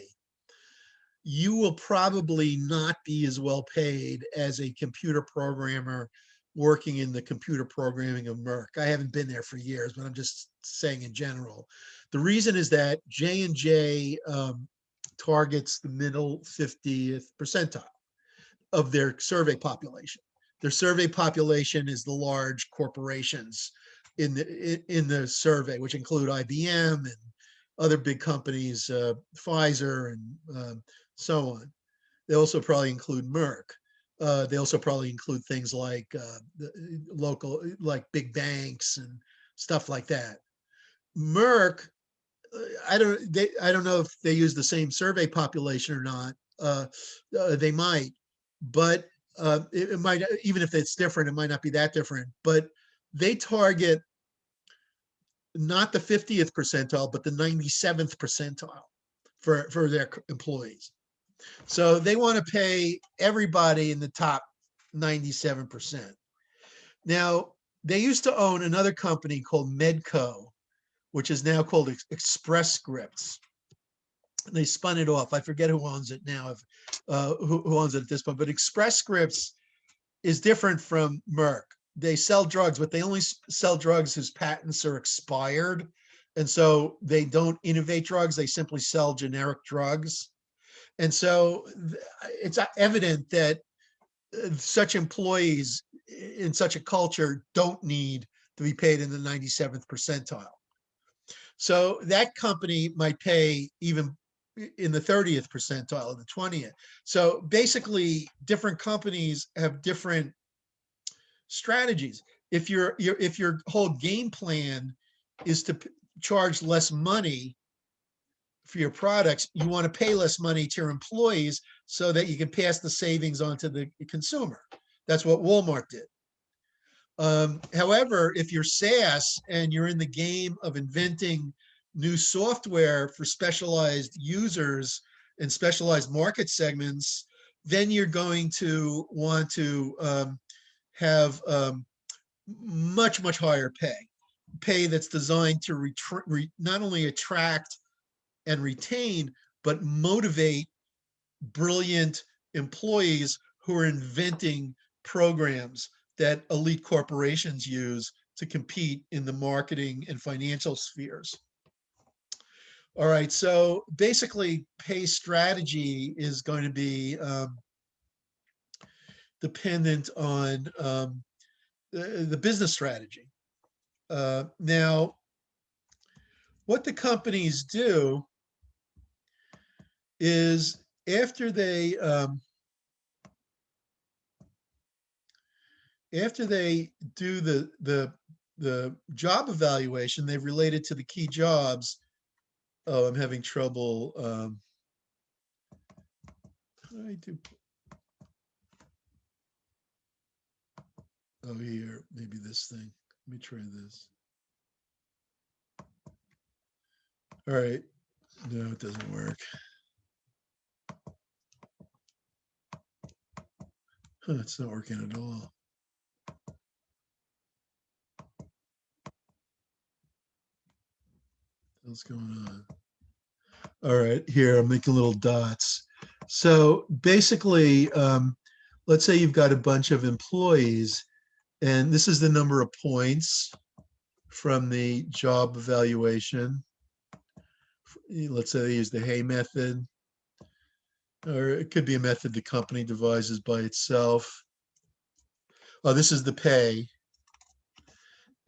you will probably not be as well paid as a computer programmer working in the computer programming of Merck. I haven't been there for years, but I'm just saying in general. The reason is that J&J targets the middle 50th percentile of their survey population. Their survey population is the large corporations in the survey, which include IBM and other big companies, Pfizer and so on. They also probably include Merck. They also probably include things like local, like big banks and stuff like that. Merck, I don't know if they use the same survey population or not. They might, but it might, even if it's different, it might not be that different. But they target not the 50th percentile, but the 97th percentile for their employees. So they want to pay everybody in the top 97%. Now, they used to own another company called Medco, which is now called Express Scripts. They spun it off. I forget who owns it now, who owns it at this point, but Express Scripts is different from Merck. They sell drugs, but they only sell drugs whose patents are expired. And so they don't innovate drugs. They simply sell generic drugs. And so it's evident that such employees in such a culture don't need to be paid in the 97th percentile. So that company might pay even in the 30th percentile or the 20th. So basically, different companies have different strategies. If your whole game plan is to charge less money for your products, you want to pay less money to your employees so that you can pass the savings on to the consumer. That's what Walmart did. However, if you're SaaS and you're in the game of inventing new software for specialized users and specialized market segments, then you're going to want to have much, much higher pay that's designed to not only attract and retain, but motivate brilliant employees who are inventing programs that elite corporations use to compete in the marketing and financial spheres. All right, so basically pay strategy is going to be dependent on the business strategy. Now, what the companies do is after they do the job evaluation, they've related to the key jobs. Oh, I'm having trouble. Oh, here, maybe this thing. Let me try this. All right. No, it doesn't work. It's not working at all. What's going on? All right, here, I'm making little dots. So basically, let's say you've got a bunch of employees, and this is the number of points from the job evaluation. Let's say they use the Hay method, or it could be a method the company devises by itself. Oh, this is the pay,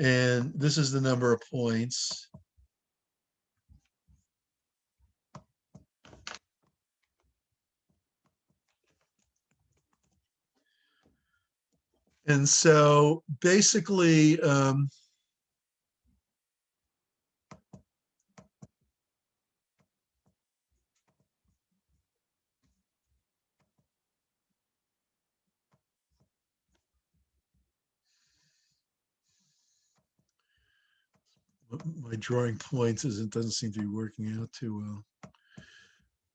and this is the number of points. And so basically, My drawing points it doesn't seem to be working out too well.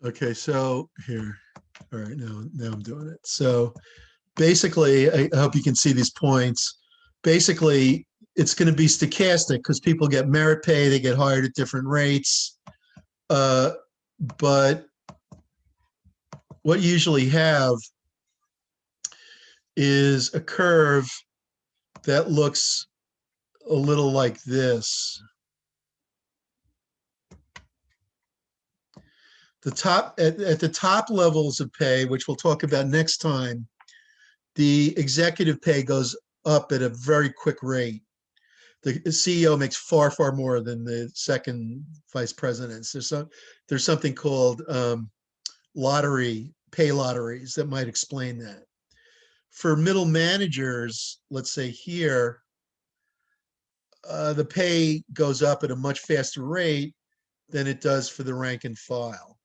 Okay, so here, all right, now I'm doing it. So basically, I hope you can see these points. Basically, it's going to be stochastic because people get merit pay, they get hired at different rates. But what you usually have is a curve that looks a little like this. The top at the top levels of pay, which we'll talk about next time, the executive pay goes up at a very quick rate. The CEO makes far more than the second vice presidents. There's something called pay lotteries that might explain that. For middle managers, let's say here, the pay goes up at a much faster rate than it does for the rank and file.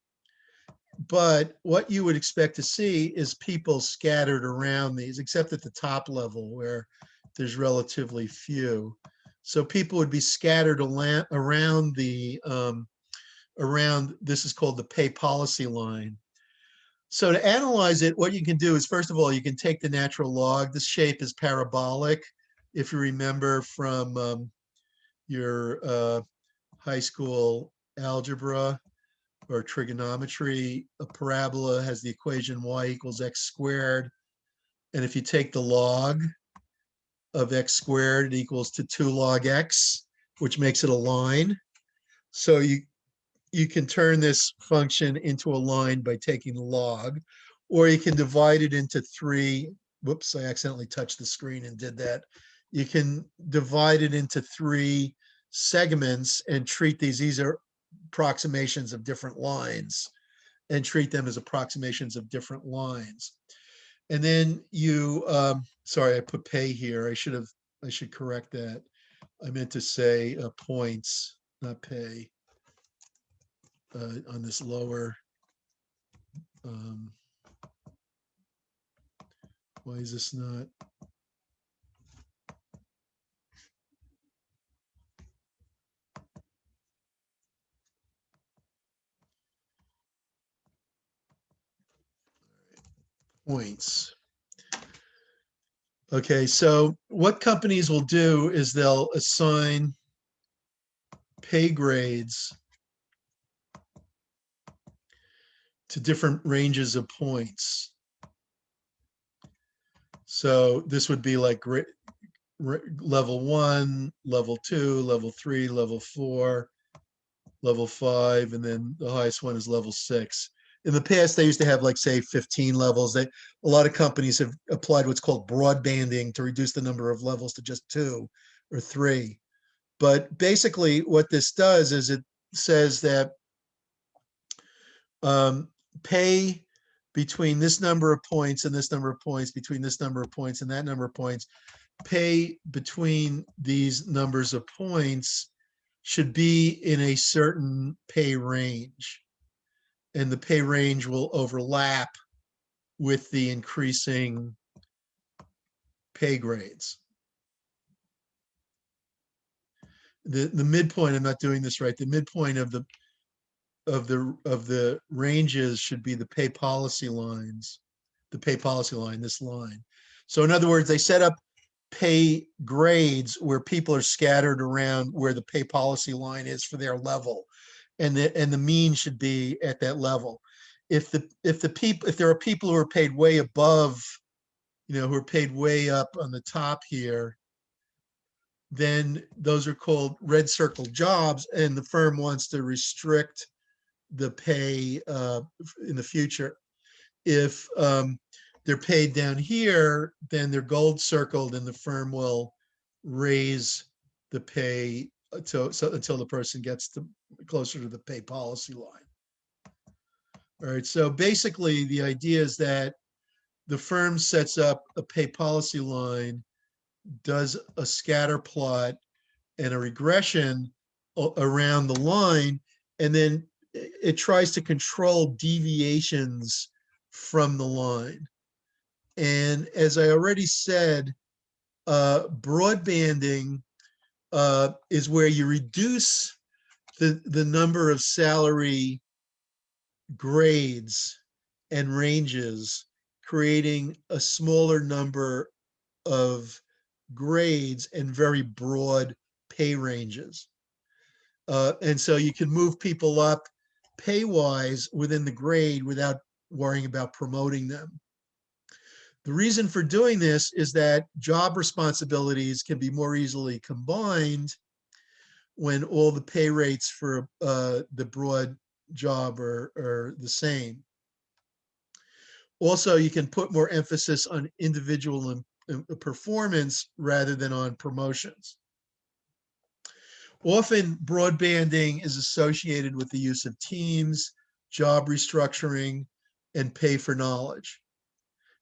But what you would expect to see is people scattered around these, except at the top level where there's relatively few. So people would be scattered around this is called the pay policy line. So to analyze it, what you can do is, first of all, you can take the natural log. This shape is parabolic. If you remember from your high school algebra or trigonometry, a parabola has the equation y equals x squared. And if you take the log of x squared, it equals to 2 log x, which makes it a line. So you can turn this function into a line by taking the log, or you can divide it into 3. Whoops, I accidentally touched the screen and did that. You can divide it into 3 segments and treat these are approximations of different lines, and treat them as approximations of different lines. And then you, sorry, I put pay here. I should correct that. I meant to say points, not pay, on this lower. Why is this not? Points. Okay, so what companies will do is they'll assign pay grades to different ranges of points. So this would be like level 1, level 2, level 3, level 4, level 5, and then the highest one is level 6. In the past, they used to have, like, say, 15 levels. A lot of companies have applied what's called broadbanding to reduce the number of levels to just 2 or 3. But basically what this does is it says that pay between this number of points and this number of points, between this number of points and that number of points, pay between these numbers of points should be in a certain pay range. And the pay range will overlap with the increasing pay grades. The midpoint, I'm not doing this right, the midpoint of the ranges should be the pay policy lines, the pay policy line, this line. So in other words, they set up pay grades where people are scattered around where the pay policy line is for their level, and the mean should be at that level. If there are people who are paid way above, who are paid way up on the top here, then those are called red circle jobs, and the firm wants to restrict the pay in the future. If they're paid down here, then they're gold circled, and the firm will raise the pay until the person gets closer to the pay policy line. All right, so basically the idea is that the firm sets up a pay policy line, does a scatter plot and a regression around the line, and then it tries to control deviations from the line. And as I already said, broadbanding is where you reduce the number of salary grades and ranges, creating a smaller number of grades and very broad pay ranges. And so you can move people up pay-wise within the grade without worrying about promoting them. The reason for doing this is that job responsibilities can be more easily combined when all the pay rates for the broad job are the same. Also, you can put more emphasis on individual performance rather than on promotions. Often, broadbanding is associated with the use of teams, job restructuring, and pay for knowledge.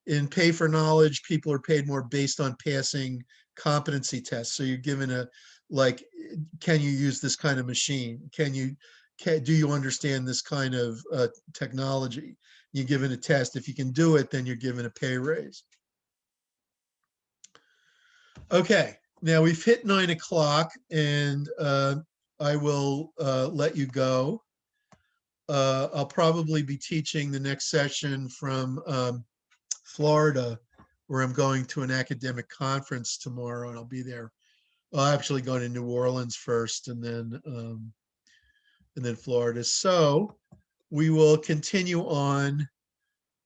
In pay for knowledge, people are paid more based on passing competency tests. So you're given a, like, can you use this kind of machine? Do you understand this kind of technology? You're given a test. If you can do it, then you're given a pay raise. Okay, now we've hit 9 o'clock and I will let you go. I'll probably be teaching the next session from Florida, where I'm going to an academic conference tomorrow, and I'll be there. I'll actually go to New Orleans first, and then Florida. So we will continue on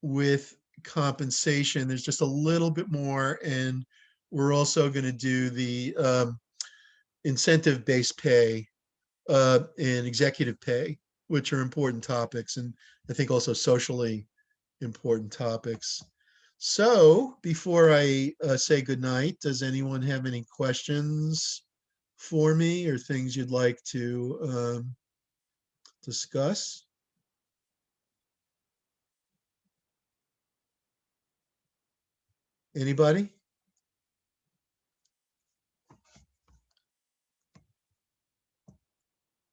with compensation. There's just a little bit more, and we're also going to do the incentive-based pay and executive pay, which are important topics, and I think also socially important topics. So before I say goodnight, does anyone have any questions for me or things you'd like to discuss? Anybody?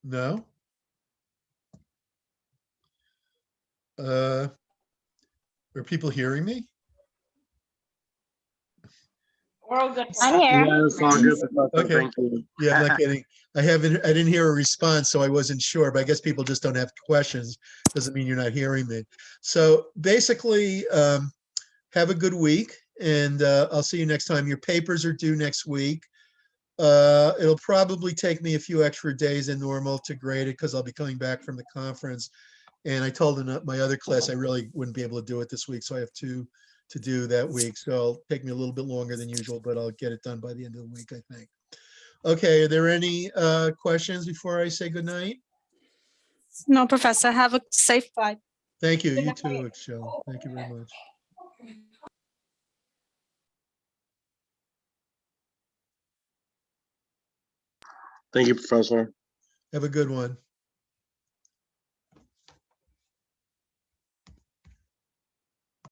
No? Are people hearing me? We're all good. I'm here. Yeah, it's all good, Professor. Okay. Thank you. Yeah, I'm not getting, I didn't hear a response, so I wasn't sure, but I guess people just don't have questions. Doesn't mean you're not hearing me. So basically, have a good week, and I'll see you next time. Your papers are due next week. It'll probably take me a few extra days than normal to grade it because I'll be coming back from the conference. And I told my other class I really wouldn't be able to do it this week, so I have two to do that week. So it'll take me a little bit longer than usual, but I'll get it done by the end of the week, I think. Okay, are there any questions before I say goodnight? No, Professor. Have a safe flight. Thank you. You too, Excel. Thank you very much. Thank you, Professor. Have a good one.